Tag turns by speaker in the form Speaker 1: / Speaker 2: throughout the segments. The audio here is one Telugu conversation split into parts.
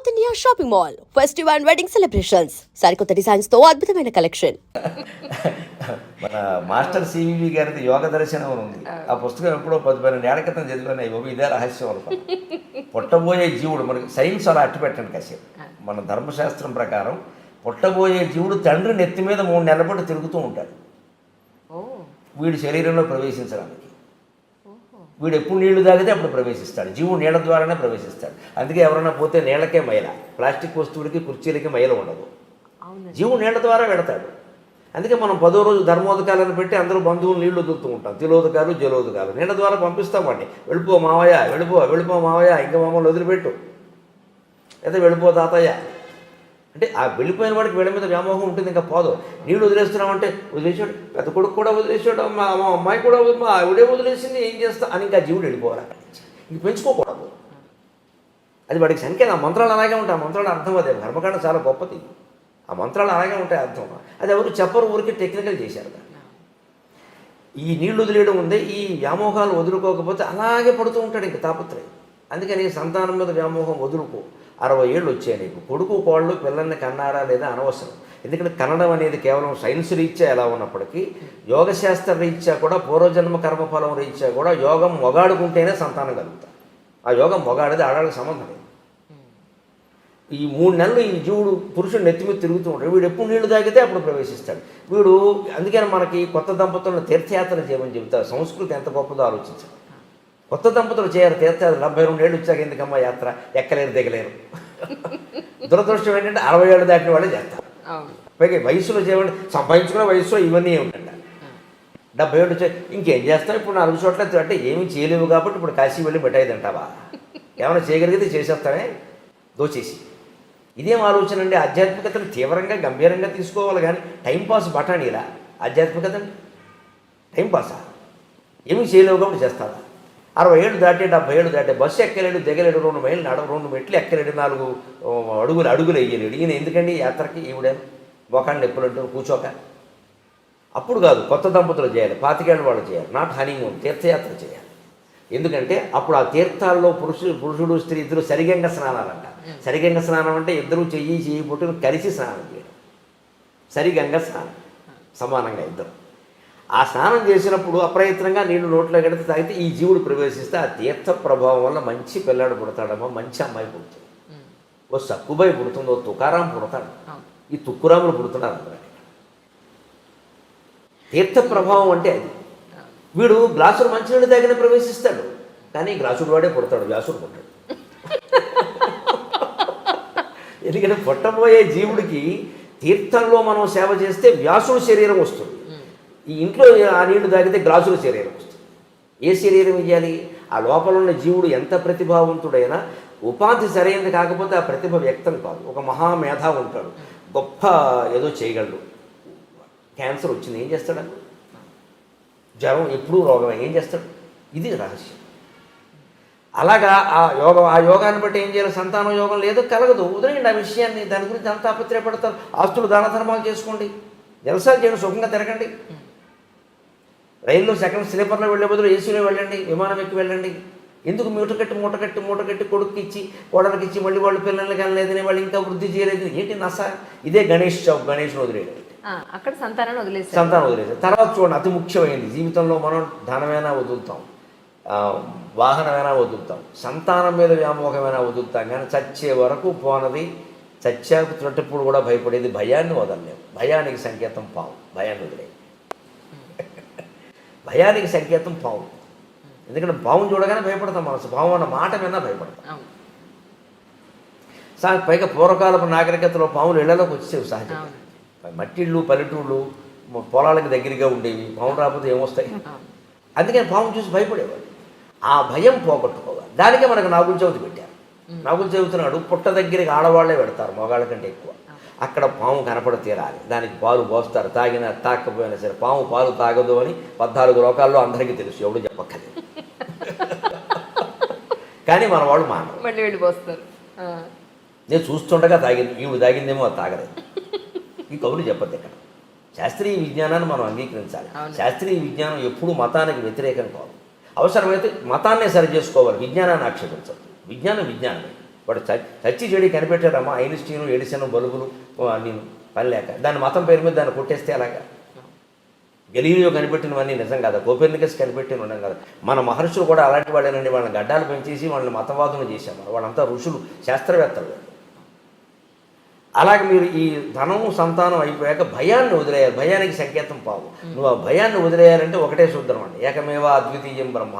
Speaker 1: South India shopping mall festive and wedding celebrations సరికొత్త డిజైన్స్ తో అద్భుతమైన కలెక్షన్.
Speaker 2: మన మాస్టర్ సివివి గారిది యోగ దర్శనం అని ఉంది. ఆ పుస్తకం ఎప్పుడో 10-12 ఏళ్ల క్రితం చదివాను. బాబు ఇదే రహస్యం అనుకో. పుట్టబోయే జీవుడు మనకి సైన్స్ అలా అట్టు పెట్టండి కాసేపు. మన ధర్మశాస్త్రం ప్రకారం పుట్టబోయే జీవుడు తండ్రి నెత్తి మీద 3 నెలల పాటు తిరుగుతూ ఉంటాడు వీడి శరీరంలో ప్రవేశించడానికి. వీడు ఎప్పుడు నీళ్లు తాగితే అప్పుడు ప్రవేశిస్తాడు. జీవుడు నీళ్ళ ద్వారానే ప్రవేశిస్తాడు. అందుకే ఎవరైనా పోతే నీళ్ళకే మైల, ప్లాస్టిక్ వస్తువులకి కుర్చీలకి మైల ఉండదు. జీవుడు నీళ్ళ ద్వారా వెడతాడు. అందుకే మనం 10వ రోజు ధర్మోదకాలను పెట్టి అందరూ బంధువులు నీళ్లు వదులుతూ ఉంటాం. తిలోదకాలు జలోదకాలు నీళ్ళ ద్వారా పంపిస్తామండి. వెళ్ళిపో మావయ్య, వెళ్ళిపో మావయ్య, ఇంకా మమ్మల్ని వదిలిపెట్టు, లేదా వెళ్ళిపో తాతయ్య అంటే ఆ వెళ్ళిపోయిన వాడికి వీళ్ళ మీద వ్యామోహం ఉంటుంది, ఇంకా పోదు. నీళ్ళు వదిలేస్తున్నామంటే వదిలేసాడు, పెద్ద కొడుకు కూడా వదిలేసాడు, మా అమ్మాయి కూడా మా ఆవిడే వదిలేసింది, ఏం చేస్తా అని ఇంకా జీవుడు వెళ్ళిపోవాలి. ఇంక పెంచుకోకూడదు. అది వాడికి సంఖ్య. ఆ మంత్రాలు అలాగే ఉంటాయి. ఆ మంత్రాలు అర్థం అదే. కర్మకాండ చాలా గొప్పది. ఆ మంత్రాలు అలాగే ఉంటాయి అర్థం. అది ఎవరు చెప్పరు, ఊరికి టెక్నికల్ చేశారు. ఈ నీళ్లు వదిలేయడం ఉంది. ఈ వ్యామోహాలు వదులుకోకపోతే అలాగే పడుతూ ఉంటాడు ఇంక తాపత్రయం. అందుకని సంతానం మీద వ్యామోహం వదులుకో. 60 ఏళ్ళు వచ్చాయి నీకు. కొడుకు కోళ్ళు పిల్లల్ని కన్నారా లేదా అనవసరం. ఎందుకంటే కన్నడం అనేది కేవలం సైన్స్ రీత్యా ఎలా ఉన్నప్పటికీ యోగశాస్త్ర రీత్యా కూడా పూర్వజన్మ కర్మఫలం రీత్యా కూడా యోగం మొగాడుకుంటేనే సంతానం కలుగుతారు. ఆ యోగం మొగాడిది ఆడాళ్ళకి సంబంధం లేదు. ఈ 3 నెలలు ఈ జీవుడు పురుషుడు నెత్తి మీద తిరుగుతూ ఉంటాడు. వీడు ఎప్పుడు నీళ్లు తాగితే అప్పుడు ప్రవేశిస్తాడు వీడు. అందుకని మనకి కొత్త దంపతులను తీర్థయాత్ర చేయమని చెబుతారు. సంస్కృతి ఎంత గొప్పదో ఆలోచించారు. కొత్త దంపతులు చేయరు తీర్థయాత్ర. 72 ఏళ్ళు వచ్చాక ఎందుకమ్మా యాత్ర, ఎక్కలేరు దిగలేరు. దురదృష్టం ఏంటంటే 60 ఏళ్ళు దాటిన వాళ్ళే చేస్తారు. పైగా వయసులో చేయమంటే సంపాదించుకునే వయసులో ఇవన్నీ ఏమిటంట. 70 ఏళ్ళు వచ్చాయి ఇంకేం చేస్తాం. ఇప్పుడు 4 చోట్ల అంటే ఏమీ చేయలేవు కాబట్టి ఇప్పుడు కాశీ వెళ్ళి మిఠాయి తింటావా? ఏమైనా చేయగలిగితే చేసేస్తానే దోచేసి. ఇదేం ఆలోచన అండి. ఆధ్యాత్మికతను తీవ్రంగా గంభీరంగా తీసుకోవాలి కానీ టైంపాస్ బఠానీలా ఆధ్యాత్మికత అండి. టైంపాసా? ఏమీ చేయలేవు కాబట్టి చేస్తావా? 60 ఏళ్ళు దాటే 70 ఏళ్ళు దాటే బస్సు ఎక్కలేడు, దిగలేడు, 2 మైళ్ళు 2 మెట్లు ఎక్కలేడు, 4 అడుగులు వేయలేడు. ఈయన ఎందుకండి యాత్రకి? ఈవిడే మొఖాన్ని ఎప్పుడంటూ కూర్చోక. అప్పుడు కాదు, కొత్త దంపతులు చేయాలి, 25 ఏళ్ళ వాళ్ళు చేయాలి. నాట్ హనీమూన్, తీర్థయాత్ర చేయాలి. ఎందుకంటే అప్పుడు ఆ తీర్థాల్లో పురుషుడు స్త్రీ ఇద్దరు సరిగంగ స్నానాలు అంట. సరిగంగ స్నానం అంటే ఇద్దరు చెయ్యి పుట్టును కలిసి స్నానం చేయడం. సరిగంగ స్నానం సమానంగా ఇద్దరు. ఆ స్నానం చేసినప్పుడు అప్రయత్నంగా నీళ్లు నోట్లో కడితే తాగితే ఈ జీవుడు ప్రవేశిస్తే ఆ తీర్థ ప్రభావం వల్ల మంచి పిల్లాడు పుడతాడమ్మా, మంచి అమ్మాయి పుడుతుంది. ఓ సక్కుబాయి పుడుతుంది, ఓ తుకారాం పుడతాడు. ఈ తుక్కురాములు పుడుతున్నారు అందరూ. తీర్థ ప్రభావం అంటే అది. వీడు గ్లాసుడు మంచినీళ్ళు తాగిన ప్రవేశిస్తాడు, కానీ గ్లాసుడు వాడే పుడతాడు, వ్యాసుడు పుట్టాడు. ఎందుకంటే పుట్టబోయే జీవుడికి తీర్థంలో మనం సేవ చేస్తే వ్యాసుడు శరీరం వస్తుంది. ఈ ఇంట్లో ఆ నీళ్లు తాగితే గ్లాసుల శరీరం వస్తుంది. ఏ శరీరం ఇవ్వాలి? ఆ లోపల ఉన్న జీవుడు ఎంత ప్రతిభావంతుడైనా ఉపాధి సరైనది కాకపోతే ఆ ప్రతిభ వ్యక్తం కాదు. ఒక మహామేధ ఉంటాడు, గొప్ప ఏదో చేయగలడు. క్యాన్సర్ వచ్చింది, ఏం చేస్తాడు? జ్వరం ఎప్పుడూ రోగమే, ఏం చేస్తాడు? ఇది రహస్యం. అలాగా ఆ యోగాన్ని బట్టి ఏం చేయాలి? సంతానం యోగం లేదు, కలగదు, వదిలేయండి ఆ విషయాన్ని. దాని గురించి అంత తాపత్రయపడతారు. ఆస్తులు దాన ధర్మాలు చేసుకోండి, జలసాలు చేయండి, సుఖంగా తిరగండి. రైల్లో సెకండ్ స్లీపర్లో వెళ్ళే బదులు ఏసీలో వెళ్ళండి, విమానం ఎక్కి వెళ్ళండి. ఎందుకు మూటకట్టి కొడుకు ఇచ్చి కోడలికి ఇచ్చి మళ్ళీ వాళ్ళు పిల్లల్ని కనలేదని వాళ్ళు ఇంకా వృద్ధి చేయలేదు ఏంటి నస? ఇదే గణేష్ వదిలేయడం.
Speaker 3: అక్కడ సంతానం వదిలేసి
Speaker 2: తర్వాత చూడండి, అతి ముఖ్యమైనది జీవితంలో మనం ధనమైనా వదులుతాం, వాహనమైనా వదులుతాం, సంతానం మీద వ్యామోహమైనా వదులుతాం. కానీ చచ్చే వరకు పోనది. చచ్చాకు చుట్టప్పుడు కూడా భయపడేది భయాన్ని వదలలేము. భయానికి సంకేతం పాము, భయాన్ని వదిలేదు. భయానికి సంకేతం పాము. ఎందుకంటే పాము చూడగానే భయపడతాం. మనసు పాము అన్న మాట మీద భయపడతాం. పైగా పూర్వకాలపు నాగరికతలో పాములు ఇళ్లలోకి వచ్చేవి సహజంగా. మట్టిళ్ళు, పల్లెటూళ్ళు, పొలాలకు దగ్గరగా ఉండేవి. పాము రాకపోతే ఏమొస్తాయి? అందుకని పాము చూసి భయపడేవాడు. ఆ భయం పోగొట్టుకోవాలి. దానికే మనకు నాగుల చవితి పెట్టారు. నాగుల చవితి నాడు పుట్ట దగ్గరికి ఆడవాళ్లే పెడతారు మగాళ్ళ కంటే ఎక్కువ. అక్కడ పాము కనపడ తీరాలి, దానికి పాలు పోస్తారు. తాగినా తాకపోయినా సరే పాము పాలు తాగదు అని 14 లోకాల్లో అందరికీ తెలుసు, ఎవడు చెప్పక్కర్లేదు. కానీ మన వాళ్ళు
Speaker 3: వెళ్ళిపోస్తారు.
Speaker 2: నేను చూస్తుండగా తాగింది, ఈవిడ తాగిందేమో అది తాగలేదు. ఈ కబుర్లు చెప్పద్దు. ఇక్కడ శాస్త్రీయ విజ్ఞానాన్ని మనం అంగీకరించాలి. శాస్త్రీయ విజ్ఞానం ఎప్పుడూ మతానికి వ్యతిరేకం కాదు. అవసరమైతే మతాన్నే సరి చేసుకోవాలి, విజ్ఞానాన్ని ఆక్షేపించదు. విజ్ఞానమే. వాడు చచ్చి చెడి కనిపెట్టారమ్మా, ఐన్స్టీను, ఎడిసన్, బల్బులు నేను పని లేక దాని మతం పేరు మీద దాన్ని కొట్టేస్తే అలాగా. గెలీలియో కనిపెట్టినవన్నీ నిజం కదా, కోపెర్నికస్ కనిపెట్టిన ఉండడం కదా. మన మహర్షులు కూడా అలాంటి వాళ్ళేనండి. వాళ్ళని గడ్డాలు పెంచేసి వాళ్ళని మతవాదులు చేశాము. వాళ్ళంతా ఋషులు, శాస్త్రవేత్తలు. అలాగే మీరు ఈ ధనం సంతానం అయిపోయాక భయాన్ని వదిలేయాలి. భయానికి సంకేతం పావు. నువ్వు ఆ భయాన్ని వదిలేయాలంటే ఒకటే సూత్రం అండి, ఏకమేవ అద్వితీయం బ్రహ్మ.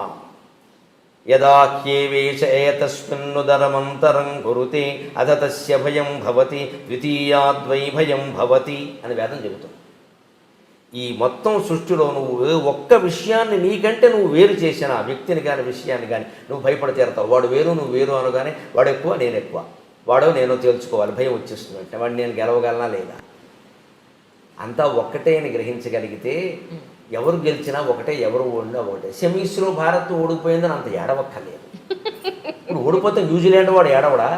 Speaker 2: యదాఖ్యేవేశ ఏతస్మిన్నుదరమంతరం కురుతే అథ తస్య భయం భవతి ద్వితీయాద్వై భయం భవతి అని వేదం చెబుతుంది. ఈ మొత్తం సృష్టిలో నువ్వు ఒక్క విషయాన్ని నీకంటే నువ్వు వేరు చేసిన వ్యక్తిని కానీ విషయాన్ని కానీ నువ్వు భయపడి తీరతావు. వాడు వేరు నువ్వు వేరు అనగానే వాడు ఎక్కువ నేను ఎక్కువ, వాడో నేను తేల్చుకోవాలి, భయం వచ్చేస్తుంది. అంటే వాడిని నేను గెలవగలనా లేదా? అంతా ఒక్కటే అని గ్రహించగలిగితే ఎవరు గెలిచినా ఒకటే, ఎవరు ఓడినా ఒకటే. సెమీస్లో భారత్ ఓడిపోయిందని అంత ఏడవక్కర్లేదు. ఇప్పుడు ఓడిపోతే న్యూజిలాండ్ వాడు ఏడవడా?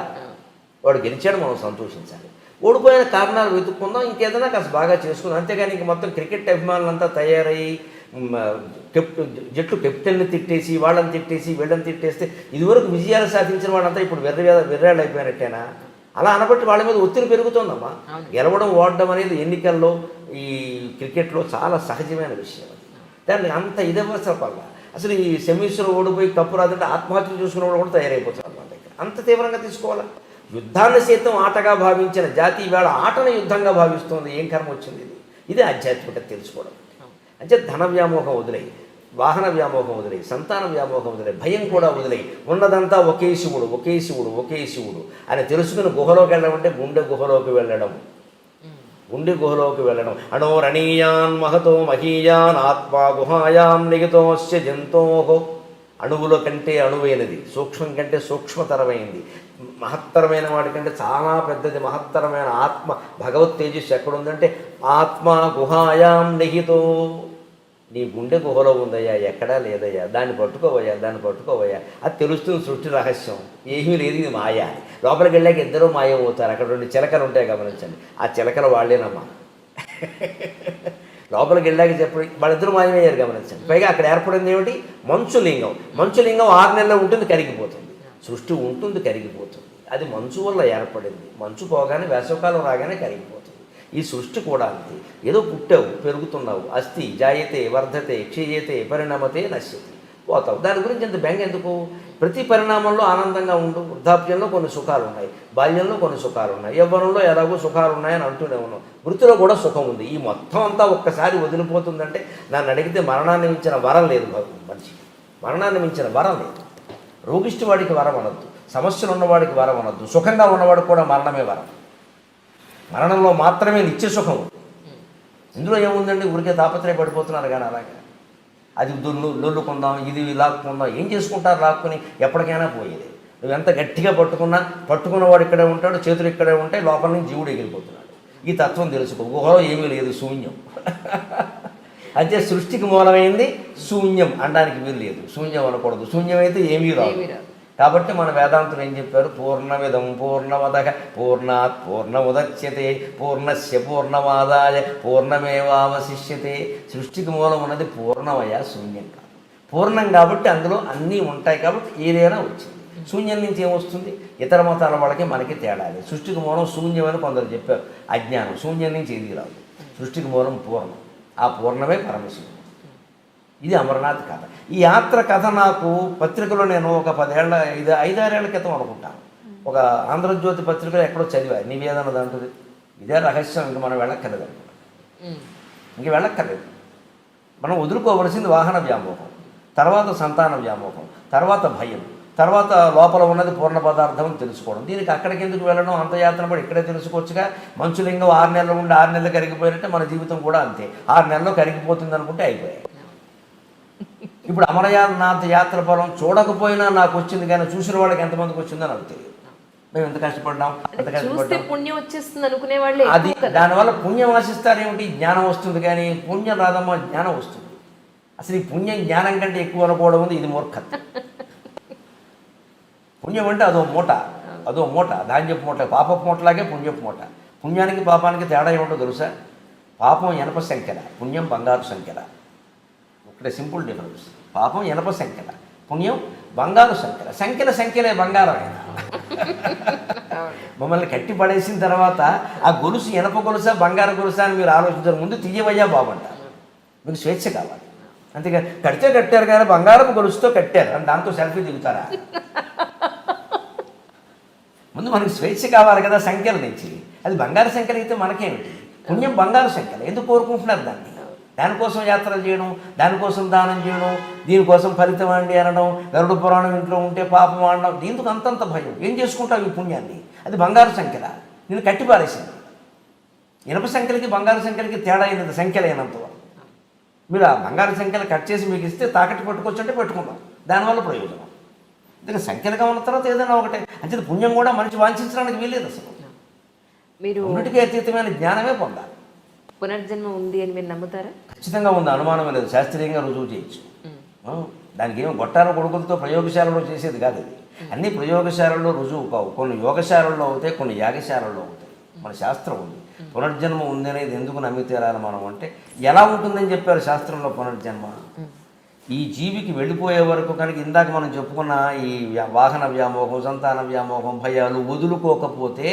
Speaker 2: వాడు గెలిచాడు, మనం సంతోషించాలి. ఓడిపోయిన కారణాలు వెతుక్కుందాం, ఇంకేదైనా కాస్త బాగా చేసుకుందాం. అంతేగాని ఇంక మొత్తం క్రికెట్ అభిమానులంతా తయారయ్యి జట్టు కెప్టెన్ని తిట్టేసి వాళ్ళని తిట్టేసి వీళ్ళని తిట్టేస్తే ఇదివరకు విజయాలు సాధించిన వాళ్ళంతా ఇప్పుడు వెర్రాళ్ళు అయిపోయినట్టేనా? అలా అనబట్టి వాళ్ళ మీద ఒత్తిడి పెరుగుతుందమ్మా. గెలవడం ఓడడం అనేది ఎన్నికల్లో ఈ క్రికెట్లో చాలా సహజమైన విషయం. అది దాన్ని అంత ఇదవసరపల్ల అసలు ఈ సెమీస్లో ఓడిపోయి కప్పు రాదంటే ఆత్మహత్య చూసుకున్న వాళ్ళు కూడా తయారైపోతారు మన దగ్గర. అంత తీవ్రంగా తీసుకోవాలా? యుద్ధాన్ని సైతం ఆటగా భావించిన జాతి ఇవాళ ఆటను యుద్ధంగా భావిస్తుంది. ఏం కర్మ వచ్చింది? ఇది ఆధ్యాత్మికత తెలుసుకోవడం. అంటే ధన వ్యామోహం వదిలేయి, వాహన వ్యామోహం వదిలేయి, సంతాన వ్యామోహం వదిలేయి, భయం కూడా వదిలేయి. ఉన్నదంతా ఒకే శివుడు, ఒకే శివుడు, ఒకే శివుడు అని తెలుసుకుని గుహలోకి వెళ్ళడం అంటే గుండె గుహలోకి వెళ్ళడం. గుండె గుహలోకి వెళ్ళడం. అణోరణీయాన్ మహతో మహీయాన్ ఆత్మా గుహాయాం నిగితోస్య జంతోహో. అణువుల కంటే అణువైనది, సూక్ష్మం కంటే సూక్ష్మతరమైంది, మహత్తరమైన వాటికంటే చాలా పెద్దది మహత్తరమైన ఆత్మ భగవత్ తేజస్సు ఎక్కడుందంటే ఆత్మ గుహాయాం నిహితో. నీ గుండె గుహలో ఉందయ్యా, ఎక్కడా లేదయ్యా, దాన్ని పట్టుకోవయ్యా, దాన్ని పట్టుకోవయ్యా. అది తెలుస్తుంది సృష్టి రహస్యం. ఏమీ లేదు, ఇది మాయా. లోపలికి వెళ్ళాక ఇద్దరూ మాయమవుతారు. అక్కడ 2 చిలకలు ఉంటాయి, గమనించండి. ఆ చిలకలు వాళ్ళేనమ్మా. లోపలికి వెళ్ళాక చెప్పండి, వాళ్ళిద్దరూ మాయమయ్యారు, గమనించండి. పైగా అక్కడ ఏర్పడింది ఏమిటి? మంచులింగం. మంచులింగం 6 నెలలు ఉంటుంది, కరిగిపోతుంది. సృష్టి ఉంటుంది, కరిగిపోతుంది. అది మంచు వల్ల ఏర్పడింది. మంచు పోగానే వేసవకాలం రాగానే కరిగిపోతుంది. ఈ సృష్టి కూడా అంతే. ఏదో పుట్టావు, పెరుగుతున్నావు, అస్థి జాయతే వర్ధతే క్షీయతే పరిణమతే నశ్యతే, పోతావు. దాని గురించి ఇంత బెంగ ఎందుకు? ప్రతి పరిణామంలో ఆనందంగా ఉండు. వృద్ధాప్యంలో కొన్ని సుఖాలు ఉన్నాయి, బాల్యంలో కొన్ని సుఖాలు ఉన్నాయి, యవ్వనంలో ఎలాగో సుఖాలు ఉన్నాయని అంటూనే ఉన్నాం. వృత్తిలో కూడా సుఖం ఉంది. ఈ మొత్తం అంతా ఒక్కసారి వదిలిపోతుందంటే నన్ను అడిగితే మరణాన్ని మించిన వరం లేదు మనిషికి. మరణాన్ని మించిన వరం లేదు. రోగిష్టి వాడికి వరం అనొద్దు, సమస్యలు ఉన్నవాడికి వరం అనొద్దు, సుఖంగా ఉన్నవాడికి కూడా మరణమే వరం. మరణంలో మాత్రమే నిత్య సుఖం. ఇందులో ఏముందండి? ఊరికే తాపత్రయపడిపోతున్నారు కానీ అలాగే అది లొల్లుకుందాం, ఇది లాక్కుందాం. ఏం చేసుకుంటారు? లాక్కుని ఎప్పటికైనా పోయేది. నువ్వు ఎంత గట్టిగా పట్టుకున్నవాడు ఇక్కడే ఉంటాడు, చేతులు ఇక్కడే ఉంటాయి, లోపల నుంచి జీవుడు ఎగిరిపోతున్నాడు. ఈ తత్వం తెలుసుకో. గుహలో ఏమీ లేదు, శూన్యం. అంటే సృష్టికి మూలమైంది శూన్యం అనడానికి వీలు లేదు. శూన్యం అనకూడదు. శూన్యం అయితే ఏమీ రాదు. కాబట్టి మన వేదాంతులు ఏం చెప్పారు? పూర్ణమిదం పూర్ణమదః పూర్ణాత్ పూర్ణముదచ్యతే పూర్ణస్య పూర్ణమాదాయ పూర్ణమేవావశిష్యతే. సృష్టికి మూలం ఉన్నది పూర్ణమయ, శూన్యం కాదు. పూర్ణం కాబట్టి అందులో అన్నీ ఉంటాయి కాబట్టి ఏదైనా వచ్చింది. శూన్యం నుంచి ఏమొస్తుంది? ఇతర మతాల వాళ్ళకి మనకి తేడాలి. సృష్టికి మూలం శూన్యం అని కొందరు చెప్పారు. అజ్ఞానం. శూన్యం నుంచి ఏది రాదు. సృష్టికి మూలం పూర్ణం. ఆ పూర్ణమే పరమశివుడు. ఇది అమరనాథ్ కథ. ఈ యాత్ర కథ నాకు పత్రికలో నేను ఒక 5-6 ఏళ్ల క్రితం అనుకుంటాను, ఒక ఆంధ్రజ్యోతి పత్రికలో ఎక్కడో చదివా. నివేదన దాంట్లో ఇదే రహస్యం. ఇంక మనం వెళ్ళక్కర్లేదు అనుకుంటాం. ఇంక వెళ్ళక్కర్లేదు. మనం వదులుకోవలసింది వాహన వ్యామోహం, తర్వాత సంతాన వ్యామోహం, తర్వాత భయం, తర్వాత లోపల ఉన్నది పూర్ణ పదార్థం అని తెలుసుకోవడం. దీనికి అక్కడికి ఎందుకు వెళ్ళడం? అంత యాత్ర పడి ఇక్కడే తెలుసుకోవచ్చుగా. మంచులింగం 6 నెలలు ఉండి 6 నెలలు కరిగిపోయినట్టే మన జీవితం కూడా అంతే. 6 నెలల్లో కరిగిపోతుంది అనుకుంటే అయిపోయాయి. ఇప్పుడు అమరనాథ్ యాత్ర ఫలం చూడకపోయినా నాకు వచ్చింది, కానీ చూసిన వాళ్ళకి ఎంతమందికి వచ్చిందో నాకు తెలియదు. మేము ఎంత కష్టపడ్డాం, ఎంత కష్టపడ్డాం.
Speaker 3: పుణ్యం వచ్చేస్తుంది అనుకునే వాళ్ళే.
Speaker 2: అది దానివల్ల పుణ్యం ఆశిస్తారేమిటి? జ్ఞానం వస్తుంది, కానీ పుణ్యం రాదమ్మా, జ్ఞానం వస్తుంది. అసలు ఈ పుణ్యం జ్ఞానం కంటే ఎక్కువ అనుకోవడం ఉంది. ఇది మూర్ఖత్వం. పుణ్యం అంటే అదో మూట, ధాన్యపు మూట, పాపపు మూటలాగే పుణ్యపు మూట. పుణ్యానికి పాపానికి తేడా ఏమిటో తెలుసా? పాపం ఎనప సంఖ్యల, పుణ్యం బంగారు సంఖ్యల. ఒకటే సింపుల్ డిఫరెన్స్. పాపం ఎనప సంఖ్యల, పుణ్యం బంగారు సంఖ్యల. సంఖ్యలే బంగారమైన. మమ్మల్ని కట్టి పడేసిన తర్వాత ఆ గొలుసు ఇనప గొలుసా బంగారు గొలుసా అని మీరు ఆలోచించారు. ముందు తీయవయ్యా బాబంటారు. మీకు స్వేచ్ఛ కావాలి. అంతేగా కడితే కట్టారు కానీ బంగారపు గొలుసుతో కట్టారు అని దాంతో సెల్ఫీ దిగుతారా? ముందు మనకు స్వేచ్ఛ కావాలి కదా సంఖ్యల నుంచి. అది బంగారు సంఖ్యలు అయితే మనకేమిటి? పుణ్యం బంగారు సంఖ్యలు. ఎందుకు కోరుకుంటున్నారు దాన్ని? దానికోసం యాత్రలు చేయడం, దానికోసం దానం చేయడం, దీనికోసం ఫలితం అండి అనడం, గరుడ పురాణం ఇంట్లో ఉంటే పాపం అనడం, దీనికి అంతంత భయం. ఏం చేసుకుంటావు ఈ పుణ్యాన్ని? అది బంగారు సంఖ్యల నేను కట్టి పారేసింది. ఇనప సంఖ్యలకి బంగారు సంఖ్యలకి తేడా అయినది సంఖ్యలైనంత. మీరు ఆ బంగారు సంఖ్యలు కట్ చేసి మీకు ఇస్తే తాకట్టు పెట్టుకోవచ్చంటే పెట్టుకుందాం, దానివల్ల ప్రయోజనం. అందుకే సంఖ్యలుగా ఉన్న తర్వాత ఏదైనా ఒకటే. అంటే పుణ్యం కూడా మనిషి వాంఛించడానికి వీల్లేదు. అసలు
Speaker 3: మీరు
Speaker 2: ఉన్నటికీ అతీతమైన జ్ఞానమే పొందాలి.
Speaker 3: పునర్జన్మ ఉంది అని మీరు నమ్ముతారా?
Speaker 2: ఖచ్చితంగా ఉంది, అనుమానమే లేదు. శాస్త్రీయంగా రుజువు చేయొచ్చు. దానికి ఏమో గొట్టాల కొడుకులతో ప్రయోగశాలలో చేసేది కాదు. ఇది అన్ని ప్రయోగశాలల్లో రుజువు కావు. కొన్ని యోగశాలల్లో అవుతాయి, కొన్ని యాగశాలల్లో అవుతాయి. మన శాస్త్రం ఉంది. పునర్జన్మ ఉంది అనేది ఎందుకు నమ్మి తీరాలి మనం అంటే, ఎలా ఉంటుందని చెప్పారు శాస్త్రంలో పునర్జన్మ. ఈ జీవికి వెళ్ళిపోయే వరకు కనుక ఇందాక మనం చెప్పుకున్న ఈ వాహన వ్యామోహం, సంతాన వ్యామోహం, భయాలు వదులుకోకపోతే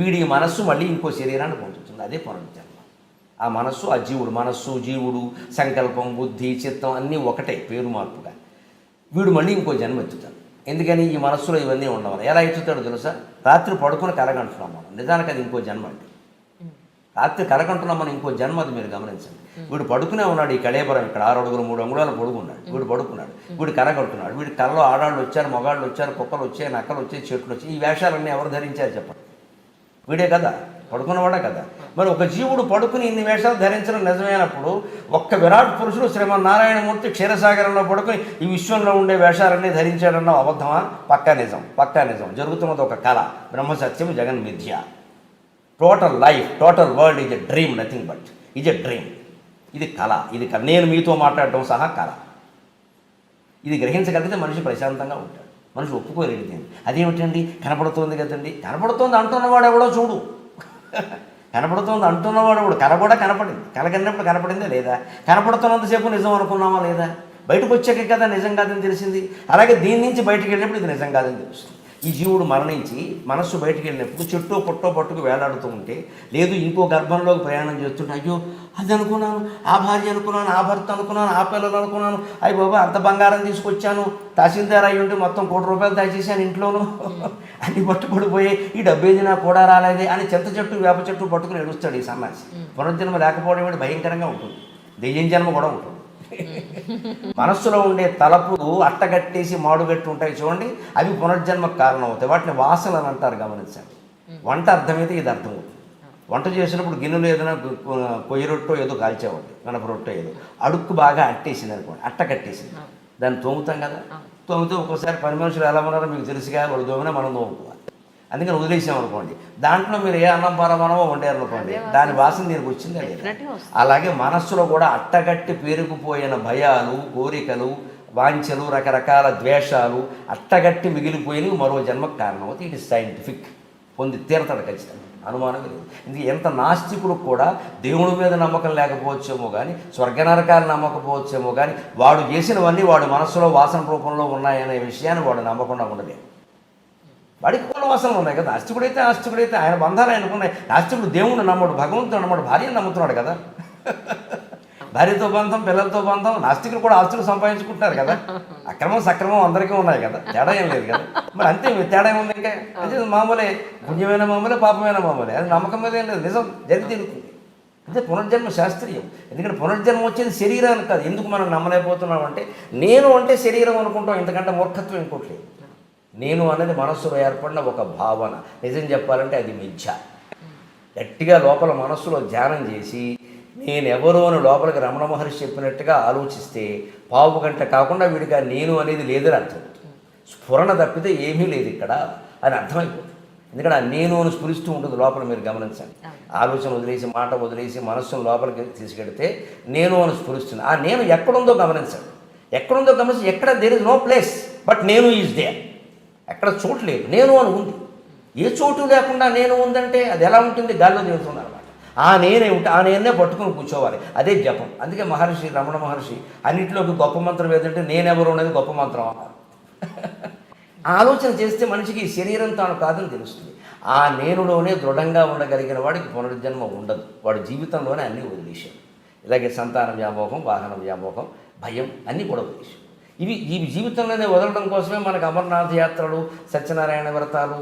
Speaker 2: వీడి మనస్సు మళ్ళీ ఇంకో శరీరాన్ని పొందుతుంది. అదే పునర్జన్మ. ఆ మనస్సు, ఆ జీవుడు, మనస్సు జీవుడు, సంకల్పం, బుద్ధి, చిత్తం అన్నీ ఒకటే, పేరు మార్పుగా. వీడు మళ్ళీ ఇంకో జన్మ ఎత్తుతాడు. ఎందుకని? ఈ మనస్సులో ఇవన్నీ ఉండవాలి. ఎలా ఎత్తుతాడో తెలుసా? రాత్రి పడుకుని కలగంటున్నాం మనం. నిజానికి అది ఇంకో జన్మ అండి. రాత్రి కలగంటున్నాం మనం, ఇంకో జన్మ. అది మీరు గమనించండి. వీడు పడుకునే ఉన్నాడు. ఈ కళేబరం ఇక్కడ 6 అడుగులు 3 అంగుళాలు పడుకున్నాడు. వీడు పడుకున్నాడు. వీడు కలగంటున్నాడు. వీడి కళలో ఆడాళ్ళు వచ్చారు, మగాళ్ళు వచ్చారు, కుక్కలు వచ్చాయి, నక్కలు వచ్చాయి, చెట్లు వచ్చాయి. ఈ వేషాలన్నీ ఎవరు ధరించారు చెప్పండి? వీడే కదా, పడుకున్నవాడే కదా. మరి ఒక జీవుడు పడుకుని ఇన్ని వేషాలు ధరించడం నిజమైనప్పుడు, ఒక్క విరాట్ పురుషుడు శ్రీమన్నారాయణమూర్తి క్షీరసాగరంలో పడుకుని ఈ విశ్వంలో ఉండే వేషాలన్నీ ధరించాడన్న అబద్ధమా? పక్కా నిజం, పక్కా నిజం. జరుగుతున్నది ఒక కళ. బ్రహ్మసత్యం, జగన్ మిథ్య. Total life, total world is a dream, nothing but is a dream. ఇది కళ. ఇది నేను మీతో మాట్లాడటం సహా కళ. ఇది గ్రహించగలిగితే మనిషి ప్రశాంతంగా ఉంటాడు. మనిషి ఒప్పుకోలేనిది. అదేమిటండి? కనపడుతోంది కదండి. కనపడుతోంది అంటున్నవాడు ఎవడో చూడు. కనపడుతోంది అంటున్నవాడు ఎవడు? కళ కూడా కనపడింది. కళ కన్నప్పుడు కనపడిందా లేదా? కనపడుతున్నంతసేపు నిజం అనుకున్నామా లేదా? బయటకు వచ్చాకే కదా నిజం కాదని తెలిసింది. అలాగే దీని నుంచి బయటకు వెళ్ళినప్పుడు ఇది నిజం కాదని తెలుస్తుంది. ఈ జీవుడు మరణించి మనస్సు బయటికి వెళ్ళినప్పుడు చెట్టో పుట్టో పట్టుకు వేలాడుతూ ఉంటే, లేదు ఇంకో గర్భంలోకి ప్రయాణం చేస్తుంటే, అయ్యో అది అనుకున్నాను, ఆ భార్య అనుకున్నాను, ఆ భర్త అనుకున్నాను, ఆ పిల్లలు అనుకున్నాను, అయ్యి బాబా అంత బంగారం తీసుకొచ్చాను, తహసీల్దార్ అయ్యి ఉంటే మొత్తం ₹1 కోటి దాచేసాను ఇంట్లోనూ, అన్ని పట్టుబడిపోయి ఈ డబ్బేది నాకు కూడా రాలేదే అని చింత చెట్టు వేప చెట్టు పట్టుకుని ఏడుస్తాడు ఈ సన్నాసి. పునర్జన్మ లేకపోవడం ఏంటి? భయంకరంగా ఉంటుంది. దెయ్యం జన్మ కూడా ఉంటుంది. మనస్సులో ఉండే తలపులు అట్టగట్టేసి మాడుగట్టి ఉంటాయి చూడండి, అవి పునర్జన్మకు కారణం అవుతాయి. వాటిని వాసనలు అని అంటారు. గమనించండి. వంట అర్థమైతే ఇది అర్థం అవుతుంది. వంట చేసినప్పుడు గిన్నెలు ఏదైనా కొయ్యి రొట్టో ఏదో కాల్చేవాడి, మినప రొట్టో ఏదో అడుక్కు బాగా అట్టేసింది అనుకోండి, అట్ట కట్టేసింది. దాన్ని తోముతాం కదా. తోమితే ఒక్కోసారి పని మనుషులు ఎలా ఉన్నారో మీకు తెలుసుగా, వాళ్ళు తోమినా మనం తోముకోవాలి. అందుకని వదిలేసామనుకోండి, దాంట్లో మీరు ఏ అన్నం పరమానమో వండారనుకోండి, దాని వాసన దీనికి వచ్చిందా లేదా? అలాగే మనస్సులో కూడా అట్టగట్టి పేరుకుపోయిన భయాలు, కోరికలు, వాంఛలు, రకరకాల ద్వేషాలు అట్టగట్టి మిగిలిపోయినవి మరో జన్మకు కారణం అవుతాయి. It is scientific. పొంది తీరతాడు ఖచ్చితంగా, అనుమానం లేదు. ఇది ఎంత నాస్తికులకు కూడా దేవుడి మీద నమ్మకం లేకపోవచ్చేమో కానీ, స్వర్గనరకాలు నమ్మకపోవచ్చేమో కానీ, వాడు చేసినవన్నీ వాడు మనస్సులో వాసన రూపంలో ఉన్నాయనే విషయాన్ని వాడు నమ్మకుండా ఉండలేదు. వాడికి కొన్ని వాసనలు ఉన్నాయి కదా. ఆస్తికుడైతే ఆయన బంధాలు ఆయనకున్నాయి. నాస్తికుడు దేవుడు నమ్మడు, భగవంతుడు నమ్మడు, భార్యను నమ్ముతున్నాడు కదా. భార్యతో బంధం, పిల్లలతో బంధం. నాస్తికులు కూడా ఆస్తులు సంపాదించుకుంటున్నారు కదా. అక్రమం సక్రమం అందరికీ ఉన్నాయి కదా, తేడా ఏం లేదు కదా. మరి అంతే, తేడా ఏముంది? ఇంకా అంటే మామూలే, పుణ్యమైన మామూలే, పాపమైన మామూలే. అది నమ్మకం మీద ఏం లేదు, నిజం జరిగి తీరుతుంది. అంటే పునర్జన్మ శాస్త్రీయం. ఎందుకంటే పునర్జన్మ వచ్చేది శరీరానికి కాదు. ఎందుకు మనం నమ్మలేకపోతున్నాం అంటే, నేను అంటే శరీరం అనుకుంటాం. ఇంతకంటే మూర్ఖత్వం ఇంకోట్లేదు. నేను అనేది మనస్సులో ఏర్పడిన ఒక భావన. నిజం చెప్పాలంటే అది మిథ్య. గట్టిగా లోపల మనస్సులో ధ్యానం చేసి నేనెవరో అని లోపలికి రమణ మహర్షి చెప్పినట్టుగా ఆలోచిస్తే పావు గంట కాకుండా వీడికి నేను అనేది లేదని అర్థం. స్ఫురణ తప్పితే ఏమీ లేదు ఇక్కడ అని అర్థమైపోతుంది. ఎందుకంటే ఆ నేను అని స్ఫురిస్తూ ఉంటుంది లోపల. మీరు గమనించండి. ఆలోచన వదిలేసి, మాట వదిలేసి మనస్సును లోపలికి తీసుకెడితే నేను అని స్ఫురిస్తుంది. ఆ నేను ఎక్కడుందో గమనించండి. ఎక్కడుందో గమనించి, ఎక్కడ there is no place but నేను ఈజ్ దేర్. ఎక్కడ చోటు లేదు, నేను అని ఉంది. ఏ చోటు లేకుండా నేను ఉందంటే అది ఎలా ఉంటుంది? గాల్లో తేలుతుంది అనమాట. ఆ నేనే ఉంటే ఆ నేనే పట్టుకుని కూర్చోవాలి. అదే జపం. అందుకే మహర్షి, రమణ మహర్షి అన్నింటిలోకి గొప్ప మంత్రం ఏదంటే నేనెవరు అనేది గొప్ప మంత్రం అన్నారు. ఆ ఆలోచన చేస్తే మనిషికి శరీరం తాను కాదని తెలుస్తుంది. ఆ నేనులోనే దృఢంగా ఉండగలిగిన వాడికి పునర్జన్మ ఉండదు. వాడి జీవితంలోనే అన్నీ వదిలేశాడు. ఇలాగే సంతాన వ్యామోహం, వాహన వ్యామోహం, భయం అన్నీ కూడా వదిలేశాడు. ఈ జీవితంలోనే వదలడం కోసమే మనకు అమర్నాథ్ యాత్రలు, సత్యనారాయణ వ్రతాలు,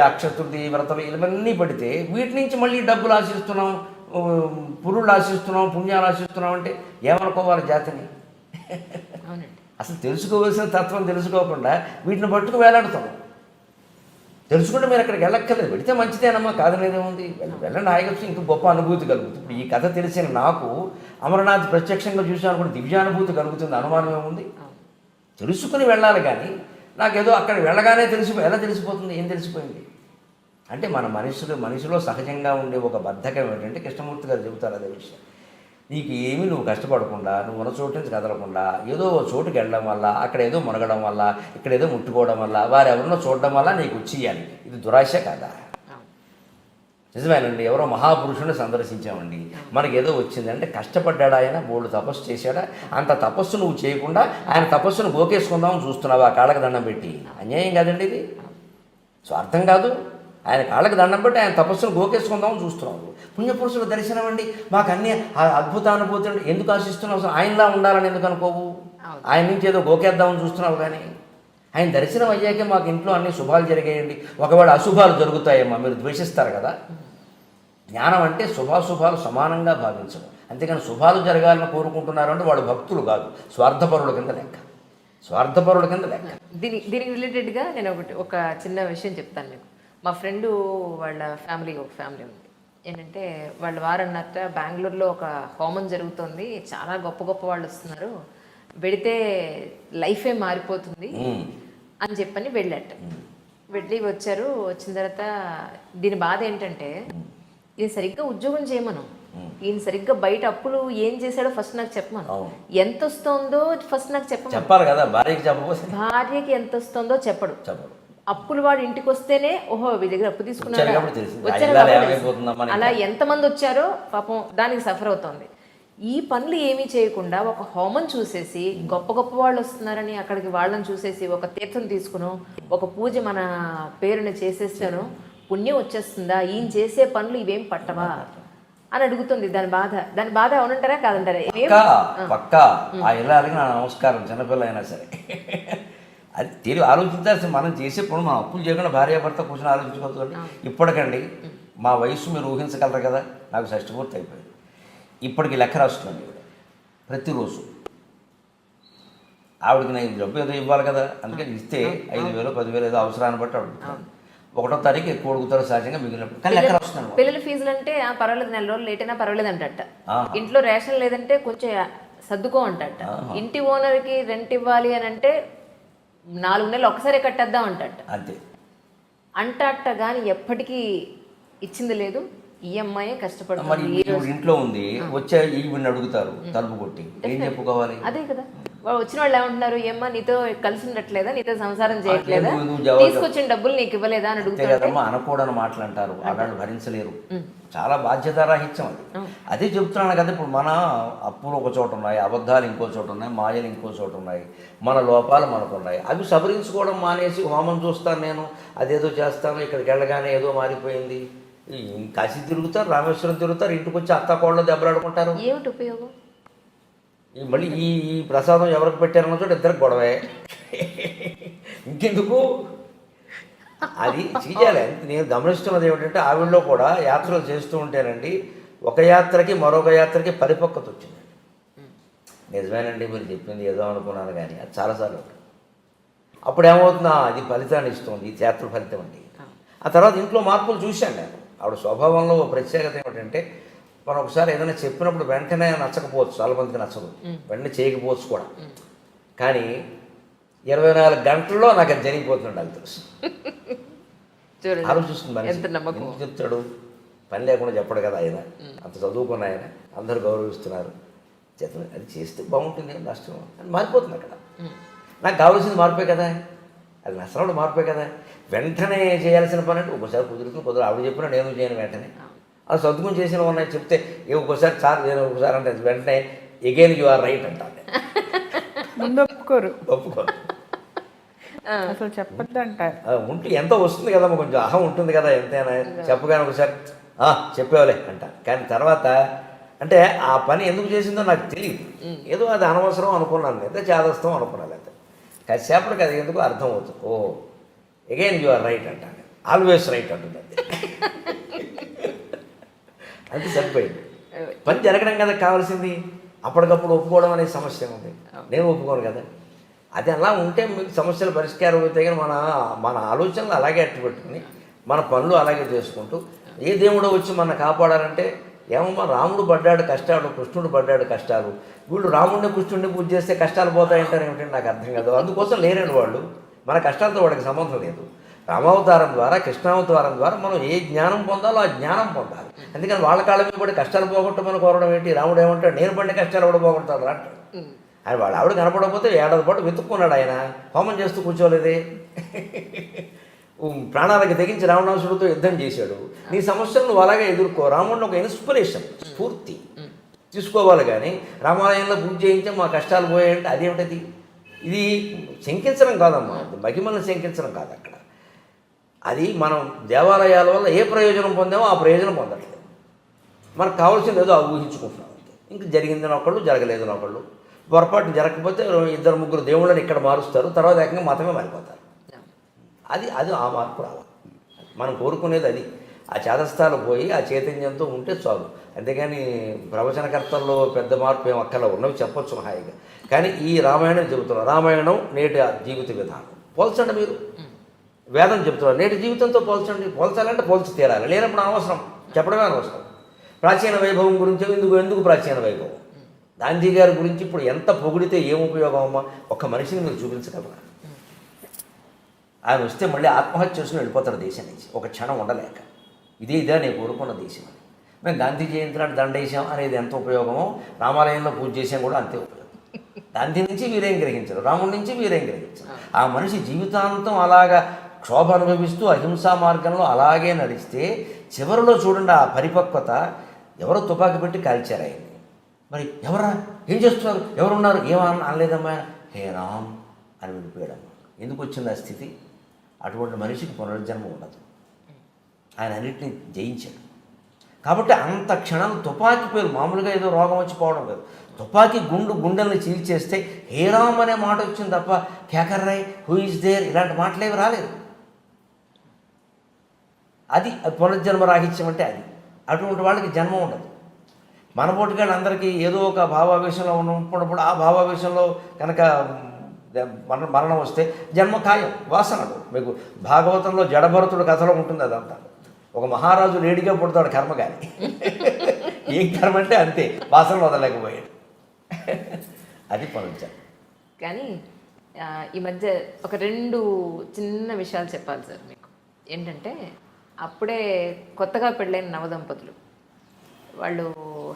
Speaker 2: అక్షతృతి వ్రతాలు ఇవన్నీ పడితే వీటి నుంచి మళ్ళీ డబ్బులు ఆశిస్తున్నాం, పురుళ్ళు ఆశిస్తున్నాం, పుణ్యాలు ఆశిస్తున్నాం అంటే ఏమనుకోవాలి జాతిని?
Speaker 3: అవునండి.
Speaker 2: అసలు తెలుసుకోవాల్సిన తత్వం తెలుసుకోకుండా వీటిని పట్టుకు వేలాడుతాం. తెలుసుకుంటే మీరు అక్కడికి వెళ్ళక్కర్లేదు, వెళితే మంచిదేనమ్మా, కాదనేదేముంది, వెళ్ళండి, హాయిగా ఇంక గొప్ప అనుభూతి కలుగుతుంది. ఇప్పుడు ఈ కథ తెలిసిన నాకు అమరనాథ్ ప్రత్యక్షంగా చూసాను కూడా దివ్యానుభూతి కలుగుతుంది, అనుమానం ఏముంది? తెలుసుకుని వెళ్ళాలి. కానీ నాకేదో అక్కడ వెళ్ళగానే ఎలా తెలిసిపోతుంది? ఏం తెలిసిపోయింది అంటే మన మనిషిలో సహజంగా ఉండే ఒక బద్ధకం ఏంటంటే, కృష్ణమూర్తి గారు చెబుతారు అదే విషయం. నీకు ఏమీ నువ్వు కష్టపడకుండా, నువ్వు ఉన్న చోటు నుంచి కదలకుండా, ఏదో చోటుకి వెళ్ళడం వల్ల, అక్కడ ఏదో మునగడం వల్ల, ఇక్కడ ఏదో ముట్టుకోవడం వల్ల, వారెవరినో చూడడం వల్ల నీకు వచ్చేయాలి. ఇది దురాశ కాదా? నిజమేనండి. ఎవరో మహాపురుషుని సందర్శించామండి, మనకి ఏదో వచ్చిందంటే కష్టపడ్డాడు ఆయన, బోల్డు తపస్సు చేశాడా? అంత తపస్సు నువ్వు చేయకుండా ఆయన తపస్సును గోకేసుకుందామని చూస్తున్నావు ఆ కాళ్ళకి దండం పెట్టి. అన్యాయం కాదండి ఇది, స్వార్థం కాదు. ఆయన కాళ్ళకి దండం పెట్టి ఆయన తపస్సును గోకేసుకుందామని చూస్తున్నావు. పుణ్యపురుషుల దర్శనం అండి, మాకు అన్ని అద్భుతానుభూతులు ఎందుకు ఆశిస్తున్నావు? అసలు ఆయనలా ఉండాలని ఎందుకు అనుకోవు? ఆయన నుంచి ఏదో గోకేద్దామని చూస్తున్నావు. కానీ ఆయన దర్శనం అయ్యాకే మాకు ఇంట్లో అన్ని శుభాలు జరిగాయండి. ఒకవేళ అశుభాలు జరుగుతాయేమో మీరు ద్వేషిస్తారు కదా. జ్ఞానం అంటే శుభాశుభాలు సమానంగా భావించడం, అంతేకాని శుభాలు జరగాలని కోరుకుంటున్నారు అంటే వాడు భక్తులు కాదు, స్వార్థపరుల కింద లెక్క.
Speaker 3: దీనికి రిలేటెడ్గా నేను ఒక చిన్న విషయం చెప్తాను మీకు. మా ఫ్రెండు వాళ్ళ ఒక ఫ్యామిలీ ఉంది. ఏంటంటే వాళ్ళ వారన్నట్ట బెంగళూరులో ఒక హోమం జరుగుతుంది, చాలా గొప్ప గొప్ప వాళ్ళు వస్తున్నారు, వెడితే లైఫే మారిపోతుంది అని చెప్పని వెళ్ళాట. వెళ్ళి వచ్చారు. వచ్చిన తర్వాత దీని బాధ ఏంటంటే, ఈయన సరిగ్గా ఉద్యోగం చేయమను, ఈయన సరిగ్గా బయట అప్పులు ఏం చేశాడో ఫస్ట్ నాకు చెప్పమను, ఎంత వస్తుందో ఫస్ట్ నాకు
Speaker 2: చెప్పాలి కదా.
Speaker 3: భార్యకి ఎంత వస్తుందో చెప్పడు. అప్పులు వాడు ఇంటికి వస్తేనే ఓహో వీడి దగ్గర అప్పు తీసుకున్నాడు, అలా ఎంతమంది వచ్చారో పాపం దానికి సఫర్ అవుతుంది. ఈ పనులు ఏమీ చేయకుండా ఒక హోమం చూసేసి, గొప్ప గొప్ప వాళ్ళు వస్తున్నారని అక్కడికి వాళ్ళని చూసేసి ఒక తీర్థం తీసుకును, ఒక పూజ మన పేరుని చేసేస్తాను, పుణ్యం వచ్చేస్తుందా? ఈయన చేసే పనులు ఇవేం పట్టవా అని అడుగుతుంది. దాని బాధ అవునంటారా కాదంటారా?
Speaker 2: పక్కా ఆ ఇల్లాలకి నా నమస్కారం, చిన్నపిల్ల అయినా సరే. అది ఆలోచించాల్సి, మనం చేసే పనులు మనం అప్పులు చేయకుండా భార్యాభర్త కూర్చొని ఆలోచించుకోవచ్చు. ఇప్పటికండి మా వయసు మీరు ఊహించగలరు కదా, నాకు షష్టి పూర్తి అయిపోయింది. ఇప్పటికి లెక్క రాస్తున్నాను ప్రతిరోజు. ఆవిడకి నేను డబ్బు ఏదో ఇవ్వాలి కదా, అందుకని ఇస్తే 5,000 10,000 ఏదో అవసరాన్ని బట్టి అడుగుతాను. 1వ తారీఖు ఎక్కువ అడుగుతారు సహజంగా, మిగిలినప్పుడు కానీ లెక్క రాస్తున్నాను.
Speaker 3: పిల్లల ఫీజులు అంటే పర్వాలేదు, నెల రోజులు లేట్ అయినా పర్వాలేదు అంటట. ఇంట్లో రేషన్ లేదంటే కొంచెం సర్దుకో అంటట. ఇంటి ఓనర్కి రెంట్ ఇవ్వాలి అని అంటే 4 నెలలు ఒకసారి కట్టేద్దాం అంటట.
Speaker 2: అంతే
Speaker 3: అంటట కానీ ఎప్పటికీ ఇచ్చింది లేదు. ఈఎంఐ కష్టపడుతుంది.
Speaker 2: ఇంట్లో ఉంది, వచ్చే ఈవిని అడుగుతారు తలుపు కొట్టి, ఏం చెప్పుకోవాలి?
Speaker 3: అదే కదా, వచ్చిన వాళ్ళు ఏమంటున్నారు, ఏమ్మా నీతో కలిసి ఉండట్లేదా, నీతో సంసారం చేయట్లేదా, తీసుకొచ్చిన డబ్బులు నీకు ఇవ్వలేదా అని అడుగుతారు.
Speaker 2: అనకూడని మాటలు అంటారు, వాళ్ళు భరించలేరు. చాలా బాధ్యతారాహిత్యం అది. అదే చెప్తున్నాను కదా. ఇప్పుడు మన అప్పులు ఒక చోట ఉన్నాయి, అబద్ధాలు ఇంకో చోట ఉన్నాయి, మాయలు ఇంకో చోట ఉన్నాయి, మన లోపాలు మనకు ఉన్నాయి. అవి సవరించుకోవడం మానేసి హోమం చూస్తాను నేను, అదేదో చేస్తాను, ఇక్కడికి వెళ్ళగానే ఏదో మారిపోయింది. కాశీ తిరుగుతారు, రామేశ్వరం తిరుగుతారు, ఇంటికి వచ్చి అత్తకోళ్ళు దెబ్బలాడుకుంటారు.
Speaker 3: ఏమిటి ఉపయోగం?
Speaker 2: మళ్ళీ ఈ ప్రసాదం ఎవరికి పెట్టారన్న చోట ఇద్దరికి గొడవే. ఇంకెందుకు అది చేయాలి. నేను గమనిస్తున్నది ఏమిటంటే, ఆవిడలో కూడా యాత్రలు చేస్తూ ఉంటేనండి, ఒక యాత్రకి మరొక యాత్రకి పరిపక్వత వచ్చిందండి. నిజమేనండి మీరు చెప్పింది, ఏదో అనుకున్నాను కానీ అది చాలాసార్లు. అప్పుడు ఏమవుతుందా, అది ఫలితాన్ని ఇస్తుంది, ఈ యాత్ర ఫలితం అండి. ఆ తర్వాత ఇంట్లో మార్పులు చూశాను నేను. ఆవిడ స్వభావంలో ప్రత్యేకత ఏమిటంటే, మనం ఒకసారి ఏదైనా చెప్పినప్పుడు వెంటనే నచ్చకపోవచ్చు, చాలా మందికి నచ్చదు, వెంటనే చేయకపోవచ్చు కూడా. కానీ 24 గంటల్లో నాకు అది జరిగిపోతుండే, అది తెలుసు. ఆలోచిస్తుంది ఎందుకు చెప్తాడు, పని లేకుండా చెప్పడు కదా ఆయన, అంత చదువుకున్న ఆయన, అందరూ గౌరవిస్తున్నారు, అది చేస్తే బాగుంటుంది, నష్టం అని మారిపోతుంది అక్కడ. నాకు కావాల్సింది మార్పే కదా, అది నష్టం మార్పే కదా. వెంటనే చేయాల్సిన పని అంటే ఒకసారి కుదురు ఆవిడ చెప్పినా నేను చేయను వెంటనే. అది సర్దుకుని చేసిన ఉన్నాయి చెప్తే ఒక్కోసారి సార్ నేను ఒకసారి అంటే వెంటనే ఎగైన్ యు ఆర్ రైట్ అంటాను.
Speaker 3: ఒప్పుకోరు.
Speaker 4: అసలు చెప్పొద్దంట.
Speaker 2: ఉంటే ఎంతో వస్తుంది కదమ్మా, కొంచెం అహం ఉంటుంది కదా ఎంతైనా. చెప్పగానే ఒకసారి చెప్పేవాలే అంట. కానీ తర్వాత అంటే ఆ పని ఎందుకు చేసిందో నాకు తెలియదు, ఏదో అది అనవసరం అనుకున్నాను, లేదా చేదస్తాం అనుకున్నాను. అయితే కాసేపటికి అది ఎందుకు అర్థం అవుతుంది. ఓ అగైన్ యు ఆర్ రైట్ అంట, ఆల్వేస్ రైట్ అంటుంది. అది సరిపోయింది. పని జరగడం కదా కావాల్సింది. అప్పటికప్పుడు ఒప్పుకోవడం అనే సమస్య ఉంది, నేను ఒప్పుకోను కదా. అది అలా ఉంటే మీకు సమస్యలు పరిష్కారం అవుతాయి. కానీ మన ఆలోచనలు అలాగే అట్టు పెట్టుకుని మన పనులు అలాగే చేసుకుంటూ ఏ దేవుడో వచ్చి మన కాపాడాలంటే ఏమమ్మా, రాముడు పడ్డాడు కష్టాలు, కృష్ణుడు పడ్డాడు కష్టాలు, వీళ్ళు రాముడిని కృష్ణుడిని పూజ చేస్తే కష్టాలు పోతాయంటారు ఏమిటంటే నాకు అర్థం కాదు. అందుకోసం లేరండి వాళ్ళు, మన కష్టాలతో వాడికి సంబంధం లేదు. రామావతారం ద్వారా, కృష్ణావతారం ద్వారా మనం ఏ జ్ఞానం పొందాలో ఆ జ్ఞానం పొందాలి. అందుకని వాళ్ళ కాళ్ళ మీద పడి కష్టాలు పోగొట్టమని కోరడం ఏంటి? రాముడు ఏమంటాడు, నేను పడిన కష్టాలు కూడా పోగొడతాడు అంటాడు. ఆయన వాళ్ళ ఆవిడ కనపడకపోతే ఏడాది పాటు వెతుక్కున్నాడు, ఆయన హోమం చేస్తూ కూర్చోలేదే. ప్రాణాలకి తెగించి రావణాసుడితో యుద్ధం చేశాడు. నీ సమస్యలు నువ్వు అలాగే ఎదుర్కో. రాముడిని ఒక ఇన్స్పిరేషన్, స్ఫూర్తి తీసుకోవాలి. కానీ రామాలయంలో పూజ చేయించాం మా కష్టాలు పోయాయంటే అదేమిటది? ఇది శంకించడం కాదమ్మా, మహిమల్ని శంకించడం కాదు అక్కడ. అది మనం దేవాలయాల వల్ల ఏ ప్రయోజనం పొందామో ఆ ప్రయోజనం పొందట్లేదు. మనకు కావాల్సింది ఏదో ఊహించుకుంటున్నాం అంతే. ఇంక జరిగిందని ఒకళ్ళు, జరగలేదని ఒకళ్ళు. పొరపాటు జరగకపోతే 2-3 దేవుళ్ళని ఇక్కడ మారుస్తారు, తర్వాత ఏకంగా మతమే మారిపోతారు. అది అది ఆ మార్పు రావాలి. మనం కోరుకునేది అది. ఆ చేదస్థాలు పోయి ఆ చైతన్యంతో ఉంటే చాలు. అంతేగాని ప్రవచనకర్తల్లో పెద్ద మార్పు ఏం అక్కర్లా, ఉన్నవి చెప్పొచ్చు హాయిగా. కానీ ఈ రామాయణం చెబుతున్నారు, రామాయణం నేటి జీవిత విధానం పోల్చండి. మీరు వేదం చెబుతున్నారు, నేటి జీవితంతో పోల్చండి. పోల్చాలంటే పోల్చి తీరాలి, లేనప్పుడు అనవసరం, చెప్పడమే అనవసరం. ప్రాచీన వైభవం గురించి ఎందుకు ప్రాచీన వైభవం? గాంధీ గారి గురించి ఇప్పుడు ఎంత పొగిడితే ఏం ఉపయోగం అమ్మా? ఒక్క మనిషిని మీరు చూపించగలరా? ఆయన వస్తే మళ్ళీ ఆత్మహత్య చేసుకుని వెళ్ళిపోతారు దేశం నుంచి, ఒక క్షణం ఉండలేక. ఇదే నేను కోరుకున్న దేశం అని. మేము గాంధీ జయంతి నాడు దండేశాం అనేది ఎంత ఉపయోగమో, రామాలయంలో పూజ చేసాం కూడా అంతే ఉపయోగం. గాంధీ నుంచి వీరేం గ్రహించరు, రాముడి నుంచి వీరేం గ్రహించరు. ఆ మనిషి జీవితాంతం అలాగా క్షోభ అనుభవిస్తూ అహింసా మార్గంలో అలాగే నడిస్తే చివరిలో చూడండి ఆ పరిపక్వత. ఎవరో తుపాకీ పెట్టి కాల్చారు ఆయన్ని. మరి ఎవరా, ఏం చేస్తున్నారు, ఎవరున్నారు, ఏమన్నా అనలేదమ్మా, హే రామ్ అని విడిపోయాడమ్మా. ఎందుకు వచ్చింది ఆ స్థితి? అటువంటి మనిషికి పునర్జన్మ ఉండదు. ఆయన అన్నింటినీ జయించాడు. కాబట్టి అంత క్షణాలు తుపాకీ పేరు మామూలుగా ఏదో రోగం వచ్చి పోవడం కాదు. తుపాకీ గుండెల్ని చీల్చేస్తే హే రామ్ అనే మాట వచ్చింది తప్ప కేకర్ రాయ్, హూ ఈజ్ దేర్ ఇలాంటి మాటలేవి రాలేదు. అది పునర్జన్మ రాహిత్యం అంటే అది. అటువంటి వాళ్ళకి జన్మ ఉండదు. మన పోటీగాళ్ళు అందరికీ ఏదో ఒక భావావేశంలో ఉన్నప్పుడు ఆ భావావేశంలో కనుక మరణం వస్తే జన్మ ఖాయం, వాసనలు. మీకు భాగవతంలో జడభరతుడు కథలో ఉంటుంది అదంతా. ఒక మహారాజు లేడిగా పుడతాడు కర్మ, కానీ ఏం కర్మ అంటే అంతే, వాసనలు వదలలేకపోయాడు. అది పునర్జన్మ.
Speaker 3: కానీ ఈ మధ్య ఒక 2 చిన్న విషయాలు చెప్పాలి సార్ మీకు. ఏంటంటే అప్పుడే కొత్తగా పెళ్ళైన నవదంపతులు వాళ్ళు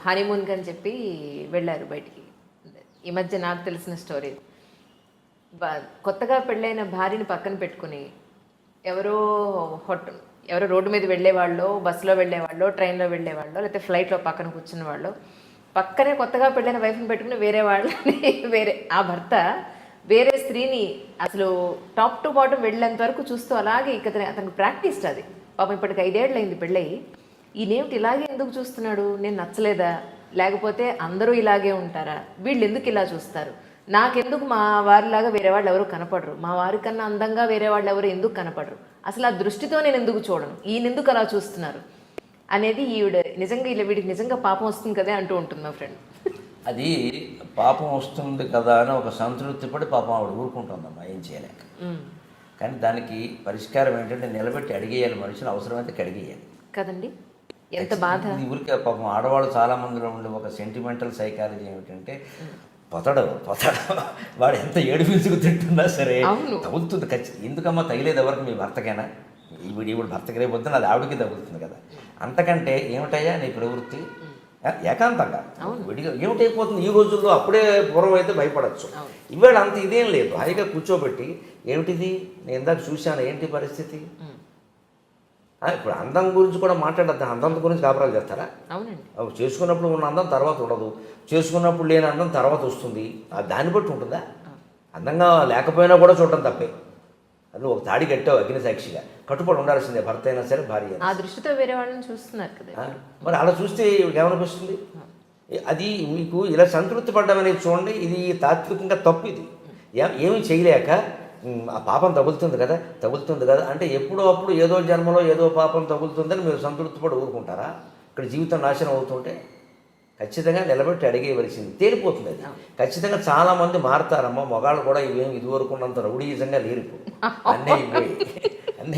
Speaker 3: హనీమూన్కి అని చెప్పి వెళ్ళారు బయటికి. ఈ మధ్య నాకు తెలిసిన స్టోరీ. కొత్తగా పెళ్ళైన భార్యని పక్కన పెట్టుకుని ఎవరో రోడ్డు మీద వెళ్ళేవాళ్ళు, బస్సులో వెళ్ళేవాళ్ళు, ట్రైన్లో వెళ్ళేవాళ్ళు, లేకపోతే ఫ్లైట్లో పక్కన కూర్చున్న వాళ్ళు, పక్కనే కొత్తగా పెళ్ళైన వైఫ్ని పెట్టుకుని ఆ భర్త వేరే స్త్రీని అసలు టాప్ టు బాటమ్ వెళ్ళేంత వరకు చూస్తూ అలాగే అతనికి ప్రాక్టీస్ అది. పాపం ఇప్పటికి 5 ఏళ్ళు అయింది పెళ్ళయి. ఈయనేమిటి ఇలాగే ఎందుకు చూస్తున్నాడు, నేను నచ్చలేదా, లేకపోతే అందరూ ఇలాగే ఉంటారా, వీళ్ళు ఎందుకు ఇలా చూస్తారు, నాకెందుకు మా వారిలాగా వేరే వాళ్ళు ఎవరు కనపడరు, మా వారి కన్నా అందంగా వేరే వాళ్ళు ఎవరు ఎందుకు కనపడరు, అసలు ఆ దృష్టితో నేను ఎందుకు చూడను, ఈయన ఎందుకు అలా చూస్తున్నారు అనేది వీడికి నిజంగా పాపం వస్తుంది కదా అంటూ ఉంటుంది మా ఫ్రెండ్.
Speaker 2: అది పాపం వస్తుంది కదా అని ఒక సంతృప్తి పడి పాపం ఆవిడ ఊరుకుంటుందమ్మా, ఏం చేయలేక. కానీ దానికి పరిష్కారం ఏంటంటే నిలబెట్టి అడిగేయాలి, మనిషిని అవసరమైతే అడిగేయాలి
Speaker 3: కదండి. ఎంత బాధ.
Speaker 2: ఇది ఊరికే పాపం ఆడవాళ్ళు చాలా మందిలో ఉండే ఒక సెంటిమెంటల్ సైకాలజీ ఏమిటంటే పొతడు వాడు ఎంత ఏడుపించుకు తింటున్నా సరే తగులుతుంది ఖచ్చితంగా. ఎందుకమ్మా తగిలేదు ఎవరికి, మీ భర్తకైనా, ఈవిడ భర్తకి రేపొద్దున అది ఆవిడకి తగులుతుంది కదా. అంతకంటే ఏమిటయ్యా నీ ప్రవృత్తి, ఏకాంతంగా విడిగా ఏమిటైపోతుంది ఈ రోజుల్లో. అప్పుడే పూర్వం అయితే భయపడచ్చు, ఇవాళ అంత ఇదేం లేదు. హాయిగా కూర్చోబెట్టి ఏమిటిది నేను ఇందాక చూశాను, ఏంటి పరిస్థితి. ఇప్పుడు అందం గురించి కూడా మాట్లాడద్దు, అందం గురించి కాపురాలు చేస్తారా?
Speaker 3: అవునండి.
Speaker 2: చేసుకున్నప్పుడు ఉన్న అందం తర్వాత ఉండదు, చేసుకున్నప్పుడు లేని అందం తర్వాత వస్తుంది. దాన్ని బట్టి ఉంటుందా? అందంగా లేకపోయినా కూడా చూడటం తప్పే. నువ్వు ఒక తాడి కట్టావు అగ్ని సాక్షిగా, కట్టుబడి ఉండాల్సిందే, భర్త అయినా సరే భార్య అయినా
Speaker 3: ఆ దృష్టితో వేరే వాళ్ళని చూస్తున్నారు కదా.
Speaker 2: సరే. మరి అలా చూస్తే ఏమనిపిస్తుంది? అది మీకు ఇలా సంతృప్తి పడ్డం అనేది చూడండి, ఇది తాత్వికంగా తప్పు. ఇది ఏమీ చేయలేక ఆ పాపం తగులుతుంది కదా అంటే ఎప్పుడో అప్పుడు ఏదో జన్మలో ఏదో పాపం తగులుతుందని మీరు సంతృప్తి పడి ఊరుకుంటారా? ఇక్కడ జీవితం నాశనం అవుతుంటే ఖచ్చితంగా నిలబెట్టి అడిగేయవలసింది, తేలిపోతుంది అది. ఖచ్చితంగా చాలామంది మారుతారమ్మా, మగాళ్ళు కూడా ఇదివరకు ఉన్నంత రౌడీజంగా లేరు ఇప్పుడు. అన్నీ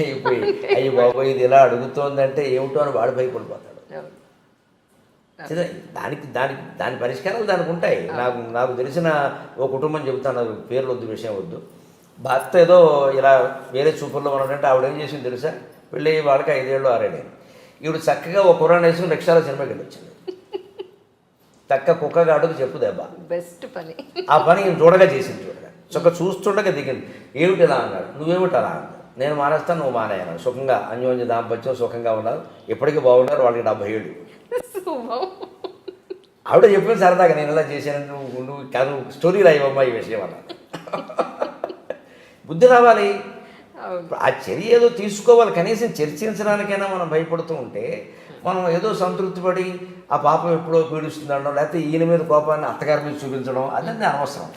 Speaker 2: అయిపోయి అయ్యి బాబోయ్ ఇది ఇలా అడుగుతోందంటే ఏమిటో అని వాడు భయపడిపోతాడు. దాని పరిష్కారాలు దానికి ఉంటాయి. నాకు తెలిసిన ఓ కుటుంబం చెబుతాను, పేర్లు వద్దు, విషయం వద్దు. భర్త ఏదో ఇలా వేరే చూపుల్లో ఉన్నాడంటే ఆవిడ ఏం చేసింది తెలుసా? పెళ్ళి వాళ్ళకి 5 ఏళ్ళు 6 ఏళ్ళు. ఈవిడ చక్కగా ఒక కుర్రాన్ని వేసుకుని రిక్షాలో సినిమాకి వెళ్ళి వచ్చింది. తక్క కుక్కగాడుకు చెప్పు దెబ్బ.
Speaker 3: బెస్ట్ పని.
Speaker 2: ఆ పని చూడగా చేసింది. చక్క చూస్తుండగా దిగింది. ఏమిటి ఇలా అన్నాడు, నువ్వేమిటి అలా అన్నాడు, నేను మానేస్తాను నువ్వు మానేయను, సుఖంగా అన్యోన్య దాంపత్యం సుఖంగా ఉన్నారు, ఎప్పటికీ బాగున్నారు, వాళ్ళకి 77. ఆవిడ చెప్పింది సరదాగా, నేను ఇలా చేశాను, నువ్వు కాదు స్టోరీ రాయవమ్మా ఈ విషయం అన్న. బుద్ధి రావాలి. ఆ చర్య ఏదో తీసుకోవాలి, కనీసం చర్చించడానికైనా మనం భయపడుతూ ఉంటే మనం ఏదో సంతృప్తి పడి ఆ పాపం ఎప్పుడో పీడిస్తుందనడం, లేకపోతే ఈయన మీద కోపాన్ని అత్తగారి మీద చూపించడం అదంతా అనవసరం.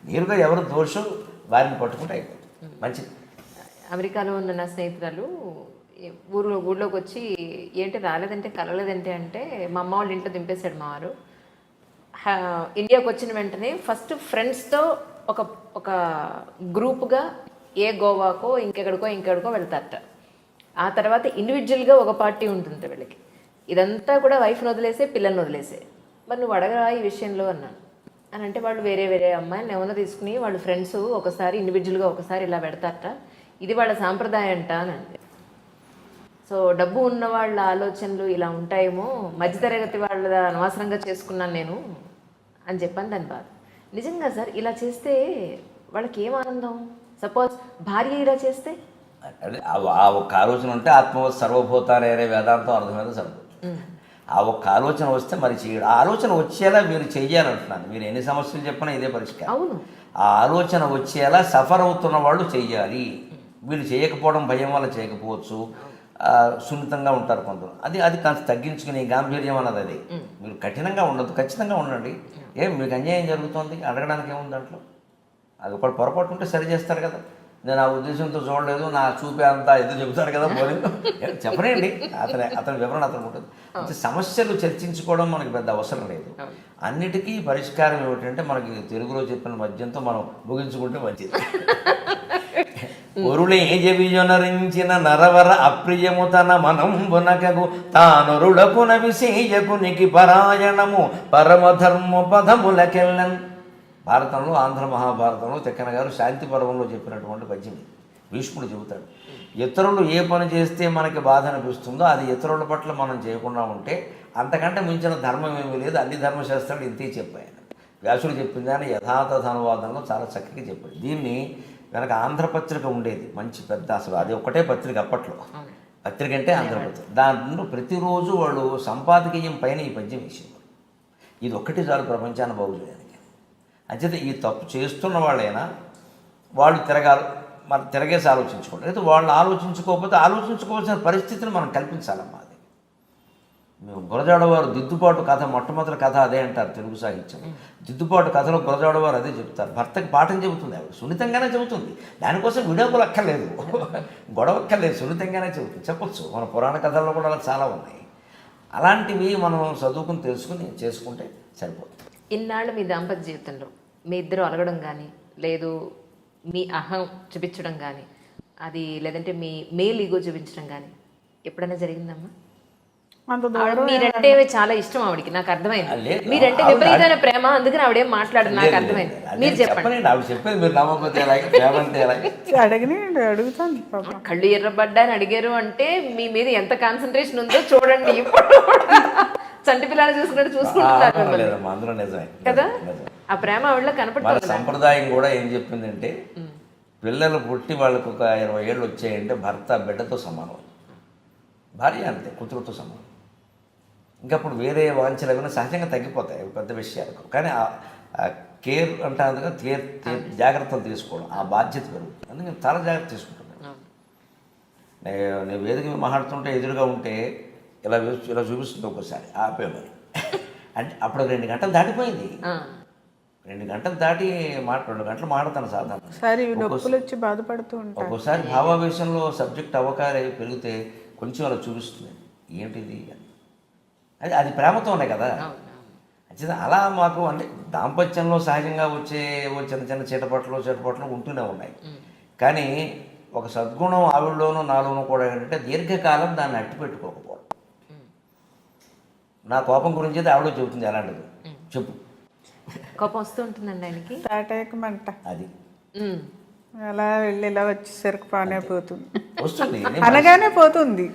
Speaker 2: నేరుగా ఎవరు దోషం వారిని పట్టుకుంటే అయిపోతుంది, మంచిది.
Speaker 3: అమెరికాలో ఉన్న నా స్నేహితురాలు ఊళ్ళోకి వచ్చి ఏంటి రాలేదంటే కలలేదంటే అంటే మా అమ్మ వాళ్ళ ఇంట్లో దింపేశాడు మా వారు. ఇండియాకి వచ్చిన వెంటనే ఫస్ట్ ఫ్రెండ్స్తో ఒక గ్రూప్గా గోవాకో ఇంకెక్కడికో వెళ్తారట. ఆ తర్వాత ఇండివిజువల్గా ఒక పార్టీ ఉంటుంది వీళ్ళకి. ఇదంతా కూడా వైఫ్ని వదిలేసే, పిల్లల్ని వదిలేసే. మరి నువ్వు అడగరా ఈ విషయంలో అన్నాను. అని అంటే వాళ్ళు వేరే అమ్మాయిని ఏమన్నా తీసుకుని వాళ్ళు ఫ్రెండ్స్ ఒకసారి ఇండివిజువల్గా ఒకసారి ఇలా పెడతారట, ఇది వాళ్ళ సాంప్రదాయం అంట అని అంటే. సో డబ్బు ఉన్న వాళ్ళ ఆలోచనలు ఇలా ఉంటాయేమో, మధ్యతరగతి వాళ్ళ అనవసరంగా చేసుకున్నాను నేను అని చెప్పాను దాని బాధ. నిజంగా సార్ ఇలా చేస్తే వాళ్ళకి ఏం ఆనందం? సపోజ్ భార్య ఇలా చేస్తే
Speaker 2: ఆ ఒక్క ఆలోచన ఉంటే ఆత్మవత్ సర్వభూతాలే వేదాంతం అర్థమైతే సరిపోతుంది. ఆ ఒక్క ఆలోచన వస్తే మరి చేయడు. ఆ ఆలోచన వచ్చేలా మీరు చెయ్యాలంటున్నాను. మీరు ఎన్ని సమస్యలు చెప్పినా ఇదే పరిష్కారం.
Speaker 3: అవును,
Speaker 2: ఆ ఆలోచన వచ్చేలా సఫర్ అవుతున్న వాళ్ళు చెయ్యాలి. వీళ్ళు చేయకపోవడం భయం వల్ల చేయకపోవచ్చు, సున్నితంగా ఉంటారు కొందరు. అది కాస్త తగ్గించుకుని గాంభీర్యం అన్నది అది. మీరు కఠినంగా ఉండదు, ఖచ్చితంగా ఉండండి. మీకు అన్యాయం జరుగుతుంది అడగడానికి ఏముంది దాంట్లో? అది ఒకటి పొరపాటు ఉంటే సరి చేస్తారు కదా. నేను ఆ ఉద్దేశంతో చూడలేదు, నా చూపే అంతా ఎదురు చెబుతారు కదా పోలేదు చెప్పనండి. అతని వివరణ అతను ఉంటుంది. అంటే సమస్యలు చర్చించుకోవడం మనకి పెద్ద అవసరం లేదు. అన్నిటికీ పరిష్కారం ఏమిటంటే మనకి తెలుగులో చెప్పిన మధ్యంతో మనం ముగించుకుంటే మంచిది. ఒరులే జవిజొనరించిన నరవర అప్రియము తన మనంబునకగు తానురుడకున విశేయకునికి పరాయణము పరమధర్మ పదములకెళ్ళన్. భారతంలో, ఆంధ్ర మహాభారతంలో తిక్కన గారు శాంతి పర్వంలో చెప్పినటువంటి పద్యం భీష్ముడు చెబుతాడు. ఇతరులు ఏ పని చేస్తే మనకి బాధ అనిపిస్తుందో అది ఇతరుల పట్ల మనం చేయకుండా ఉంటే అంతకంటే మించిన ధర్మం ఏమీ లేదు. అన్ని ధర్మశాస్త్రాలు ఇంతే చెప్పాయి. వ్యాసుడు చెప్పింది అని యథాతథ అనువాదంలో చాలా చక్కగా చెప్పాడు. దీన్ని వెనక ఆంధ్రపత్రిక ఉండేది, మంచి పెద్ద, అసలు అది ఒక్కటే పత్రిక అప్పట్లో. పత్రిక అంటే ఆంధ్రపత్రిక. దాంట్లో ప్రతిరోజు వాళ్ళు సంపాదకీయం పైన ఈ పద్యం వేసేవారు. ఇది ఒక్కటి చాలు ప్రపంచాన్ని బాగు చేయడానికి. అంచేత ఈ తప్పు చేస్తున్న వాళ్ళైనా వాళ్ళు తిరగేసి ఆలోచించుకోండి. అయితే వాళ్ళు ఆలోచించుకోకపోతే ఆలోచించుకోవాల్సిన పరిస్థితిని మనం కల్పించాలమ్మా. అది మేము గురజాడవారు దిద్దుబాటు కథ, మొట్టమొదటి కథ అదే అంటారు తెలుగు సాహిత్యం. దిద్దుబాటు కథలో గురజాడవారు అదే చెప్తారు. భర్తకి పాఠం చెబుతుంది, ఆవిడ సున్నితంగానే చెబుతుంది. దానికోసం విడాకులు అక్కర్లేదు, గొడవ అక్కర్లేదు, సున్నితంగానే చెబుతుంది. చెప్పొచ్చు, మన పురాణ కథల్లో కూడా అలా చాలా ఉన్నాయి. అలాంటివి మనం చదువుకుని తెలుసుకుని చేసుకుంటే సరిపోతుంది.
Speaker 3: ఇన్నాళ్ళు మీ దాంపత్య జీవితంలో మీ ఇద్దరు అలగడం కానీ, లేదు మీ అహం చూపించడం కానీ, అది లేదంటే మీ మేల్ ఈగో చూపించడం కానీ ఎప్పుడైనా జరిగిందమ్మా? మీరంటే చాలా ఇష్టం ఆవిడకి, నాకు అర్థమైంది. మీరంటే విపరీతమైన ప్రేమ, అందుకని ఆవిడేం మాట్లాడదు, నాకు అర్థమైంది. మీరు చెప్పండి.
Speaker 2: ఆవిడ చెప్పేది మీరు నమ్మకపోతే
Speaker 3: అడుగుతాను. కళ్ళు ఎర్రబడ్డాని అడిగారు అంటే మీ మీద ఎంత కాన్సన్ట్రేషన్ ఉందో చూడండి. ఇప్పుడు చంటి పిల్లలు చూసుకున్నట్టు చూసుకుంటున్నారు
Speaker 2: అందులో నిజమే
Speaker 3: కదా. ఆ ప్రేమ ఆవిడలో కనపడుతుంది.
Speaker 2: సంప్రదాయం కూడా ఏం చెప్పిందంటే పిల్లలు పుట్టి వాళ్ళకు ఒక 20 ఏళ్ళు వచ్చాయంటే భర్త బిడ్డతో సమానం, భార్య అంతే కూతురుతో సమానం. ఇంకప్పుడు వేరే వాంఛలు ఏమైనా సహజంగా తగ్గిపోతాయి పెద్ద విషయాలకు. కానీ కేర్ అంటే అందుగా జాగ్రత్తలు తీసుకోవడం, ఆ బాధ్యత పెరుగుతుంది. అందుకని చాలా జాగ్రత్త తీసుకుంటున్నాను. నేను వేదిక మీద మాట్లాడుతుంటే ఎదురుగా ఉంటే ఇలా చూపిస్తుంది ఒక్కోసారి ఆపే మరి అంటే అప్పుడు 2 గంటలు దాటిపోయింది. 2 గంటలు దాటి 2 గంటలు మాట్లాడతాను సాధారణ. ఒక్కోసారి భావావేశంలో సబ్జెక్ట్ అవకాశం పెరిగితే కొంచెం అలా చూపిస్తుంది, ఏంటిది అది ప్రేమతోనే కదా. అంచేత అలా మాకు అంటే దాంపత్యంలో సహజంగా వచ్చే చిన్న చిన్న చీటపట్లు ఉంటూనే ఉన్నాయి. కానీ ఒక సద్గుణం ఆవిడలోనూ నాలోనూ కూడా ఏంటంటే దీర్ఘకాలం దాన్ని అట్టి పెట్టుకోకపోవడం. నా కోపం గురించి అయితే ఆవిడ చెబుతుంది, ఎలాంటిది చెప్పు.
Speaker 3: కోపం వస్తూ ఉంటుందండి ఆయనకి,
Speaker 4: తాటేకమంట
Speaker 2: అది
Speaker 4: అలా వెళ్ళి ఇలా వచ్చేసరికి పానే పోతుంది,
Speaker 2: వస్తుంది
Speaker 4: అనగానే పోతుంది,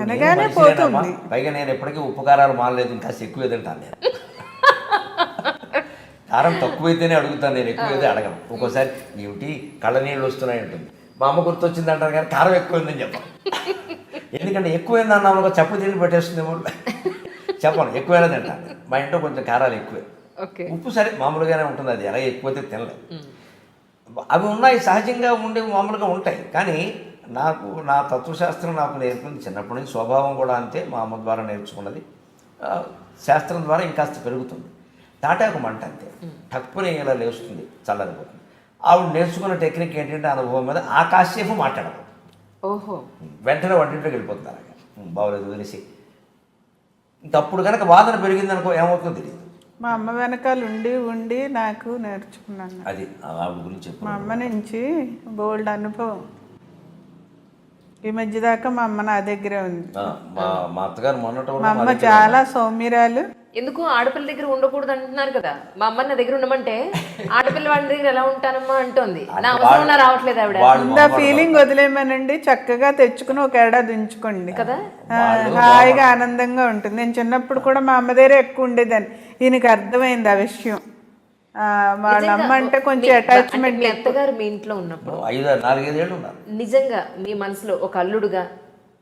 Speaker 4: అనగానే పోతుంది.
Speaker 2: పైగా నేను ఎప్పటికీ ఉప్పు కారాలు మానలేదు, ఇంకా ఎక్కువ తింటాను నేను. కారం తక్కువైతేనే అడుగుతాను నేను, ఎక్కువైతే అడగను. ఒక్కోసారి ఏమిటి కళ్ళ నీళ్ళు వస్తున్నాయి ఉంటుంది, మా అమ్మ గుర్తొచ్చింది అంటారు కానీ కారం ఎక్కువైందని చెప్పను. ఎందుకంటే ఎక్కువైందన్నా ఒక చప్పుడు తిండి పెట్టేస్తుందేమో చెప్పను, ఎక్కువైనా తింటాను. మా ఇంట్లో కొంచెం కారాలు ఎక్కువే, ఉప్పు సరే మామూలుగానే ఉంటుంది, అది ఎలా ఎక్కువైతే తినలేదు. అవి ఉన్నాయి సహజంగా ఉండేవి, మామూలుగా ఉంటాయి. కానీ నా తత్వశాస్త్రం నాకు నేర్పింది చిన్నప్పటి నుంచి, స్వభావం కూడా అంతే, మా అమ్మ ద్వారా నేర్చుకున్నది. శాస్త్రం ద్వారా ఇంకాస్త పెరుగుతుంది. తాటాకు మంట అంతే, టక్కుని ఇలా లేస్తుంది, చల్లరిపోతుంది. ఆవిడ నేర్చుకున్న టెక్నిక్ ఏంటంటే అనుభవం మీద ఆ కాసేపు మాట్లాడదు, వెంటనే వంటింట్లోకి వెళ్ళిపోతుంది. అలాగా బాగోలేదు వదిలేసి. ఇంకప్పుడు కనుక వాదన పెరిగిందనుకో ఏమవుతుందో తెలియదు.
Speaker 4: మా అమ్మ వెనకాల ఉండి ఉండి నాకు నేర్చుకున్నాను.
Speaker 2: అది ఆవిడ గురించి చెప్పు.
Speaker 4: మా అమ్మ నుంచి బోల్డ్ అనుభవం. ఈ మధ్య దాకా మా అమ్మ నా దగ్గరే ఉంది.
Speaker 2: మా అత్తగారు మొన్నట
Speaker 4: మా అమ్మ చాలా సౌమ్యరాలు.
Speaker 3: ఎందుకు ఆడపిల్ల దగ్గర ఉండకూడదు అంటున్నారు కదా, మా అమ్మ నా దగ్గర ఉండమంటే ఆడపిల్ల వాళ్ళ దగ్గర ఎలా ఉంటానమ్మా అంటోంది. నా అవసరం రావట్లేదు ఆవిడ.
Speaker 4: ఆ ఫీలింగ్ వదిలేమనండి, చక్కగా తెచ్చుకుని ఒక ఏడాది ఉంచుకోండి
Speaker 3: కదా,
Speaker 4: హాయిగా ఆనందంగా ఉంటుంది. నేను చిన్నప్పుడు కూడా మా అమ్మ దగ్గర ఎక్కువ ఉండేదాన్ని. ఈయనకి అర్థమైంది ఆ విషయం. వాళ్ళ అమ్మ అంటే కొంచెం అటాచ్మెంట్.
Speaker 3: మీ అత్తగారు మీ ఇంట్లో ఉన్నప్పుడు
Speaker 2: 4-5 ఏళ్ళు ఉన్నారు.
Speaker 3: నిజంగా మీ మనసులో ఒక అల్లుడుగా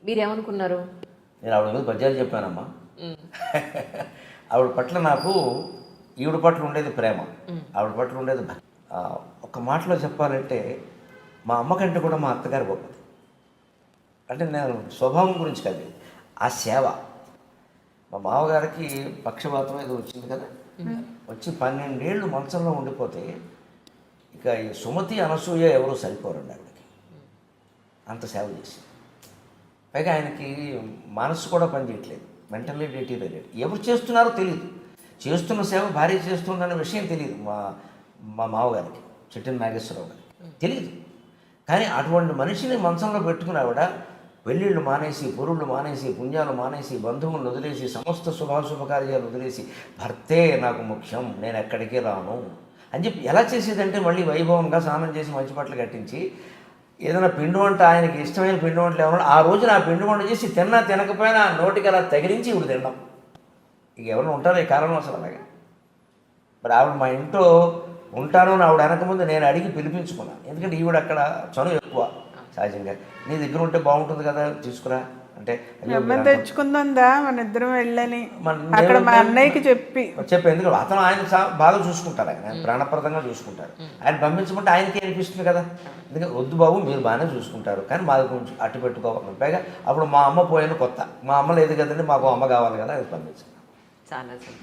Speaker 3: మీరేమనుకున్నారు?
Speaker 2: నేను ఆవిడ మీద పద్యాలు చెప్పానమ్మా. ఆవిడ పట్ల నాకు ఈవిడ పట్ల ఉండేది ప్రేమ, ఆవిడ పట్ల ఉండేది ఒక మాటలో చెప్పాలంటే మా అమ్మ కంటే కూడా మా అత్తగారు గొప్పది. అంటే నేను స్వభావం గురించి కాదు, ఆ సేవ. మా మామగారికి పక్షపాతం ఏదో వచ్చింది కదా, వచ్చి 12 ఏళ్ళు మంచంలో ఉండిపోతే ఇక ఈ సుమతి అనసూయ ఎవరూ సరిపోరండి ఆవిడకి, అంత సేవ చేసి. పైగా ఆయనకి మనసు కూడా పనిచేయట్లేదు, మెంటల్లీ డిటీరియరేట్. ఎవరు చేస్తున్నారో తెలియదు, చేస్తున్న సేవ భార్య చేస్తుందన్న విషయం తెలియదు మా మామగారికి, చెట్టిన నాగేశ్వరరావు గారికి తెలియదు. కానీ అటువంటి మనిషిని మంచంలో పెట్టుకుని ఆవిడ పెళ్ళిళ్ళు మానేసి, పొరుళ్ళు మానేసి, పుణ్యాలు మానేసి, బంధువులను వదిలేసి, సమస్త శుభాశుభకార్యాలు వదిలేసి, భర్తే నాకు ముఖ్యం, నేను ఎక్కడికి రాను అని చెప్పి ఎలా చేసేదంటే మళ్ళీ వైభవంగా స్నానం చేసి మంచి బట్టలు కట్టించి ఏదైనా పిండి వంట, ఆయనకి ఇష్టమైన పిండి వంటలు ఏమన్నా ఆ రోజున ఆ పిండి వంట చేసి తిన్నా తినకపోయినా నోటికి అలా తగిలించి ఇప్పుడు తినడం. ఇక ఎవరైనా ఉంటారో ఈ కారణం అసలు అలాగే. మరి ఆవిడ మా ఇంట్లో ఉంటాను అని ఆవిడ అనకముందు నేను అడిగి పిలిపించుకున్నాను. ఎందుకంటే ఈవిడ అక్కడ చనువు ఎక్కువ సహజంగా. నీ దగ్గర ఉంటే బాగుంటుంది కదా, తీసుకురా అంటే
Speaker 4: తెచ్చుకుందా మన ఇద్దరం వెళ్ళని అక్కడ మా అన్నయ్యకి చెప్పి
Speaker 2: ఎందుకంటే అతను ఆయన బాగా చూసుకుంటారు, ఆయన ప్రాణప్రదంగా చూసుకుంటారు. ఆయన పంపించమంటే ఆయనకి అనిపిస్తుంది కదా, ఎందుకంటే వద్దు బాబు మీరు బాగానే చూసుకుంటారు కానీ మాది కొంచెం అట్టు పెట్టుకోవాలి. పైగా అప్పుడు మా అమ్మ పోయిన కొత్త, మా అమ్మ లేదు కదండి, మాకు అమ్మ కావాలి కదా, అది పంపించాను.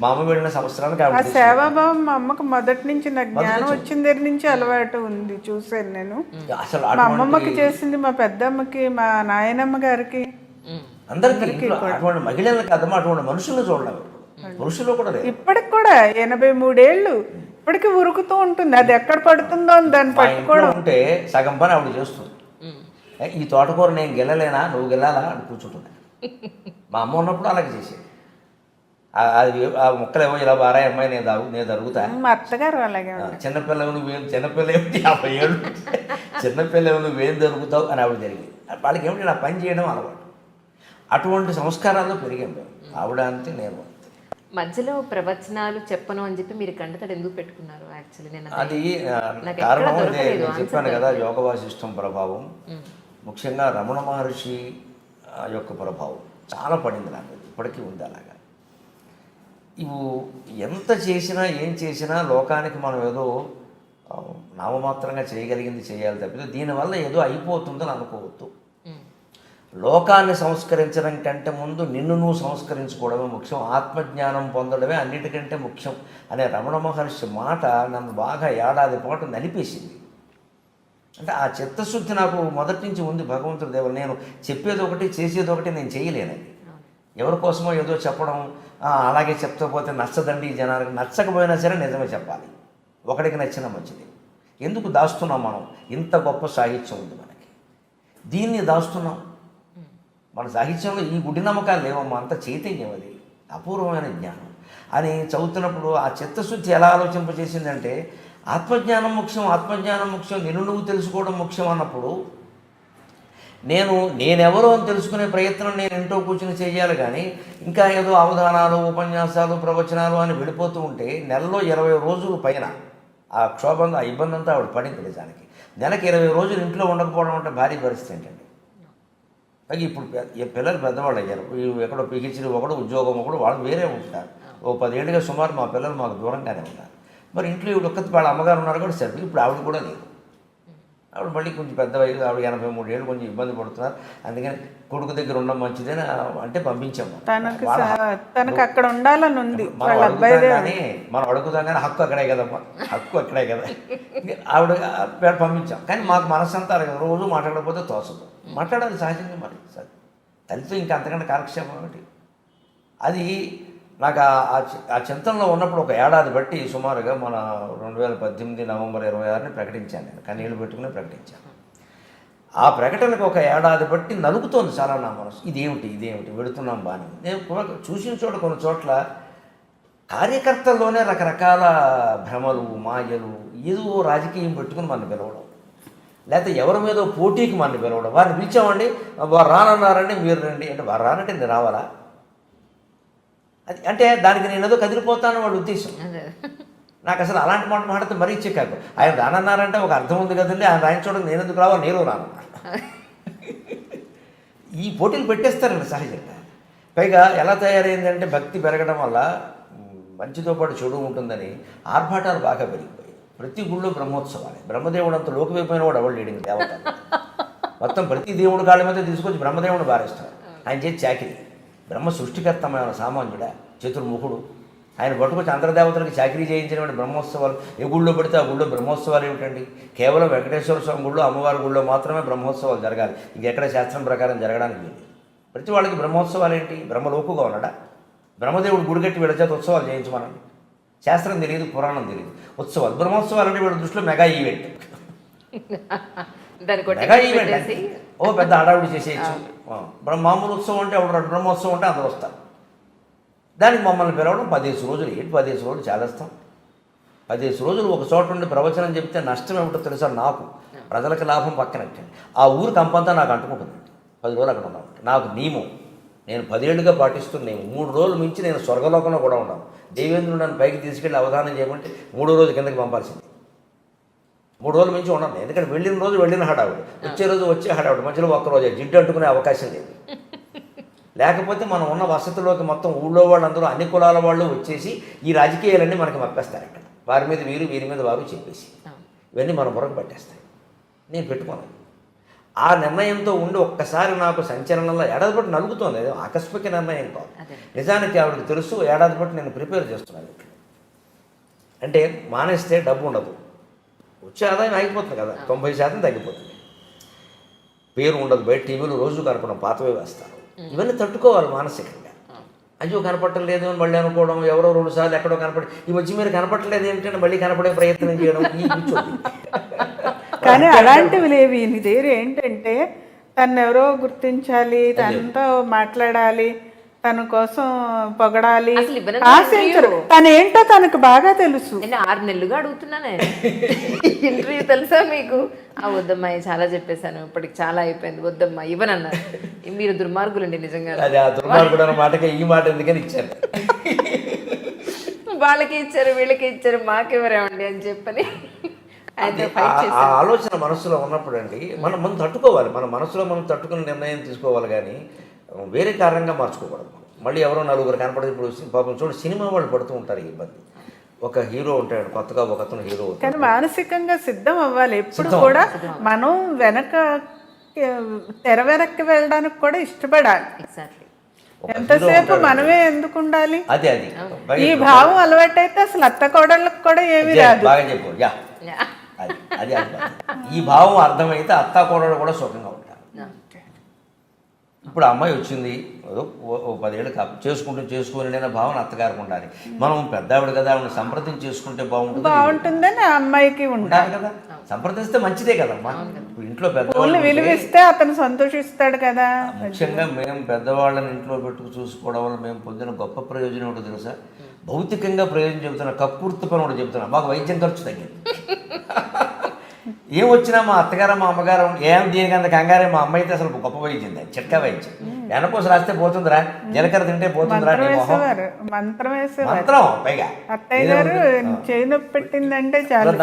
Speaker 3: మా
Speaker 2: అమ్మ వెళ్ళిన సంవత్సరానికి
Speaker 4: ఆ సేవాభావం మా అమ్మకు మొదటి నుంచి, నాకు జ్ఞానం వచ్చిన దగ్గర నుంచి అలవాటు ఉంది. చూసాను నేను,
Speaker 2: అసలు
Speaker 4: మా అమ్మమ్మకి చేసింది, మా పెద్దమ్మకి, మా నాయనమ్మ గారికి,
Speaker 2: అందరికీ. అటువంటి మహిళలు కాదమ్మా, అటువంటి మనుషులు చూడలేదు, పురుషులు కూడా లేదు.
Speaker 4: ఇప్పటికి కూడా 83 ఏళ్ళు ఇప్పటికి ఉరుకుతూ ఉంటుంది. అది ఎక్కడ పడుతుందో అని దాన్ని పట్టుకోవడం.
Speaker 2: ఉంటే సగం పని ఆవిడ చేస్తుంది. ఈ తోటకూర నేను గెలలేనా, నువ్వు గెలాలా అని కూర్చుంటున్నా. మా అమ్మ ఉన్నప్పుడు అలాగే చేసేది. అది ఆ మొక్కలు ఏమో ఇలా బారాయి అమ్మాయి, నేను జరుగుతా.
Speaker 4: మా అత్తగారు అలాగే
Speaker 2: చిన్నపిల్ల నువ్వేం, చిన్నపిల్ల ఏమిటి 50 ఏళ్ళు, చిన్నపిల్ల నువ్వేం జరుగుతావు అని ఆవిడ జరిగింది. వాళ్ళకి ఏమిటి నా పని చేయడం అలవాటు. అటువంటి సంస్కారాల్లో పెరిగాం మేము. ఆవిడ అంతే, నేను
Speaker 3: మధ్యలో ప్రవచనాలు చెప్పను అని చెప్పి మీరు కంటతడి ఎందుకు పెట్టుకున్నారు? యాక్చువల్లీ నేను
Speaker 2: అది కారణం నేను చెప్పాను కదా, యోగ వాసిష్టం ప్రభావం, ముఖ్యంగా రమణ మహర్షి యొక్క ప్రభావం చాలా పడింది నాకు, ఇప్పటికీ ఉంది అలాగా. ఇవి ఎంత చేసినా ఏం చేసినా లోకానికి మనం ఏదో నామమాత్రంగా చేయగలిగింది చేయాలి తప్పితే దీనివల్ల ఏదో అయిపోతుందని అనుకోవద్దు. లోకాన్ని సంస్కరించడం కంటే ముందు నిన్ను నువ్వు సంస్కరించుకోవడమే ముఖ్యం, ఆత్మజ్ఞానం పొందడమే అన్నిటికంటే ముఖ్యం అనే రమణ మహర్షి మాట నన్ను బాగా ఏడాది పాటు నలిపేసింది. అంటే ఆ చిత్తశుద్ధి నాకు మొదటి నుంచి ఉంది. భగవంతుడి దేవుడు నేను చెప్పేది ఒకటి చేసేది ఒకటి నేను చేయలేనది. ఎవరి కోసమో ఏదో చెప్పడం, అలాగే చెప్తే నచ్చదండి ఈ జనానికి, నచ్చకపోయినా సరే నిజమే చెప్పాలి, ఒకడికి నచ్చిన మంచిది. ఎందుకు దాస్తున్నాం మనం? ఇంత గొప్ప సాహిత్యం ఉంది మనకి, దీన్ని దాస్తున్నాం. మన సాహిత్యంలో ఈ గుడి నమ్మకాలు లేవమ్మా, అంత చైతన్యం, అది అపూర్వమైన జ్ఞానం అని చదువుతున్నప్పుడు ఆ చిత్తశుద్ధి ఎలా ఆలోచింపజేసిందంటే ఆత్మజ్ఞానం ముఖ్యం, ఆత్మజ్ఞానం ముఖ్యం, నిన్ను నువ్వు తెలుసుకోవడం ముఖ్యం అన్నప్పుడు నేనెవరో అని తెలుసుకునే ప్రయత్నం నేను ఇంట్లో కూర్చుని చేయాలి. కానీ ఇంకా ఏదో అవధానాలు, ఉపన్యాసాలు, ప్రవచనాలు అని వెళ్ళిపోతూ ఉంటే నెలలో 20 రోజులు పైన ఆ క్షోభంగా ఆ ఇబ్బంది అంతా ఆవిడ పడింది నిజానికి. నెలకి 20 రోజులు ఇంట్లో ఉండకపోవడం అంటే భారీ పరిస్థితి ఏంటండి. పైగా ఇప్పుడు పిల్లలు పెద్దవాళ్ళు అయ్యారు, ఎక్కడో పిహెచ్డీ ఒకడు, ఉద్యోగం ఒకడు, వాళ్ళు వేరే ఉంటారు. ఓ 10 ఏళ్ళుగా సుమారు మా పిల్లలు మాకు దూరంగానే ఉన్నారు. మరి ఇంట్లో ఈవిడ ఒక్కతి వాళ్ళ అమ్మగారు ఉన్నారు కూడా సరే, ఇప్పుడు ఆవిడ కూడా లేదు. ఆవిడ మళ్ళీ కొంచెం పెద్ద వయసు, ఆవిడ 83 ఏళ్ళు, కొంచెం ఇబ్బంది పడుతున్నారు. అందుకని కొడుకు దగ్గర ఉండడం మంచిదని అంటే పంపించాము.
Speaker 4: తనకు అక్కడ ఉండాలని ఉంది.
Speaker 2: మనం అడుగుతాం కానీ హక్కు అక్కడే కదమ్మా, హక్కు అక్కడే కదా. ఆవిడ పంపించాం. కానీ మాకు మనసంతా కదా, రోజు మాట్లాడకపోతే తోసదు. మాట్లాడాలి సహజంగా, మరి తల్లితో ఇంకా అంతకంటే కాలక్షేపం ఒకటి. అది నాకు ఆ చింతనలో ఉన్నప్పుడు ఒక ఏడాది బట్టి సుమారుగా మన 2018 నవంబర్ 26ని ప్రకటించాను. నేను కన్నీళ్ళు పెట్టుకుని ప్రకటించాను. ఆ ప్రకటనకు ఒక ఏడాది బట్టి నలుగుతోంది చాలా నా మనసు. ఇదేమిటి వెళుతున్నాం బాని. నేను కూడా చూసిన చోట కొన్ని చోట్ల కార్యకర్తల్లోనే రకరకాల భ్రమలు, మాయలు, ఏదో రాజకీయం పెట్టుకుని మన పిలవడం, లేకపోతే ఎవరి మీద పోటీకి మన పిలవడం. వారిని పిలిచామండి, వారు రానన్నారండి, మీరు రండి అంటే వారు రానంటే నేను రావాలా? అది అంటే దానికి నేను ఏదో కదిలిపోతాను వాడి ఉద్దేశం. నాకు అసలు అలాంటి మాట మాట్లాడితే మరీ చిక్కాకు. ఆయన రానన్నారంటే ఒక అర్థం ఉంది కదండి, ఆయన రాయించడం నేను ఎందుకు రావాలి, నేను రాను. ఈ పోటీలు పెట్టేస్తారండి సహజంగా. పైగా ఎలా తయారైందంటే భక్తి పెరగడం వల్ల మంచితో పాటు చెడు ఉంటుందని ఆర్భాటాలు బాగా పెరిగిపోయాయి. ప్రతి గుళ్ళో బ్రహ్మోత్సవాలే. బ్రహ్మదేవుడు అంత లోకమైపోయిన వాడు ఎవరు లేడింది దేవత. మొత్తం ప్రతి దేవుడు కాళ్ళ మీద తీసుకొచ్చి బ్రహ్మదేవుడు బారేస్తారు. ఆయన చేసి చాకిరి. బ్రహ్మ సృష్టికర్తమైన సామాన్యుడా, చతుర్ముఖుడు, ఆయన పట్టుకొచ్చి అంతర్దేవతలకు చాకరీ చేయించినటువంటి బ్రహ్మోత్సవాలు ఏ గుళ్ళో పడితే ఆ గుళ్ళో బ్రహ్మోత్సవాలు ఏమిటండి? కేవలం వెంకటేశ్వర స్వామి గుళ్ళో, అమ్మవారి గుళ్ళో మాత్రమే బ్రహ్మోత్సవాలు జరగాలి. ఇంకెక్కడ శాస్త్రం ప్రకారం జరగడానికి లేదు. ప్రతి వాళ్ళకి బ్రహ్మోత్సవాలు ఏంటి? బ్రహ్మలోకుగా ఉన్నాడా? బ్రహ్మదేవుడు గుడిగట్టి వీళ్ళ చేత ఉత్సవాలు చేయించమనండి. శాస్త్రం తెలియదు, పురాణం తెలియదు. ఉత్సవాలు, బ్రహ్మోత్సవాలు అంటే వీళ్ళ దృష్టిలో మెగా ఈవెంట్. మెగా ఈవెంట్ అంటే ఓ పెద్ద హడావుడి చేసేయచ్చు. మామూలు ఉత్సవం అంటే ఎవరు, బ్రహ్మోత్సవం అంటే అందరూ వస్తారు. దానికి మమ్మల్ని పిలవడం 15 రోజులు. ఏంటి 15 రోజులు చేస్తాం? 15 రోజులు ఒక చోట ఉండి ప్రవచనం చెప్తే నష్టం ఏమిటో తెలుసా? నాకు, ప్రజలకు లాభం పక్కనట్టండి. ఆ ఊరు కంపంతా నాకు అంటుకుంటుందండి. 10 రోజులు అక్కడ ఉన్నాను. నాకు నియమం, నేను 10 ఏళ్ళుగా పాటిస్తున్న నియమం. 3 రోజులు మించి నేను స్వర్గలోకంలో కూడా ఉన్నాను. దేవేంద్రుడు నన్ను పైకి తీసుకెళ్ళి అవధానం చేయమంటే 3వ రోజు కిందకి పంపాల్సింది. 3 రోజులు మించి ఉన్నాను. ఎందుకంటే వెళ్ళిన రోజు వెళ్ళిన హడావుడు, వచ్చే రోజు వచ్చే హడావుడు, మధ్యలో ఒక్కరోజే జిడ్డు అంటుకునే అవకాశం లేదు. లేకపోతే మనం ఉన్న వసతిలోకి మొత్తం ఊళ్ళో వాళ్ళందరూ అన్ని కులాల వాళ్ళు వచ్చేసి ఈ రాజకీయాలన్నీ మనకి మప్పేస్తారు. అక్కడ వారి మీద వీరు, వీరి మీద వారు చెప్పేసి ఇవన్నీ మన బుర్రకు పట్టేస్తాయి. నేను పెట్టుకోను. ఆ నిర్ణయంతో ఉండి ఒక్కసారి నాకు సంచలనంలో ఏడాది పాటు నలుగుతోంది. అదే ఆకస్మిక నిర్ణయం కాదు. నిజానికి ఆవిడకి తెలుసు ఏడాది పాటు నేను ప్రిపేర్ చేస్తున్నాను. అంటే మానేస్తే డబ్బు ఉండదు, వచ్చే ఆదాయం ఆగిపోతుంది కదా, 90% తగ్గిపోతుంది. పేరు ఉండదు, బయట టీవీలు రోజు కనపడడం, పాతవే వేస్తారు. ఇవన్నీ తట్టుకోవాలి మానసికంగా. అయ్యో కనపడటం లేదు అని మళ్ళీ అనుకోవడం, ఎవరో 2 సార్లు ఎక్కడో కనపడి ఈ మధ్య మీరు కనపడలేదు ఏమిటంటే మళ్ళీ కనపడే ప్రయత్నం చేయడం, ఈ కూర్చోండి.
Speaker 4: కానీ అలాంటివి లేవు. నీ దగ్గర ఏంటంటే తను ఎవరో గుర్తించాలి, తనతో మాట్లాడాలి, తన కోసం పొగడాలి, ఆశించరు. తనేంటో తనకు బాగా తెలుసు.
Speaker 3: నేను 6 నెలలుగా అడుగుతున్నాను ఇంటర్వ్యూ, తెలుసా మీకు? వద్దమ్మా, చాలా చెప్పేశాను, ఇప్పటికి చాలా అయిపోయింది, వద్దమ్మా ఇవ్వనన్నారు. మీరు దుర్మార్గులండి నిజంగా.
Speaker 2: మాటకి ఈ మాట ఎందుకని ఇచ్చారు?
Speaker 3: వాళ్ళకి ఇచ్చారు, వీళ్ళకి ఇచ్చారు, మాకెవరేమండి అని చెప్పని
Speaker 2: ఆ ఆలోచన మనసులో ఉన్నప్పుడు అండి మనం తట్టుకోవాలి. మన మనసులో మనం తట్టుకుని నిర్ణయం తీసుకోవాలి, కానీ వేరే కారణంగా మార్చుకోకూడదు. మళ్ళీ ఎవరో నలుగురు కనపడదు. ఇప్పుడు పాపం చూడు, సినిమా వాళ్ళు పడుతూ ఉంటారు ఈ ఇబ్బంది. ఒక హీరో ఉంటాడు, కొత్తగా ఒక అతను హీరో అవుతాడు.
Speaker 4: కానీ మానసికంగా సిద్ధం అవ్వాలి ఎప్పుడు కూడా. మనం తెర వెనక్కి వెళ్ళడానికి కూడా ఇష్టపడాలి.
Speaker 3: ఎగ్జాక్ట్లీ.
Speaker 4: ఎంతసేపు మనమే ఎందుకు ఉండాలి?
Speaker 2: అది
Speaker 4: ఈ భావం అలవాటైతే అసలు అత్త కోడళ్ళకి కూడా ఏమీ రాదు.
Speaker 2: బాగా చెప్పు. అది ఈ భావం అర్థమైతే అత్తా కోడలు కూడా సుఖంగా ఉంటారు. ఇప్పుడు అమ్మాయి వచ్చింది, ఓ 10 ఏళ్ళు చేసుకుని భావన అత్తగారికి ఉండాలి. మనం పెద్దావిడ కదా, ఆవిడ సంప్రదించి చేసుకుంటే
Speaker 4: బాగుంటుందని ఆ అమ్మాయికి ఉండాలి
Speaker 2: కదా. సంప్రదిస్తే మంచిదే కదమ్మా. ఇప్పుడు ఇంట్లో
Speaker 4: పెద్దవాళ్ళు విలువిస్తే అతను సంతోషిస్తాడు కదా.
Speaker 2: ముఖ్యంగా మేము పెద్దవాళ్ళని ఇంట్లో పెట్టుకు చూసుకోవడం వల్ల మేము పొందిన గొప్ప ప్రయోజనం ఒకటి తెలుసా? భౌతికంగా ప్రయోజనం చెబుతున్నా, కక్కుర్తి పని ఒకటి చెబుతున్నా, మాకు వైద్యం ఖర్చు తగ్గింది. ఏం వచ్చినా మా అత్తగారు మా అమ్మగారు ఏం దీనికంత కంగారే, మా అమ్మ అయితే అసలు గొప్ప వైద్యం, చిట్కా వైద్యం. వెనకోస రాస్తే పోతుందిరా, జీలకర్ర తింటే పోతుందిరా, మంత్రం పైగా.
Speaker 4: అత్తయ్య గారు చేయి నొప్పి పెట్టిందంటే చాలు,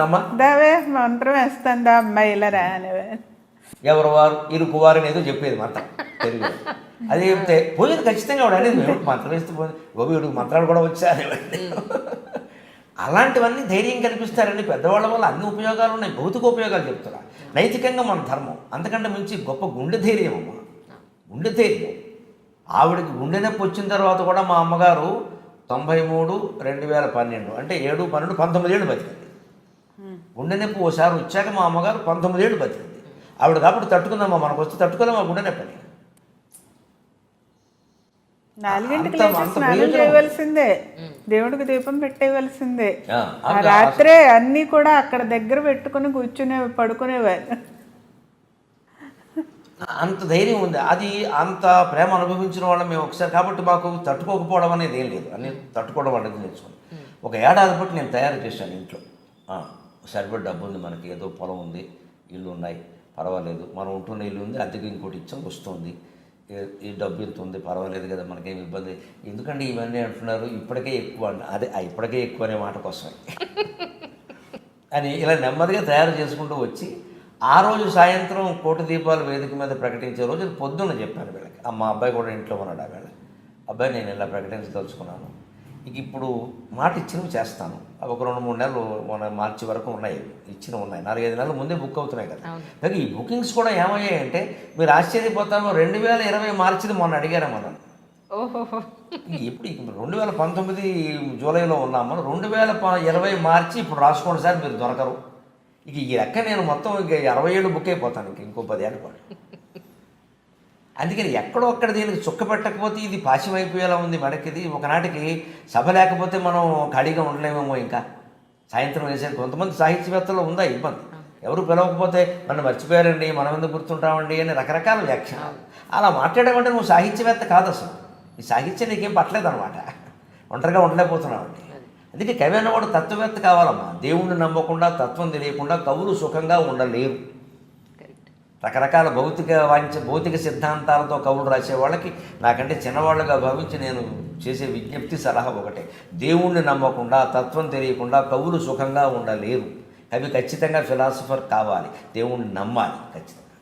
Speaker 4: దావే మంత్రం వేస్తుందా అమ్మాయి ఇలా రానివే.
Speaker 2: ఎవరు వారు ఇరుకువారు ఏదో చెప్పేది మంత్రం తెలుగు. అది చెప్తే పోయింది ఖచ్చితంగా. వాడు అనేది మంత్రం వేస్తే పోయింది, వీడికి మంత్రాలు కూడా వచ్చా అనేవాడి. అలాంటివన్నీ ధైర్యం కల్పిస్తారండి. పెద్దవాళ్ళ వల్ల అన్ని ఉపయోగాలు ఉన్నాయి, భౌతిక ఉపయోగాలు చెప్తున్నా. నైతికంగా మన ధర్మం అంతకంటే మించి గొప్ప గుండె ధైర్యం అమ్మ. గుండె ధైర్యం. ఆవిడకి గుండె నొప్పి వచ్చిన తర్వాత కూడా మా అమ్మగారు 93, 2012 అంటే 7, 12, 19 ఏళ్ళు బతికింది. గుండె నొప్పి ఓసారి వచ్చాక మా అమ్మగారు 19 ఏళ్ళు బతికింది. ఆవిడ కాబట్టి తట్టుకుందమ్మా, మనకు వస్తే తట్టుకోలేమా గుండె నొప్పి.
Speaker 4: 4 స్నానం చేయవలసిందే, దేవుడికి దీపం పెట్టేయవలసిందే. ఆ రాత్రే అన్నీ కూడా అక్కడ దగ్గర పెట్టుకుని పడుకునేవారు.
Speaker 2: అంత ధైర్యం ఉంది. అది అంత ప్రేమ అనుభవించిన వాళ్ళం మేము ఒకసారి. కాబట్టి మాకు తట్టుకోకపోవడం అనేది ఏం లేదు, అన్ని తట్టుకోవడం అనేది నేర్చుకుని. ఒక ఏడాది బట్టి నేను తయారు చేశాను ఇంట్లో. సరిపడి డబ్బు ఉంది మనకి, ఏదో పొలం ఉంది, ఇల్లు ఉన్నాయి, పర్వాలేదు. మనం ఉంటున్న ఇల్లు ఉంది, అద్దెకి ఇంకోటి ఇచ్చాం వస్తుంది, ఈ డబ్బు ఇంత ఉంది, పర్వాలేదు కదా, మనకేం ఇబ్బంది. ఎందుకంటే ఇవన్నీ అంటున్నారు ఇప్పటికే ఎక్కువ, అదే ఇప్పటికే ఎక్కువ అనే మాట కోసం అని ఇలా నెమ్మదిగా తయారు చేసుకుంటూ వచ్చి, ఆ రోజు సాయంత్రం కోటి దీపాలు వేదిక మీద ప్రకటించే రోజు పొద్దున్న చెప్పాను వీళ్ళకి. మా అబ్బాయి కూడా ఇంట్లో ఉన్నాడు. ఆ వేళ అబ్బాయి నేను ఇలా ప్రకటించదలుచుకున్నాను, ఇక ఇప్పుడు మాట ఇచ్చినవి చేస్తాను. అవి ఒక 2-3 నెలలు మన మార్చి వరకు ఉన్నాయి, ఇచ్చినవి ఉన్నాయి. 4-5 నెలల ముందే బుక్ అవుతున్నాయి కదా. కానీ ఈ బుకింగ్స్ కూడా ఏమయ్యాయంటే మీరు ఆశ్చర్యపోతాను, 2020 మార్చిది మొన్న అడిగారు మనం. ఇప్పుడు 2019 జూలైలో ఉన్నాము, 2020 మార్చి ఇప్పుడు రాసుకోండి సార్, మీరు దొరకరు. ఇక ఈ లెక్క నేను మొత్తం ఇక 60 ఏళ్ళు బుక్ అయిపోతాను, ఇంకో 10 ఏళ్ళు పాటు. అందుకని ఎక్కడో అక్కడ దీనికి చుక్క పెట్టకపోతే ఇది పాశమైపోయేలా ఉంది మనకిది. ఒకనాటికి సభ లేకపోతే మనం ఖాళీగా ఉండలేమేమో. ఇంకా సాయంత్రం వేసేది కొంతమంది సాహిత్యవేత్తలు ఉందా ఇబ్బంది, ఎవరు పిలవకపోతే నన్ను మర్చిపోయారండి, మనం ఎందుకు గుర్తుంటామండి అని రకరకాల వ్యాఖ్యానాలు. అలా మాట్లాడమంటే నువ్వు సాహిత్యవేత్త కాదు, అసలు ఈ సాహిత్యం నీకేం పట్టలేదు అనమాట, ఒంటరిగా ఉండలేకపోతున్నావండి. అందుకే కవి అన్నవాడు తత్వవేత్త కావాలమ్మా. దేవుణ్ణి నమ్మకుండా, తత్వం తెలియకుండా కవులు సుఖంగా ఉండలేరు. రకరకాల భౌతిక సిద్ధాంతాలతో కవులు రాసే వాళ్ళకి నాకంటే చిన్నవాళ్ళుగా భావించి నేను చేసే విజ్ఞప్తి సలహా ఒకటే, దేవుణ్ణి నమ్మకుండా, తత్వం తెలియకుండా కవులు సుఖంగా ఉండలేరు. కవి ఖచ్చితంగా ఫిలాసఫర్ కావాలి, దేవుణ్ణి నమ్మాలి ఖచ్చితంగా,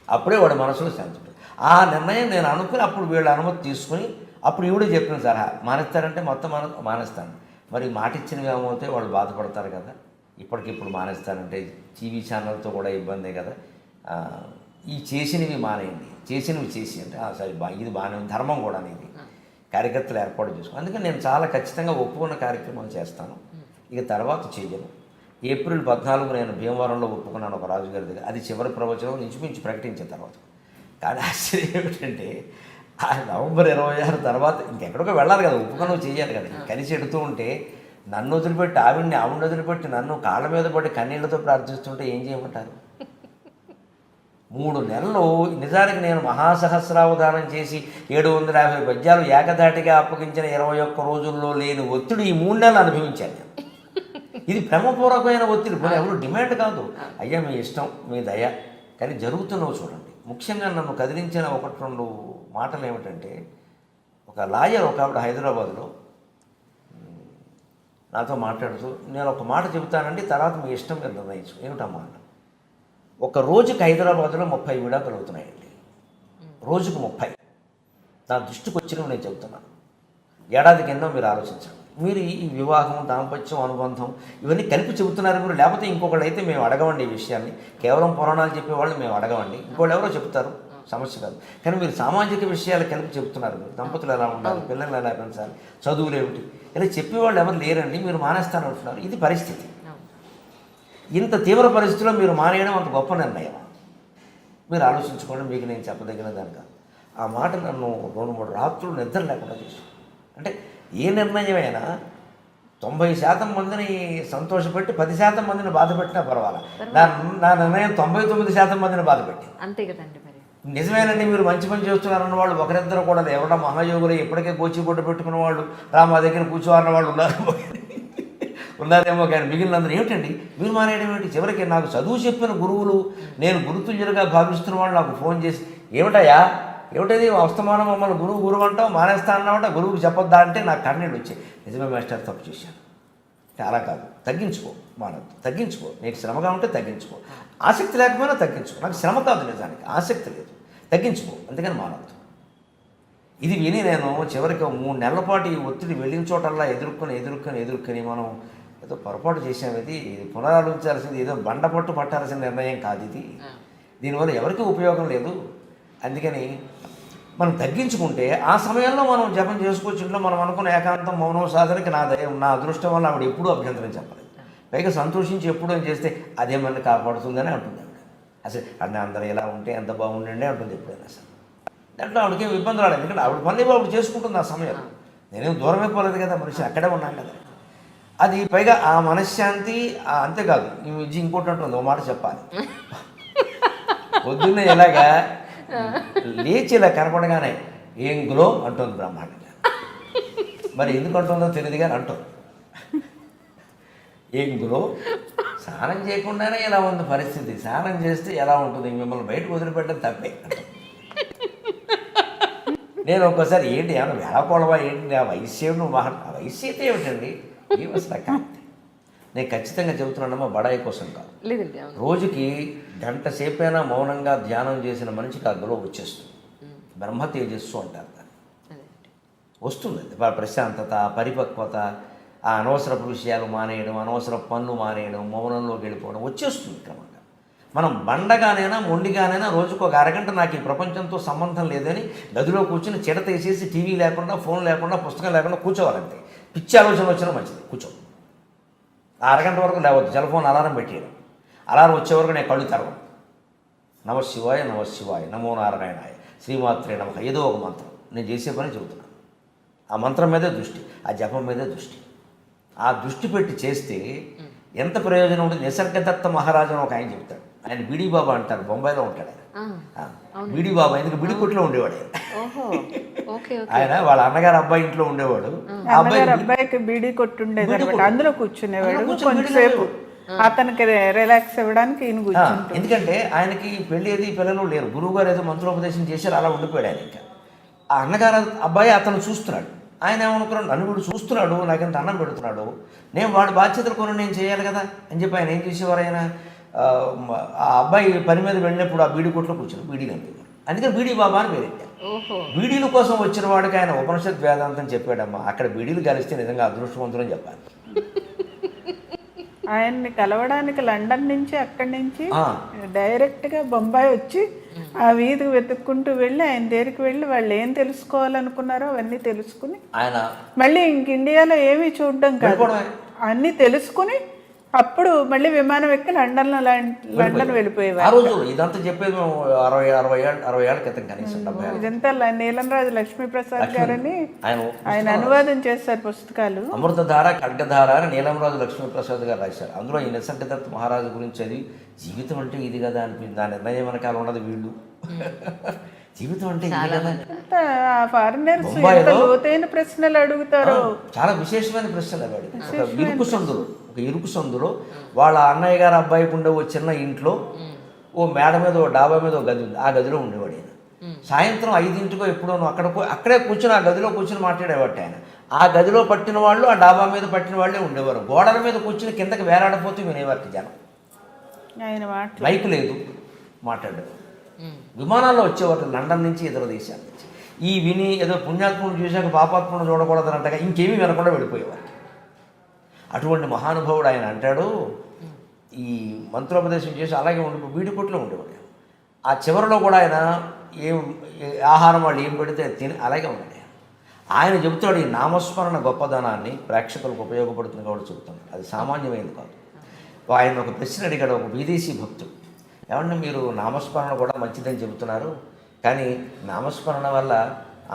Speaker 2: అప్పుడే వాడి మనసులో శాంతి. ఆ నిర్ణయం నేను అనుకుని అప్పుడు వీళ్ళ అనుమతి తీసుకుని అప్పుడు ఈవిడే చెప్పిన సలహా, మానేస్తారంటే మొత్తం మానేస్తాను. మరి మాట ఇచ్చినవి ఏమవుతే వాళ్ళు బాధపడతారు కదా, ఇప్పటికిప్పుడు మానేస్తానంటే టీవీ ఛానల్తో కూడా ఇబ్బందే కదా, ఈ చేసినవి మానేయండి, చేసినవి చేసి అంటే సరే ఇది బాగానే ఉంది, ధర్మం కూడా అనేది కార్యకర్తలు ఏర్పాటు చేసుకో. అందుకని నేను చాలా ఖచ్చితంగా ఒప్పుకున్న కార్యక్రమాలు చేస్తాను, ఇక తర్వాత చేయను. ఏప్రిల్ 14 నేను భీమవరంలో ఒప్పుకున్నాను ఒక రాజుగారి దగ్గర, అది చివరి ప్రవచనం ఇంచుమించు ప్రకటించిన తర్వాత. కానీ ఆశ్చర్యం ఏమిటంటే నవంబర్ 26 తర్వాత ఇంకెక్కడికో వెళ్ళాలి కదా, ఒప్పుకొని చేయాలి కదా. కలిసి ఎడుతూ ఉంటే నన్ను వదిలిపెట్టి ఆవిడ్ని, ఆవిడని వదిలిపెట్టి నన్ను కాళ్ళ మీద పడి కన్నీళ్లతో ప్రార్థిస్తుంటే ఏం చేయమంటారు? 3 నెలలు నిజానికి నేను మహాసహస్రావధానం చేసి 750 పద్యాలు ఏకధాటిగా అప్పగించిన 21 రోజుల్లో లేని ఒత్తిడి ఈ 3 నెలలు అనుభవించాను నేను. ఇది ప్రేమపూర్వకమైన ఒత్తిడి, ఎవరు డిమాండ్ కాదు, అయ్యా మీ ఇష్టం, మీ దయ, కానీ జరుగుతున్నవి చూడండి. ముఖ్యంగా నన్ను కదిలించిన 1-2 మాటలు ఏమిటంటే, ఒక లాయర్ ఒక ఆవిడ హైదరాబాద్లో నాతో మాట్లాడుతూ, నేను ఒక మాట చెబుతానండి, తర్వాత మీ ఇష్టం మీరు నిర్ణయించు. ఏమిటమ్మా అన్న, ఒక రోజుకి హైదరాబాద్లో 30 విడాకులు అవుతున్నాయండి, రోజుకు 30. నా దృష్టికి వచ్చినవి నేను చెబుతున్నాను. ఏడాదికి ఎన్నో మీరు ఆలోచించండి. మీరు ఈ వివాహం, దాంపత్యం, అనుబంధం ఇవన్నీ కలిపి చెబుతున్నారు మీరు. లేకపోతే ఇంకొకళ్ళు అయితే మేము అడగమండి ఈ విషయాన్ని. కేవలం పురాణాలు చెప్పేవాళ్ళు మేము అడగమండి, ఇంకోళ్ళు ఎవరో చెప్తారు, సమస్య కాదు. కానీ మీరు సామాజిక విషయాలు కలిపి చెబుతున్నారు. మీరు దంపతులు ఎలా ఉండాలి, పిల్లలు ఎలా పెంచాలి, చదువులు ఏమిటి, ఇలా చెప్పేవాళ్ళు ఎవరు లేరండి, మీరు మానేస్తానంటున్నారు. ఇది పరిస్థితి. ఇంత తీవ్ర పరిస్థితిలో మీరు మానేయడం అంత గొప్ప నిర్ణయం. మీరు ఆలోచించుకోండి. మీకు నేను చెప్పదగిన దానిగా ఆ మాట నన్ను 2-3 రాత్రులు నిద్ర లేకుండా చేశాను. అంటే ఏ నిర్ణయమైనా 90% మందిని సంతోషపెట్టి 10% మందిని బాధపెట్టినా పర్వాలా. నా నిర్ణయం 99% మందిని బాధపెట్టి.
Speaker 3: అంతే కదండి. మరి
Speaker 2: నిజమేనండి, మీరు మంచి పని చేస్తున్నారన్న వాళ్ళు ఒకరిద్దరు కూడా ఎవడ మహాయోగులు ఇప్పటికే గోచిగుడ్డ పెట్టుకున్న వాళ్ళు, మా దగ్గర కూర్చోవాలన్న వాళ్ళు ఉన్నారేమో కానీ మిగిలినందరూ ఏమిటండి మీరు మానేయడం ఏంటి? చివరికి నాకు చదువు చెప్పిన గురువులు, నేను గురుతుల్యులుగా భావిస్తున్న వాళ్ళు నాకు ఫోన్ చేసి, ఏమిటయ్యా ఏమిటది వస్తమానం మమ్మల్ని గురువు అంటావు, మానేస్తా అన్నామంట, గురువుకి చెప్పొద్దా అంటే నాకు కన్నీళ్ళు వచ్చాయి. నిజమే మాస్టర్, తప్పు చేశాను. చాలా కాదు, తగ్గించుకో, మానవద్దు, తగ్గించుకో. నీకు శ్రమగా ఉంటే తగ్గించుకో, ఆసక్తి లేకపోయినా తగ్గించుకో. నాకు శ్రమ కాదు, నిజానికి ఆసక్తి లేదు, తగ్గించుకో, అందుకని మానవద్దు. ఇది విని నేను చివరికి 3 నెలల పాటు ఈ ఒత్తిడి వెళ్ళిన చోటల్లా ఎదుర్కొని మనం ఏదో పొరపాటు చేసాం. ఇది పునరాలోచించాల్సింది, ఏదో బండపట్టు పట్టాల్సిన నిర్ణయం కాదు ఇది. దీనివల్ల ఎవరికీ ఉపయోగం లేదు. అందుకని మనం తగ్గించుకుంటే ఆ సమయంలో మనం జపం చేసుకోవచ్చు. ఇంట్లో మనం అనుకున్న ఏకాంతం మౌనం సాధనకి నా అదృష్టం వల్ల ఆవిడ ఎప్పుడూ అభ్యంతరం చెప్పలేదు. పైగా సంతోషించి ఎప్పుడూ ఏం చేస్తే అదే మనల్ని కాపాడుతుందని అంటుంది ఆవిడ. అసలు అన్నీ అందరూ ఎలా ఉంటే ఎంత బాగుండండి అంటుంది ఎప్పుడైనా. అసలు దాంట్లో ఆవిడకి ఏం ఇబ్బంది రాలేదు, ఎందుకంటే ఆవిడ పనులు ఆవిడ చేసుకుంటుంది ఆ సమయంలో. నేనేం దూరం అయిపోలేదు కదా, మనిషి అక్కడే ఉన్నాను కదా. అది పైగా ఆ మనశ్శాంతి. అంతేకాదు, ఈ విద్య ఇంకోటి అంటుంది, ఓ మాట చెప్పాలి. పొద్దున్నే ఎలాగా లేచి ఇలా కనపడగానే ఏం గ్లో అంటుంది బ్రహ్మాండంగా. మరి ఎందుకు అంటుందో తెలియదు కానీ అంటుంది. ఏం గ్లో, స్నానం చేయకుండానే ఎలా ఉంది పరిస్థితి, స్నానం చేస్తే ఎలా ఉంటుంది, మిమ్మల్ని బయటకు వదిలిపెట్టడం తప్పే. నేను ఒక్కోసారి ఏంటి ఏమన్నా వేళకోళవా ఏంటి, ఆ వయస్సు నువ్వు ఆ వయస్సు అయితే ఏమిటండి, అసలు కాంతి. నేను ఖచ్చితంగా చెబుతున్నానమ్మా, బడాయి కోసం కాదు. రోజుకి 1 గంట సేపైనా మౌనంగా ధ్యానం చేసిన మనిషికి ఆ గ్లో వచ్చేస్తుంది. బ్రహ్మ తేజస్సు అంటారు దాన్ని. వస్తుంది ప్రశాంతత, పరిపక్వత, ఆ అనవసరపు విషయాలు మానేయడం, అనవసర పనులు మానేయడం, మౌనంలోకి వెళ్ళిపోవడం వచ్చేస్తుంది క్రమంగా. మనం బండగానైనా మొండిగానైనా రోజుకు 1 అరగంట నాకు ఈ ప్రపంచంతో సంబంధం లేదని గదిలో కూర్చుని చిడతేసేసి టీవీ లేకుండా, ఫోన్ లేకుండా, పుస్తకం లేకుండా కూర్చోవాలంటే. పిచ్చి ఆలోచన వచ్చినా మంచిది, కూర్చో. ఆ అరగంట వరకు లేవద్దు, సెల్ఫోన్ అలారం పెట్టేయడం. అలారం వచ్చే వరకు నేను కళ్ళు తెరవను. నమశివాయ నమశివాయ, నమో నారాయణాయ, శ్రీమాత్రే నమః, ఏదో ఒక మంత్రం నేను చేసే పని చెబుతున్నాను. ఆ మంత్రం మీదే దృష్టి, ఆ జపం మీదే దృష్టి. ఆ దృష్టి పెట్టి చేస్తే ఎంత ప్రయోజనం ఉంటుంది. నిసర్గదత్త మహారాజు అని ఒక ఆయన చెప్తాడు. ఆయన బీడీ బాబా అంటారు, బొంబాయిలో ఉంటాడు ఆయన. బీడీ బాబా ఎందుకు బిడికొట్లో ఉండేవాడు ఆయన. వాళ్ళ అన్నగారు అబ్బాయి ఇంట్లో ఉండేవాడు.
Speaker 4: అబ్బాయికి బీడీ కొట్టుండేది, అందులో కూర్చునేవాడు కొంచెంసేపు, అతనికి రిలాక్స్ ఇవ్వడానికి ఈయన కూర్చుంటాడు.
Speaker 2: ఎందుకంటే ఆయనకి పెళ్ళి ఏది పిల్లలు లేరు. గురువు గారు ఏదో మంత్రోపదేశం చేశారు, అలా ఉండిపోయాడు ఆయన. ఇంకా ఆ అన్నగారు అబ్బాయి అతను చూస్తున్నాడు. ఆయన ఏమనుకున్నాడు, నన్ను వీడు చూస్తున్నాడు, నాకెంత అన్నం పెడుతున్నాడు, నేను వాడి బాధ్యతలు కొన్ని నేను చేయాలి కదా అని చెప్పి ఆయన ఏం చేసేవారు. ఆయన ఆ అబ్బాయి పని మీద వెళ్ళినప్పుడు ఆ బీడీ కొట్లో కూర్చొని బీడీలు అంతేవారు. అందుకని బీడీ బాబా అని పేరెట్టారు. బీడీల కోసం వచ్చిన వాడికి ఆయన ఉపనిషత్ వేదాంతం చెప్పాడమ్మా. అక్కడ బీడీలు కలిస్తే నిజంగా అదృష్టవంతులు అని చెప్పాలి.
Speaker 4: ఆయన్ని కలవడానికి లండన్ నుంచి, అక్కడి నుంచి డైరెక్ట్గా బొంబాయి వచ్చి ఆ వీధికి వెతుక్కుంటూ వెళ్ళి ఆయన దగ్గరికి వెళ్ళి వాళ్ళు ఏం తెలుసుకోవాలనుకున్నారో అవన్నీ తెలుసుకుని
Speaker 2: ఆయన
Speaker 4: మళ్ళీ ఇంక ఇండియాలో ఏమీ చూడడం కాదు, అన్నీ తెలుసుకుని అప్పుడు మళ్ళీ విమానం ఎక్కి లండన్ వెళ్ళిపోయేవారు.
Speaker 2: ఆ రోజు ఇదంతా చెప్పేది 60 ఏళ్ళ క్రితం కనీసం.
Speaker 4: ఇదంతా నీలంరాజు లక్ష్మీప్రసాద్ గారని ఆయన అనువాదం చేస్తారు పుస్తకాలు.
Speaker 2: అమృతధార, ఖడ్గధార అని నీలంరాజు లక్ష్మీప్రసాద్ గారు రాశారు. అందులో ఈ నిసర్గదత్త మహారాజు గురించి అది జీవితం అంటే ఇది కదా అనిపించింది. దాని నిర్ణయం వెనకాల ఉన్నది వీళ్ళు. జీవితం అంటే
Speaker 4: ఫారినర్స్ లోతైన ప్రశ్నలు అడుగుతారు,
Speaker 2: చాలా విశేషమైన ప్రశ్నలు అవి. ఒక ఇరుకు సందులో వాళ్ళ అన్నయ్య గారు అబ్బాయికి ఉండే ఓ చిన్న ఇంట్లో ఓ మేడ మీద, ఓ డాబా మీద ఓ గది ఉంది. ఆ గదిలో ఉండేవాడు ఆయన. సాయంత్రం 5 ఎప్పుడో అక్కడే కూర్చొని ఆ గదిలో కూర్చొని మాట్లాడేవాడు ఆయన. ఆ గదిలో పట్టిన వాళ్ళు, ఆ డాబా మీద పట్టిన వాళ్ళే ఉండేవారు. గోడల మీద కూర్చుని కిందకి వేలాడిపోతూ వినేవారికి జనం. మైక్ లేదు, మాట్లాడారు. విమానాల్లో వచ్చేవారు లండన్ నుంచి, ఇతర దేశాల నుంచి. ఈ విని ఏదో పుణ్యాత్ముడు చూశాక పాపాత్ముడు చూడకూడదనంటగా ఇంకేమీ వినకుండా వెళ్ళిపోయేవారు. అటువంటి మహానుభావుడు ఆయన అంటాడు, ఈ మంత్రోపదేశం చేసి అలాగే వీడి కొట్లో ఉండేవాడు. ఆ చివరిలో కూడా ఆయన ఆహారం వాళ్ళు ఏం పెడితే తిని అలాగే ఉన్నాడు. ఆయన చెబుతాడు ఈ నామస్మరణ గొప్పదనాన్ని ప్రేక్షకులకు ఉపయోగపడుతుంది కాబట్టి చెబుతాడు. అది సామాన్యమైనది కాదు. ఆయన ఒక ప్రశ్న అడిగాడు, ఒక విదేశీ భక్తుడు, ఏమన్నా మీరు నామస్మరణ కూడా మంచిదని చెబుతున్నారు, కానీ నామస్మరణ వల్ల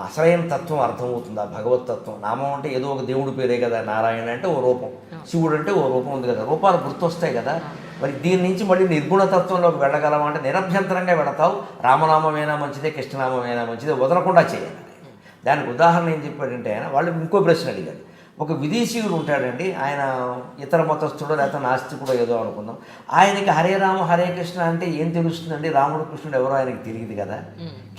Speaker 2: అసలైన తత్వం అర్థమవుతుంది, ఆ భగవతత్వం. నామం అంటే ఏదో ఒక దేవుడి పేరే కదా, నారాయణ అంటే ఓ రూపం, శివుడు అంటే ఓ రూపం ఉంది కదా, రూపాలు గుర్తొస్తాయి కదా. మరి దీని నుంచి మళ్ళీ నిర్గుణతత్వంలోకి వెళ్ళగలమా అంటే నిరభ్యంతరంగా వెళతావు. రామనామమైనా మంచిదే, కృష్ణనామమైనా మంచిదే, వదలకుండా చేయాలి. దానికి ఉదాహరణ ఏం చెప్పాడంటే ఆయన వాళ్ళు ఇంకో ప్రశ్న అడిగాడు. ఒక విదేశీయుడు ఉంటాడండి, ఆయన ఇతర మతస్థుడో లేకపోతే నాస్తికుడో ఏదో అనుకుందాం. ఆయనకి హరే రామ హరే కృష్ణ అంటే ఏం తెలుస్తుందండి, రాముడు కృష్ణుడు ఎవరో ఆయనకి తెలియదు కదా.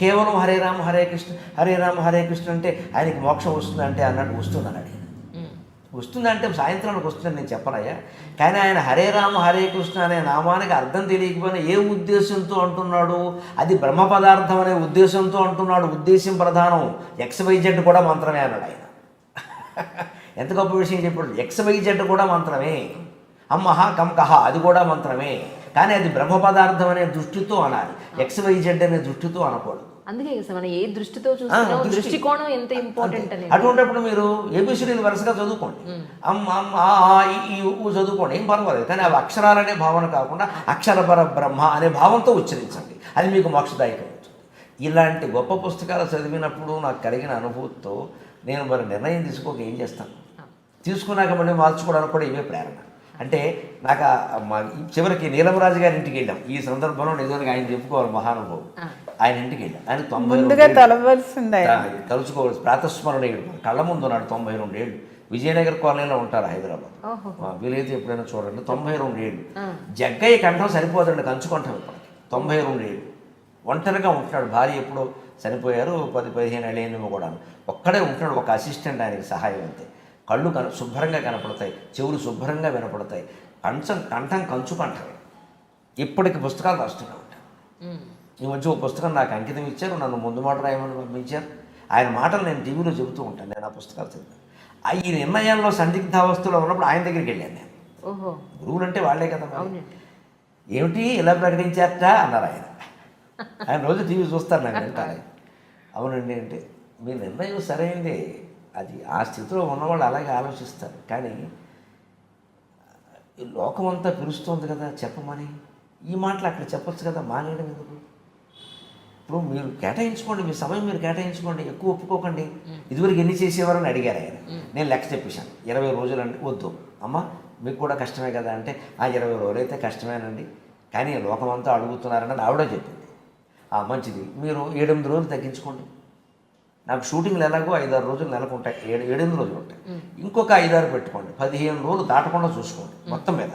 Speaker 2: కేవలం హరే రామ హరే కృష్ణ, హరే రామ హరే కృష్ణ అంటే ఆయనకి మోక్షం వస్తుందంటే అన్నట్టు వస్తుందన్నాడు. వస్తుందంటే సాయంత్రానికి వస్తుందని నేను చెప్పనయ్యా, కానీ ఆయన హరే రామ హరే కృష్ణ అనే నామానికి అర్థం తెలియకపోయినా ఏ ఉద్దేశంతో అంటున్నాడు, అది బ్రహ్మ పదార్థం అనే ఉద్దేశంతో అంటున్నాడు. ఉద్దేశం ప్రధానం. XYZ కూడా మంత్రమే అన్నాడు ఆయన. ఎంత గొప్ప విషయం చెప్పాడు. XYZ కూడా మంత్రమే, అమ్మహ కంకహ అది కూడా మంత్రమే, కానీ అది బ్రహ్మ పదార్థం అనే దృష్టితో అనాలి, XYZ అనే దృష్టితో అనకూడదు.
Speaker 3: అందుకే మనం ఏ దృష్టితో చూస్తున్నాం, దృష్టికోణం ఎంత ఇంపార్టెంట్ అని.
Speaker 2: అటువంటిప్పుడు మీరు ఏబిసిడీలు వరుసగా చదువుకోండి, అమ్మ అమ్మ ఈ చదువుకోండి, ఏం పర్వాలేదు, కానీ అవి అక్షరాలనే భావన కాకుండా అక్షరపర బ్రహ్మ అనే భావంతో ఉచ్చరించండి, అది మీకు మోక్షదాయకం అవుతుంది. ఇలాంటి గొప్ప పుస్తకాలు చదివినప్పుడు నాకు కలిగిన అనుభూతితో నేను మరి నిర్ణయం తీసుకోక ఏం చేస్తాను, తీసుకున్నాక మళ్ళీ మార్చుకోవడానికి కూడా ఇవే ప్రేరణ. అంటే నాకు చివరికి నీలమరాజు గారి ఇంటికి వెళ్ళాం. ఈ సందర్భంలో నిజంగా ఆయన చెప్పుకోవాలి, మహానుభావుడు. ఆయన ఇంటికి వెళ్ళాం. ఆయన
Speaker 4: 92
Speaker 2: తలుచుకోవాల్సి ప్రాతస్మరణీయుడు, కళ్ళ ముందు ఉన్నాడు. 92 ఏళ్ళు, విజయనగర్ కాలనీలో ఉంటారు హైదరాబాద్. వీలైతే ఎప్పుడైనా చూడండి. 92 ఏళ్ళు. జగ్గయ్య కంఠం సరిపోదండి, కంచుకుంటాం ఇప్పటికి. 92 ఏళ్ళు ఒంటరిగా ఉంటున్నాడు. భార్య ఎప్పుడో చనిపోయారు, 10-15 ఏళ్ళేమో కూడా. ఒక్కడే ఉంటున్నాడు, ఒక అసిస్టెంట్ ఆయనకి సహాయం అంతే. కళ్ళు శుభ్రంగా కనపడతాయి, చెవులు శుభ్రంగా వినపడతాయి, కంఠం కంచు కంఠమే. ఇప్పటికి పుస్తకాలు రాస్తూనే ఉంటాను. ఈ మధ్య ఒక పుస్తకం నాకు అంకితం ఇచ్చారు, నన్ను ముందు మాట రాయమని పంపించారు. ఆయన మాటలు నేను టీవీలో చెబుతూ ఉంటాను. నేను ఆ పుస్తకాలు చదివాను. ఈ నిర్ణయాల్లో సందిగ్ధావస్థలో ఉన్నప్పుడు ఆయన దగ్గరికి వెళ్ళాను నేను. గురువులు అంటే వాళ్ళే కదా. ఏమిటి ఇలా ప్రకటించారట అన్నారు ఆయన. ఆయన రోజు టీవీ చూస్తారు, నాకు వింటారు. అవునండి అంటే మీ నిర్ణయం సరైందే, అది ఆ స్థితిలో ఉన్నవాళ్ళు అలాగే ఆలోచిస్తారు, కానీ ఈ లోకమంతా పిలుస్తుంది కదా చెప్పమని. ఈ మాటలు అక్కడ చెప్పొచ్చు కదా, మానేయడం ఎందుకు? ఇప్పుడు మీరు కేటాయించుకోండి, మీ సమయం మీరు కేటాయించుకోండి, ఎక్కువ ఒప్పుకోకండి. ఇదివరకు ఎన్ని చేసేవారని అడిగారు ఆయన. నేను లెక్క చెప్పేశాను, 20 రోజులు అంటే వద్దు అమ్మ, మీకు కూడా కష్టమే కదా అంటే, ఆ 20 రోజులు అయితే కష్టమేనండి, కానీ లోకమంతా అడుగుతున్నారని ఆవిడ చెప్పింది. మంచిది, మీరు 7-8 రోజులు తగ్గించుకోండి. నాకు షూటింగ్లు ఎలాగో 5-6 రోజులు నెలకు ఉంటాయి, 7-8 రోజులు ఉంటాయి. ఇంకొక 5-6 పెట్టుకోండి, 15 రోజులు దాటకుండా చూసుకోండి, మొత్తం మీద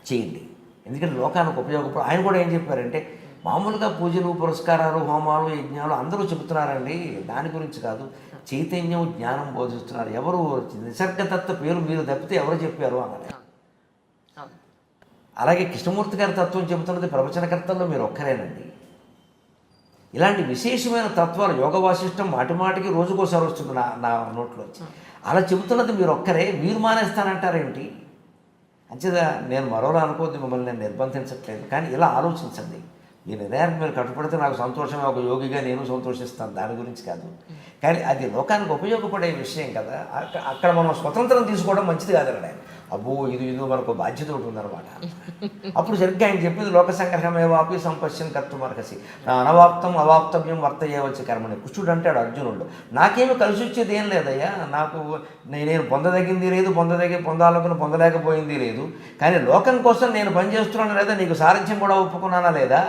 Speaker 2: చేయండి. ఎందుకంటే లోకానికి ఉపయోగపడు. ఆయన కూడా ఏం చెప్పారంటే, మామూలుగా పూజలు పురస్కారాలు హోమాలు యజ్ఞాలు అందరూ చెబుతున్నారండి, దాని గురించి కాదు, చైతన్యం జ్ఞానం బోధిస్తున్నారు. ఎవరు నిసర్గతత్వ పేరు మీరు తప్పితే ఎవరు చెప్పారు అన్నారు. అలాగే కృష్ణమూర్తి గారి తత్వం చెబుతున్నది ప్రవచనకర్తల్లో మీరు ఒక్కరేనండి. ఇలాంటి విశేషమైన తత్వాలు యోగ వాసిష్టం మాటిమాటికి రోజుకోసారి వస్తుంది నా నోట్లో వచ్చి. అలా చెబుతున్నది మీరు ఒక్కరే, మీరు మానేస్తానంటారేంటి? అంచేదా నేను మరోలా అనుకోవద్దు, మిమ్మల్ని నేను నిర్బంధించట్లేదు, కానీ ఇలా ఆలోచించండి. మీ నిర్ణయానికి మీరు కట్టుబడితే నాకు సంతోషమే, ఒక యోగిగా నేను సంతోషిస్తాను, దాని గురించి కాదు. కానీ అది లోకానికి ఉపయోగపడే విషయం కదా. అక్కడ మనం స్వతంత్రం తీసుకోవడం మంచిది కాదండి. అబ్బో ఇది మనకు బాధ్యత ఒకటి ఉందన్నమాట. అప్పుడు సరిగ్గా ఆయన చెప్పింది లోక సంగ్రహమే వాపి సంపశ్యం కర్త మరకసి అనవాప్తం అవాప్తవ్యం వర్తయ్యవచ్చి కర్మని. కృష్ణుడు అంటాడు అర్జునుడు, నాకేమి కలిసి వచ్చేది ఏం లేదయ్యా, నాకు నేను పొందదగింది లేదు, పొందాలనుకుని పొందలేకపోయింది లేదు, కానీ లోకం కోసం నేను పనిచేస్తున్నాను లేదా, నీకు సారథ్యం కూడా ఒప్పుకున్నానా లేదా?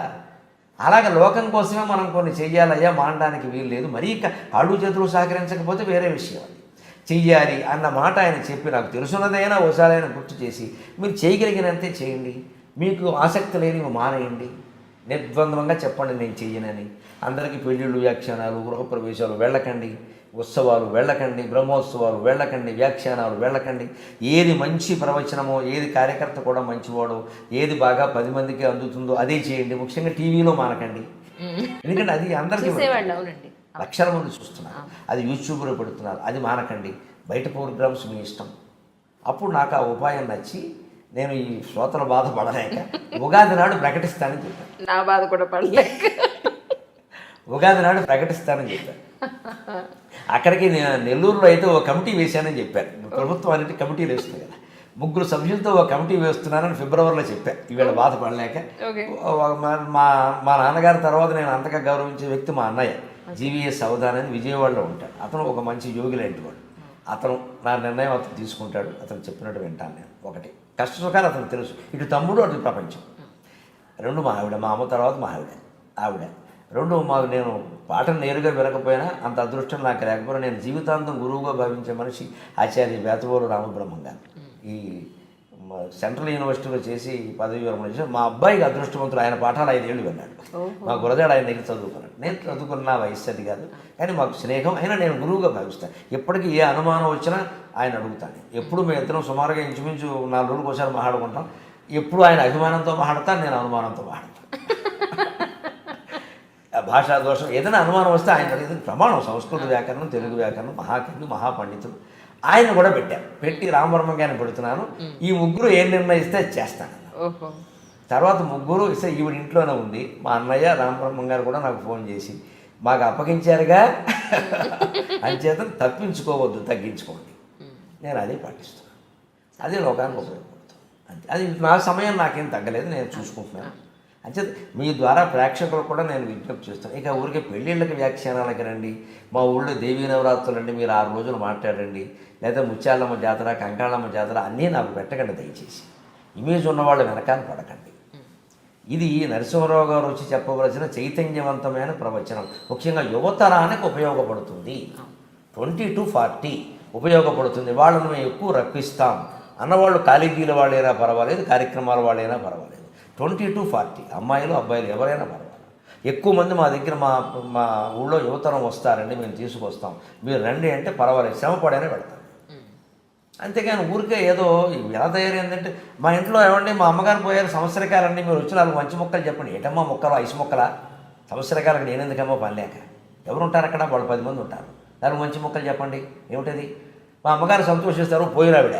Speaker 2: అలాగే లోకం కోసమే మనం కొన్ని చెయ్యాలయ్యా, మానడానికి వీలు లేదు. మరీ కాళ్ళు చేతులు సహకరించకపోతే వేరే విషయం. అది చెయ్యాలి అన్న మాట ఆయన చెప్పి, నాకు తెలుసున్నదైనా ఒకసారైనా గుర్తు చేసి మీరు చేయగలిగినంతే చేయండి, మీకు ఆసక్తి లేనివి మానేయండి, నిర్ద్వంద్వంగా చెప్పండి నేను చెయ్యనని. అందరికీ పెళ్ళిళ్ళు వ్యాఖ్యానాలు గృహప్రవేశాలు వెళ్ళకండి, ఉత్సవాలు వెళ్ళకండి, బ్రహ్మోత్సవాలు వెళ్ళకండి, వ్యాఖ్యానాలు వెళ్ళకండి. ఏది మంచి ప్రవచనమో, ఏది కార్యకర్త కూడా మంచివాడో, ఏది బాగా 10 మందికి అందుతుందో అదే చేయండి. ముఖ్యంగా టీవీలో మానకండి, ఎందుకంటే అది అందరికీ లక్షల మంది చూస్తున్నారు, అది యూట్యూబ్లో పెడుతున్నారు. అది మానకండి, బయట ప్రోగ్రామ్స్ మీ ఇష్టం. అప్పుడు నాకు ఆ ఉపాయం నచ్చి నేను ఈ శ్రోతల బాధ పడలేక ఉగాది నాడు ప్రకటిస్తానని చెప్పాను.
Speaker 3: నా బాధ కూడా పడలేక
Speaker 2: ఉగాది నాడు ప్రకటిస్తానని చెప్పాను. అక్కడికి నేను నెల్లూరులో అయితే ఓ కమిటీ వేశానని చెప్పాను. ప్రభుత్వం అనేది కమిటీలు వేస్తుంది కదా, 3 సభ్యులతో ఒక కమిటీ వేస్తున్నానని ఫిబ్రవరిలో చెప్పాను. ఈవేళ బాధపడలేక మా మా నాన్నగారి తర్వాత నేను అంతగా గౌరవించే వ్యక్తి మా అన్నయ్య జీవీఎస్ అవధాన్ అని విజయవాడలో ఉంటాడు. అతను ఒక మంచి యోగి లాంటి వాడు. అతను నా నిర్ణయం అతను తీసుకుంటాడు, అతను చెప్పినట్టు వింటాను నేను. ఒకటి కష్ట సుఖాలు అతను తెలుసు, ఇటు తమ్ముడు అటు ప్రపంచం. 2 మా ఆవిడ, మా అమ్మ తర్వాత మా ఆవిడ. 2 మాకు నేను పాటను నేరుగా వినకపోయినా అంత అదృష్టం నాకు లేకపోయినా నేను జీవితాంతం గురువుగా భావించే మనిషి ఆచార్య బేతవోలు రామబ్రహ్మం గారు. ఈ సెంట్రల్ యూనివర్సిటీలో చేసి పదవి విరమణ చేసి మా అబ్బాయికి అదృష్టవంతుడు. ఆయన పాఠాలు 5 ఏళ్ళు విన్నాడు. మా గురజాడు ఆయన దగ్గర చదువుకున్నాడు. నేను చదువుకున్న వయస్సు అది కాదు, కానీ మాకు స్నేహం. అయినా నేను గురువుగా భావిస్తాను. ఎప్పటికీ ఏ అనుమానం వచ్చినా ఆయన అడుగుతాను. ఎప్పుడు మేము ఇద్దరం సుమారుగా ఇంచుమించు 4 రోజులకు ఒకసారి మాట్లాడుకుంటాం. ఎప్పుడు ఆయన అభిమానంతో మాట్లాడతాను, నేను అనుమానంతో మాట్లాడతాను. భాషా దోషం ఏదైనా అనుమానం వస్తే ఆయన అడిగింది ప్రమాణం. సంస్కృత వ్యాకరణం, తెలుగు వ్యాకరణం, మహాకవి, మహాపండితులు. ఆయన కూడా పెట్టి రామబ్రహ్మం గారిని పెడుతున్నాను. ఈ 3 ఏం నిర్ణయిస్తే చేస్తాను. తర్వాత 3 ఇస్తే ఈవిడ ఇంట్లోనే ఉంది. మా అన్నయ్య రామబ్రహ్మం గారు కూడా నాకు ఫోన్ చేసి మాకు అప్పగించారుగా అంచేత తప్పించుకోవద్దు, తగ్గించుకోండి. నేను అదే పాటిస్తున్నాను. అదే లోకానికి ఉపయోగపడుతుంది. అంతే. అది నా సమయం నాకేం తగ్గలేదు, నేను చూసుకుంటున్నాను. అంటే మీ ద్వారా ప్రేక్షకులు కూడా నేను విజ్ఞప్తి చేస్తాను. ఇక ఊరికే పెళ్ళిళ్ళకి వ్యాఖ్యానాలకి రండి, మా ఊళ్ళో దేవీ నవరాత్రులు అండి మీరు 6 రోజులు మాట్లాడండి, లేదా ముత్యాలమ్మ జాతర, కంకాళమ్మ జాతర అన్నీ నాకు పెట్టకండి దయచేసి. ఇమేజ్ ఉన్నవాళ్ళు వెనకాల పడకండి. ఇది నరసింహరావు గారు వచ్చి చెప్పవలసిన చైతన్యవంతమైన ప్రవచనం. ముఖ్యంగా యువతరానికి ఉపయోగపడుతుంది. 20 to 40 ఉపయోగపడుతుంది. వాళ్ళను మేము ఎక్కువ రప్పిస్తాం అన్నవాళ్ళు కాలేజీల వాళ్ళైనా పర్వాలేదు, కార్యక్రమాల వాళ్ళైనా పర్వాలేదు. 20 to 40 అమ్మాయిలు అబ్బాయిలు ఎవరైనా పర్వాలేదు. ఎక్కువ మంది మా దగ్గర మా ఊళ్ళో యువతరం వస్తారండి, మేము తీసుకొస్తాం, మీరు రండి అంటే పర్వాలేదు, శ్రమపడైనా పెడతాం. అంతేగాని ఊరికే ఏదో ఎలా తయారైందంటే మా ఇంట్లో ఏమండి మా అమ్మగారు పోయారు సంవత్సరకాలండి, మీరు వచ్చిన వాళ్ళకి మంచి మొక్కలు చెప్పండి. ఏటమ్మా మొక్కలు, ఐసు మొక్కలా? సంవత్సరకాలకు నేను ఎందుకమ్మా పని లేక? ఎవరు ఉంటారు అక్కడ? వాళ్ళు 10 మంది ఉంటారు. దానికి మంచి మొక్కలు చెప్పండి. ఏమిటది? మా అమ్మగారు సంతోషిస్తారు, పోయినావిడ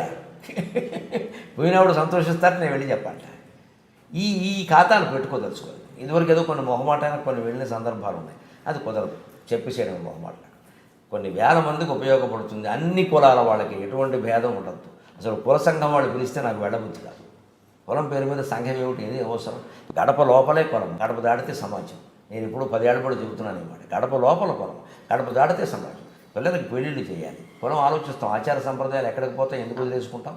Speaker 2: పోయినావిడ సంతోషిస్తారు, నేను వెళ్ళి చెప్పండి. ఈ ఖాతాలు పెట్టుకోదలుచుకోవాలి. ఇదివరకు ఏదో కొన్ని మొహమాటానికి కొన్ని వెళ్ళిన సందర్భాలు ఉన్నాయి. అది కుదరదు, చెప్పేసేయడం మొహమాట. కొన్ని వేల మందికి ఉపయోగపడుతుంది. అన్ని కులాల వాళ్ళకి ఎటువంటి భేదం ఉండద్దు. అసలు కుల సంఘం వాళ్ళు పిలిస్తే నాకు వెళ్ళబుద్ధి కాదు. కులం పేరు మీద సంఘం ఏమిటి, ఏది అవసరం? గడప లోపలే కులం, గడప దాటితే సమాజం. నేను ఇప్పుడు 10 ఏళ్ళ కూడా చెబుతున్నాను అన్నమాట. గడప లోపల కులం, గడప దాటితే సమాజం. పిల్లలకి పెళ్ళిళ్ళు చేయాలి, కులం ఆలోచిస్తాం. ఆచార సంప్రదాయాలు ఎక్కడికి పోతాం, ఎందుకు వదిలేసుకుంటాం?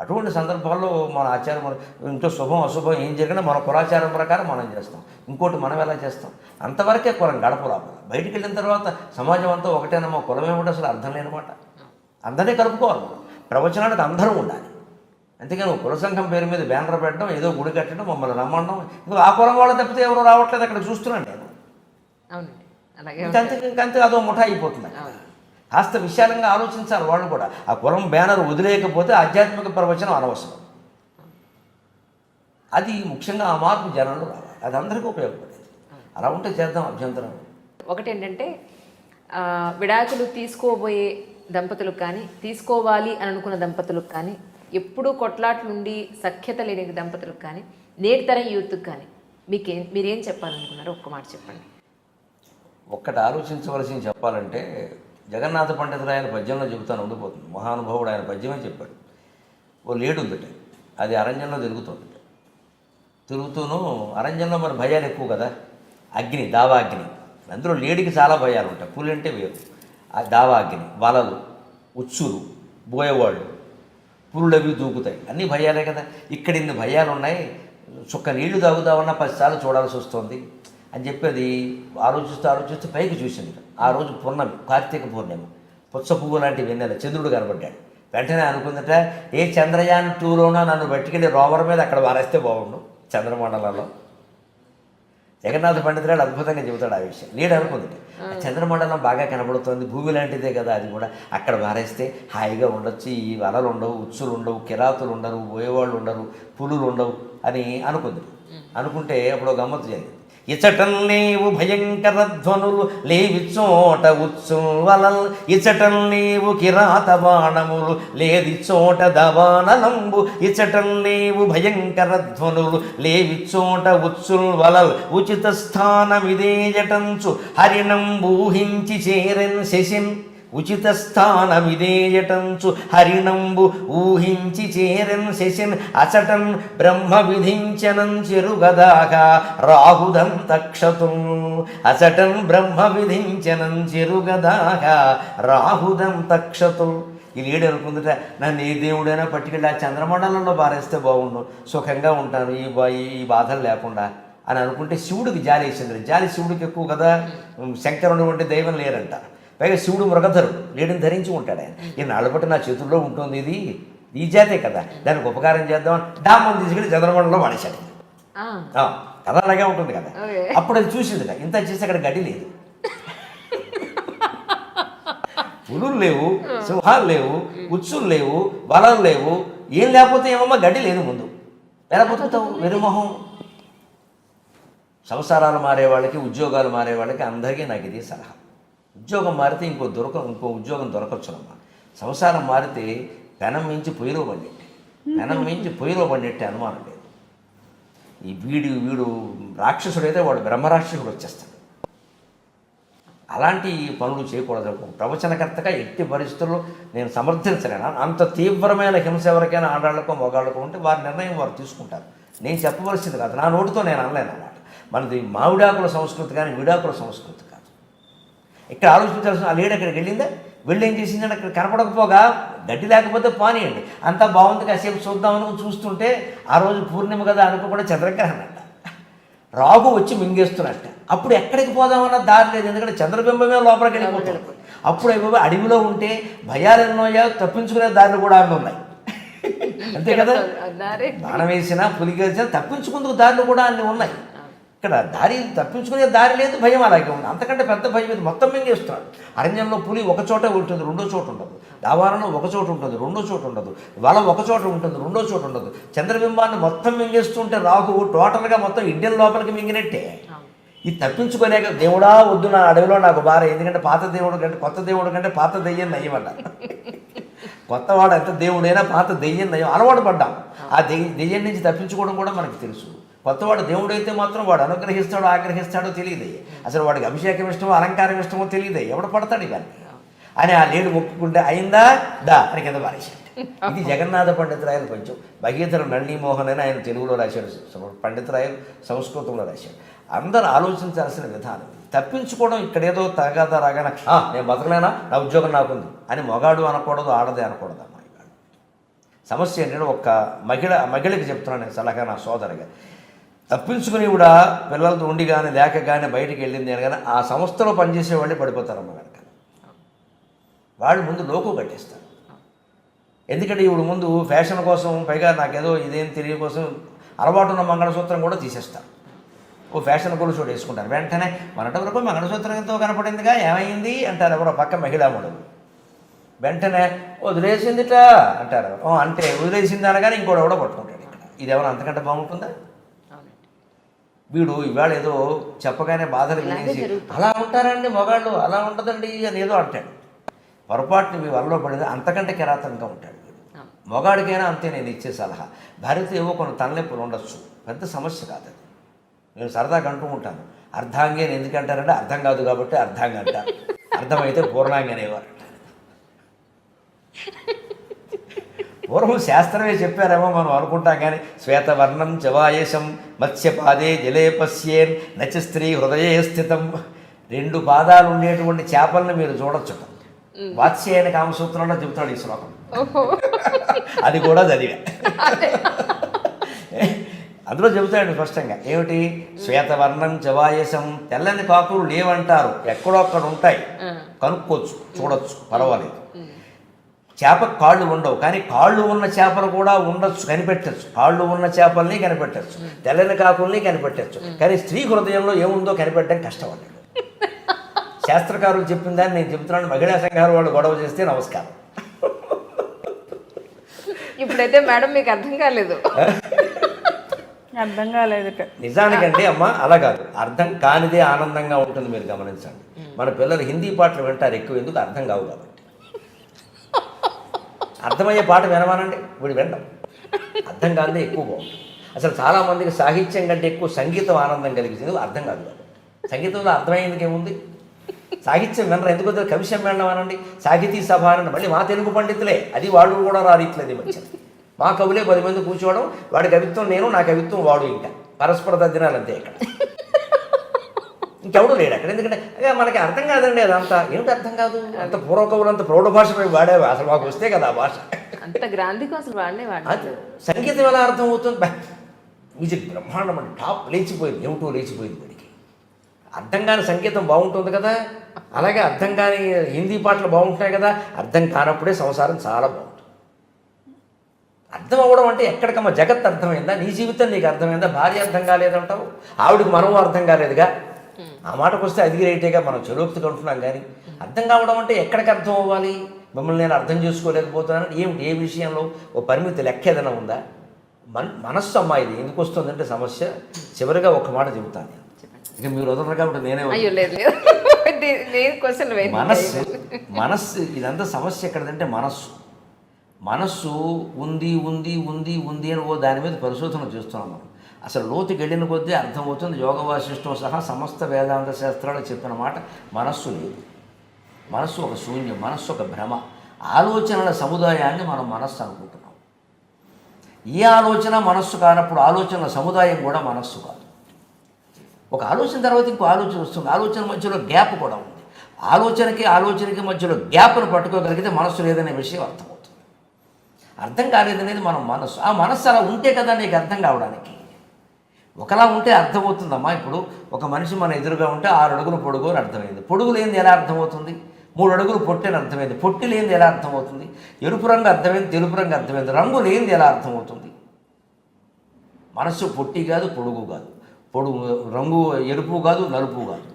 Speaker 2: అటువంటి సందర్భాల్లో మన ఆచారం, ఇంట్లో శుభం అశుభం ఏం జరిగినా మన కులాచారం ప్రకారం మనం చేస్తాం. ఇంకోటి మనం ఎలా చేస్తాం? అంతవరకే కులం గడప లోపల. బయటికి వెళ్ళిన తర్వాత సమాజం అంతా ఒకటేనమ్మా, కులం ఏమిటి అసలు అర్థం లేనమాట. అందరినీ కలుపుకోవాలి మనం. ప్రవచనానికి అందరూ ఉండాలి. అంతేగాని కుల సంఘం పేరు మీద బ్యానర్ పెట్టడం, ఏదో గుడి కట్టడం, మమ్మల్ని రమ్మడం, ఇంకా ఆ కులం వాళ్ళు తప్పితే ఎవరో రావట్లేదు అక్కడ చూస్తున్నాను నేను. ఇంకంతే అదో ముఠా అయిపోతుంది. కాస్త విశాలంగా ఆలోచించాలి వాళ్ళు కూడా. ఆ కులం బ్యానర్ వదిలేయకపోతే ఆధ్యాత్మిక ప్రవచనం అనవసరం. అది ముఖ్యంగా ఆ మార్పు జనంలో రావాలి. అది అందరికీ ఉపయోగపడేది. అలా ఉంటే చేద్దాం, అభ్యంతరం.
Speaker 3: ఒకటి ఏంటంటే విడాకులు తీసుకోబోయే దంపతులకు కానీ, తీసుకోవాలి అని అనుకున్న దంపతులకు కానీ, ఎప్పుడూ కొట్లాట్లుండి సఖ్యత లేని దంపతులకు కానీ, నేటి తరం యూత్కి కానీ మీరేం చెప్పాలనుకున్నారో ఒక్క మాట చెప్పండి.
Speaker 2: ఒక్కటి ఆలోచించవలసింది చెప్పాలంటే, జగన్నాథ పండితుడు ఆయన పద్యంలో చెబుతాను ఉండిపోతుంది. మహానుభావుడు ఆయన పద్యమే చెప్పాడు. ఓ లేడు ఉందట, అది అరణ్యంలో తిరుగుతుంది. తిరుగుతూను అరణ్యంలో మరి భయాలు ఎక్కువ కదా, అగ్ని, దావాగ్ని. అందులో లేడికి చాలా భయాలు ఉంటాయి. పులి అంటే వేరు. ఆ దావాగ్ని, వలలు, ఉచ్చులు, బోయేవాళ్ళు, పురులు అవి దూకుతాయి, అన్నీ భయాలే కదా. ఇక్కడ ఇన్ని భయాలు ఉన్నాయి, చుక్క నీళ్లు తాగుదామన్నా 10 సార్లు చూడాల్సి వస్తుంది అని చెప్పేది ఆలోచిస్తూ పైకి చూసింది. ఆ రోజు పూర్ణమి, కార్తీక పూర్ణమి, పుచ్చ పువ్వు లాంటి వెన్నెల, చంద్రుడు కనబడ్డాడు. వెంటనే అనుకుందట, ఏ చంద్రయాన్ 2లోనో నన్ను పట్టుకెళ్ళి రోవర్ మీద అక్కడ వారేస్తే బాగుండు చంద్రమండలంలో. జగన్నాథ పండితురాడు అద్భుతంగా చెబుతాడు ఆ విషయం. నేను అనుకుంది చంద్రమండలం బాగా కనబడుతుంది, భూమి లాంటిదే కదా అది కూడా, అక్కడ మారేస్తే హాయిగా ఉండొచ్చు, ఈ వలలు ఉండవు, ఉచ్చులు ఉండవు, కిరాతులు ఉండరు, పోయేవాళ్ళు ఉండరు, పులులు ఉండవు అని అనుకుంది. అనుకుంటే అప్పుడు గమ్మత్తు జరిగింది. ఇచటం లేవు భయంకర ధ్వనులు లేవి చోట ఉత్సువలల్ ఇచటం లేవు కిరాత బాణములు లేది చోట దవానలంబు ఇచటం లేవు భయంకర ధ్వనులు లేవి చోట ఉత్సువలల్ ఉచిత స్థానమిదేయటంచు హరినంబూహించి చేరెన్ శశిన్ ఉచిత స్థానమిదేయటంచు హరినంబు ఊహించి చేరెన్ శశిన్ అచటన్ బ్రహ్మ విధించనం చెరుగదాగా రాహుదం తక్షతు అచటన్ బ్రహ్మ విధించనం చెరుగదాగా రాహుదం తక్షతు ఈ లేడు అనుకుందట నన్ను ఏ దేవుడైనా పట్టుకెళ్ళి ఆ చంద్రమండలంలో బారేస్తే బాగుండు, సుఖంగా ఉంటాను ఈ బాధలు లేకుండా అని అనుకుంటే శివుడికి జాలి వేసింది. జాలి శివుడికి ఎక్కువ కదా, శంకరుడు వంటి దైవం లేరంట. పైగా శివుడు మృగధరుడు, లేడిని ధరించి ఉంటాడు ఆయన. ఈ నాళ్ళపట్టి నా చేతుల్లో ఉంటుంది, ఇది ఈ జాతే కదా, దానికి ఉపకారం చేద్దాం డామ్మని తీసుకెళ్ళి చంద్రమండలంలో వాడేశాడు. కథ అలాగే ఉంటుంది కదా. అప్పుడు అది చూసింది ఇంత చేసి అక్కడ గడ్డి లేదు, పులులు లేవు, సింహాలు లేవు, ఉచ్చులు లేవు, బలాలు లేవు, ఏం లేకపోతే ఏమమ్మా గడ్డి లేదు ముందు, ఎలా బతుకుతావు వెరుమొహం. సంసారాలు మారే వాళ్ళకి, ఉద్యోగాలు మారే వాళ్ళకి అందరికీ నాకు ఇది సలహా. ఉద్యోగం మారితే ఇంకో ఉద్యోగం దొరకవచ్చునమ్మా. సంసారం మారితే పెనం మించి పొయ్యిలో పడినట్టే, పెనం మించి పొయ్యిలో పడినట్టే, అనుమానం లేదు. ఈ వీడు రాక్షసుడైతే వాడు బ్రహ్మరాక్షసుడు వచ్చేస్తాడు. అలాంటి పనులు చేయకూడదు. ప్రవచనకర్తగా ఎట్టి పరిస్థితుల్లో నేను సమర్థించలేను. అంత తీవ్రమైన హింస ఎవరికైనా ఆడాళ్ళకో మొగాళ్ళకో ఉంటే వారి నిర్ణయం వారు తీసుకుంటారు. నేను చెప్పవలసింది కాదు, నా నోటితో నేను అనలేను అన్నమాట. మనది మామిడాకుల సంస్కృతి కానీ విడాకుల సంస్కృతి కాదు. ఇక్కడ ఆలోచించాల్సిన ఆ లేడు అక్కడికి వెళ్ళి ఏం చేసిందంటే అక్కడ కనపడకపోగా గడ్డి లేకపోతే పానీయండి, అంతా బాగుంది కాసేపు చూద్దామని చూస్తుంటే ఆ రోజు పూర్ణిమ కదా అనుకోకుండా చంద్రగ్రహణం అంట. రాహు వచ్చి మింగేస్తున్నట్ట. అప్పుడు ఎక్కడికి పోదామన్న దారి లేదు, ఎందుకంటే చంద్రబింబమే లోపలికి వెళ్ళిపోతుంది. అప్పుడు అయిపోయి అడవిలో ఉంటే భయాలు ఎన్నోయా, తప్పించుకునే దారులు కూడా అన్నీ ఉన్నాయి, అంతే కదా. బాణం వేసినా పులికి వేసినా తప్పించుకుందుకు దారులు కూడా అన్నీ ఉన్నాయి. ఇక్కడ దారి తప్పించుకునే దారి లేదు, భయం అలాగే ఉంది. అంతకంటే పెద్ద భయం ఇది, మొత్తం మింగేస్తున్నాడు. అరణ్యంలో పులి ఒక చోట ఉంటుంది, రెండో చోట ఉండదు. దావారణం ఒక చోట ఉంటుంది, రెండో చోట ఉండదు. వల ఒక చోట ఉంటుంది, రెండో చోట ఉండదు. చంద్రబింబాన్ని మొత్తం మింగేస్తుంటే రాహువు టోటల్గా మొత్తం ఇండియన్ లోపలికి మింగినట్టే. ఇది తప్పించుకునేక దేవుడా వద్దు నా అడవిలో నాకు బాగా, ఎందుకంటే పాత దేవుడు కంటే కొత్త దేవుడు కంటే పాత దెయ్యం నయ్యమట. కొత్తవాడు ఎంత దేవుడైనా పాత దెయ్యం నయ్యం, అలవాటు పడ్డాం. ఆ దెయ్యం నుంచి తప్పించుకోవడం కూడా మనకు తెలుసు. కొత్తవాడు దేవుడైతే మాత్రం వాడు అనుగ్రహిస్తాడో ఆగ్రహిస్తాడో తెలియదు. అసలు వాడికి అభిషేకం ఇష్టమో అలంకారం ఇష్టమో తెలియదు, ఎవడు పడతాడు ఇవన్నీ అని ఆ లేడు మొక్కుకుంటే అయిందా దా అని కింద పారేశాడు. ఇది జగన్నాథ పండితురాయలు కొంచెం భగీధర నళినీమోహన్ అని ఆయన తెలుగులో రాశాడు, పండితురాయలు సంస్కృతంలో రాశాడు. అందరూ ఆలోచించాల్సిన విధానం. తప్పించుకోవడం ఇక్కడేదో తగాదా రాగానే నేను బతకలేనా, నా ఉద్యోగం నాకుంది అని మొగాడు అనకూడదు, ఆడదే అనకూడదు. అమ్మ ఇవాళ సమస్య ఏంటంటే ఒక్క మహిళకి చెప్తున్నాను నేను సలహా, నా సోదరిగా. తప్పించుకుని కూడా పిల్లలతో ఉండి కానీ లేక కానీ బయటికి వెళ్ళింది అని కానీ ఆ సంస్థలో పనిచేసే వాళ్ళే పడిపోతారమ్మ కనుక. వాళ్ళు ముందు లోకు కట్టేస్తారు. ఎందుకంటే ఇప్పుడు ముందు ఫ్యాషన్ కోసం, పైగా నాకేదో ఇదేం తెలియ కోసం అలవాటు ఉన్న మంగళసూత్రం కూడా తీసేస్తారు. ఓ ఫ్యాషన్ కూడా చోటు వేసుకుంటారు. వెంటనే మనట వరకు మంగళసూత్రంతో కనపడిందిగా ఏమైంది అంటారు ఎవరో పక్క మహిళాముడు. వెంటనే వదిలేసిందిట అంటారు. అంటే వదిలేసింది అనగానే ఇంకోటి ఎవడో పట్టుకుంటాడు. ఇక్కడ ఇది ఎవరు అంతకంటే బాగుంటుందా? వీడు ఇవాళ ఏదో చెప్పగానే బాధలు వినేసి అలా ఉంటారండి మగాళ్ళు, అలా ఉంటుందండి అని ఏదో అంటాడు. పొరపాటుని మీ వలలో పడేది అంతకంటే కిరాతకంగా ఉంటాడు వీడు. మొగాడికైనా అంతే నేను ఇచ్చే సలహా. భార్యతో ఏవో కొన్ని తలనొప్పులు ఉండొచ్చు, పెద్ద సమస్య కాదు అది. నేను సరదాగా అంటూ ఉంటాను, అర్ధాంగి అని ఎందుకంటారంటే అర్థం కాదు కాబట్టి అర్ధాంగి అంటారు, అర్థమైతే పూర్ణాంగి అనేవారు. పూర్వం శాస్త్రమే చెప్పారేమో మనం అనుకుంటాం కానీ శ్వేతవర్ణం చవాయసం మత్స్యపాదే జలే పశ్యేన్ నచ స్త్రీ హృదయే స్థితం. 2 పాదాలు ఉండేటువంటి చేపలను మీరు చూడొచ్చు. వాత్స్యాయన కామసూత్రంలో చెబుతాడు ఈ శ్లోకం. అది కూడా చదివా. అందులో చెబుతాడు స్పష్టంగా ఏమిటి, శ్వేతవర్ణం చవాయసం, తెల్లని కాకులు లేవంటారు, ఎక్కడో అక్కడ ఉంటాయి, కనుక్కోవచ్చు, చూడొచ్చు, పర్వాలేదు. చేపకు కాళ్ళు ఉండవు, కానీ కాళ్ళు ఉన్న చేపలు కూడా ఉండొచ్చు, కనిపెట్టచ్చు. కాళ్ళు ఉన్న చేపల్ని కనిపెట్టచ్చు, తెల్లని కాకుల్ని కనిపెట్టచ్చు, కానీ స్త్రీ హృదయంలో ఏముందో కనిపెట్టడం కష్టం అన్నాడు. శాస్త్రకారులు చెప్పిన దాన్ని నేను చెబుతున్నాను. మహిళా సంఘాల వాళ్ళు గొడవ చేస్తే నమస్కారం.
Speaker 3: ఇప్పుడైతే మేడం మీకు అర్థం కాలేదు.
Speaker 4: అర్థం కాలేదుట.
Speaker 2: నిజానికంటే అమ్మ అలా కాదు, అర్థం కానిదే ఆనందంగా ఉంటుంది. మీరు గమనించండి, మన పిల్లలు హిందీ పాటలు వింటారు ఎక్కువ, ఎందుకు అర్థం కావు కాబట్టి. అర్థమయ్యే పాట వినవానండి, వీడు వినడం. అర్థం కానిదే ఎక్కువ బాగుంటుంది. అసలు చాలామందికి సాహిత్యం కంటే ఎక్కువ సంగీతం ఆనందం కలిగింది, అర్థం కాదు కాబట్టి. సంగీతంలో అర్థమయ్యేందుకు ఏముంది? సాహిత్యం వినరు, ఎందుకు కవి సమ్మేళనం అనండి, సాహితీ సభ అనండి, మళ్ళీ మా తెలుగు పండితులే, అది వాళ్ళు కూడా రానిట్లేదు మధ్య. మా కవులే 10 మంది కూర్చోవడం, వాడి కవిత్వం నేను, నా కవిత్వం వాడు, ఇంకా పరస్పర తద్దినాలు అంతే. ఇక్కడ ఇంకెవడు లేడు అక్కడ, ఎందుకంటే మనకి అర్థం కాదండి అదంతా. ఏమిటి అర్థం కాదు? అంత పూర్వకవులు అంత ప్రౌఢ భాష మేము వాడేవా? అసలు మాకు వస్తే కదా ఆ భాష.
Speaker 3: అంత గ్రాంధికం అసలు వాడినే
Speaker 2: అది సంగీతం ఎలా అర్థం అవుతుంది? మ్యూజిక్ బ్రహ్మాండం అండి, టాప్ లేచిపోయింది, ఏమిటో లేచిపోయింది వాడికి. అర్థం కాని సంగీతం బాగుంటుంది కదా, అలాగే అర్థం కాని హిందీ పాటలు బాగుంటాయి కదా. అర్థం కానప్పుడే సంసారం చాలా బాగుంటుంది. అర్థం అవ్వడం అంటే ఎక్కడికమ్మా, జగత్ అర్థమైందా? నీ జీవితం నీకు అర్థమైందా? భార్య అర్థం కాలేదంటావు, ఆవిడకి మనం అర్థం కాలేదుగా. ఆ మాటకు వస్తే అది రైటేగా, మనం చెలోక్తిగా ఉంటున్నాం. కానీ అర్థం కావడం అంటే ఎక్కడికి అర్థం అవ్వాలి? మిమ్మల్ని నేను అర్థం చేసుకోలేకపోతున్నాను ఏమిటి? ఏ విషయంలో ఓ పరిమితి లెక్క ఏదైనా ఉందా? మనస్సు అమ్మా, ఇది ఎందుకు వస్తుందంటే సమస్య. చివరిగా ఒక మాట చెబుతాను నేను, ఇక మీరు వదలరు కాబట్టి నేనే.
Speaker 3: అయ్యో లేదు లేదు, నేను క్వశ్చన్
Speaker 2: మనస్సు ఇదంతా సమస్య ఎక్కడదంటే మనస్సు ఉంది ఉంది ఉంది ఉంది అని ఓ దాని మీద పరిశోధన చేస్తున్నాం మనం. అసలు లోతుకి వెళ్ళిన కొద్దీ అర్థమవుతుంది. యోగ వాసిష్టం సహా సమస్త వేదాంత శాస్త్రాలు చెప్పిన మాట, మనస్సు లేదు. మనస్సు ఒక శూన్యం, మనస్సు ఒక భ్రమ. ఆలోచనల సముదాయాన్ని మనం మనస్సు అనుకుంటున్నాం. ఈ ఆలోచన మనస్సు కానప్పుడు ఆలోచనల సముదాయం కూడా మనస్సు కాదు. ఒక ఆలోచన తర్వాత ఇంకో ఆలోచన వస్తుంది, ఆలోచన మధ్యలో గ్యాప్ కూడా ఉంది. ఆలోచనకి మధ్యలో గ్యాప్ను పట్టుకోగలిగితే మనస్సు లేదనే విషయం అర్థమవుతుంది. అర్థం కాలేదనేది మనం మనస్సు. ఆ మనస్సు అలా ఉంటే కదా నీకు అర్థం కావడానికి. ఒకలా ఉంటే అర్థమవుతుందమ్మా. ఇప్పుడు ఒక మనిషి మన ఎదురుగా ఉంటే 6 అడుగులు పొడుగు అని అర్థమైంది. పొడుగు లేనిది ఎలా అర్థమవుతుంది? 3 అడుగులు పొట్టి అని అర్థమైంది. పొట్టి లేనిది ఎలా అర్థమవుతుంది? ఎరుపు రంగు అర్థమైంది, తెలుపు రంగు అర్థమైంది. రంగు లేనిది ఎలా అర్థమవుతుంది? మనస్సు పొట్టి కాదు, పొడుగు కాదు. రంగు ఎరుపు కాదు, నలుపు కాదు.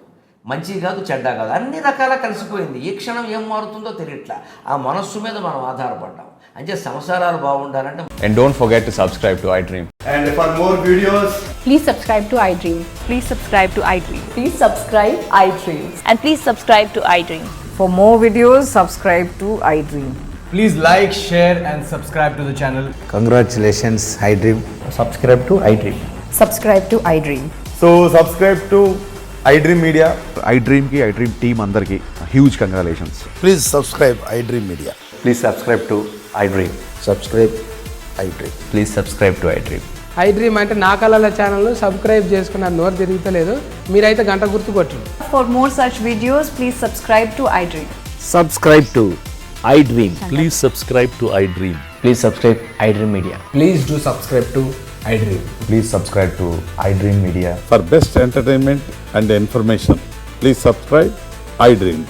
Speaker 2: మంచి కాదు, చెడ్డ కాదు. అన్ని రకాల కలిసిపోయింది. ఏ క్షణం ఏం మారుతుందో తెలియట్లా. ఆ మనస్సు మీద మనం ఆధారపడ్డాం. అంటే సంసారాలు బాగుండాలంటే.
Speaker 5: And don't forget to subscribe to iDream.
Speaker 6: And for more videos,
Speaker 7: Please subscribe to iDream. Please subscribe to iDream.
Speaker 8: Please subscribe iDream.
Speaker 7: And please subscribe to iDream.
Speaker 8: For more videos, subscribe to iDream.
Speaker 6: please like, share and subscribe to the channel.
Speaker 9: Congratulations, iDream.
Speaker 6: Subscribe to iDream.
Speaker 8: Subscribe to iDream.
Speaker 6: So subscribe to iDream Media.
Speaker 10: iDream ki iDream team andarki huge congratulations.
Speaker 9: Please subscribe iDream Media.
Speaker 5: Please subscribe to iDream.
Speaker 9: Subscribe iDream.
Speaker 5: Please subscribe to iDream.
Speaker 11: iDream అంటే నా కళల ఛానల్ సబ్స్క్రైబ్ చేసుకున్న నోరు తిరుగుతలేదు, మీరైతే గంట గుర్తు కొట్టండి.
Speaker 8: For more such videos, please subscribe to iDream.
Speaker 9: Subscribe to iDream.
Speaker 10: Please subscribe to iDream.
Speaker 5: Please subscribe iDream Media.
Speaker 6: Please do subscribe to iDream.
Speaker 10: Please subscribe to iDream Media.
Speaker 12: For best entertainment and information, please subscribe iDream.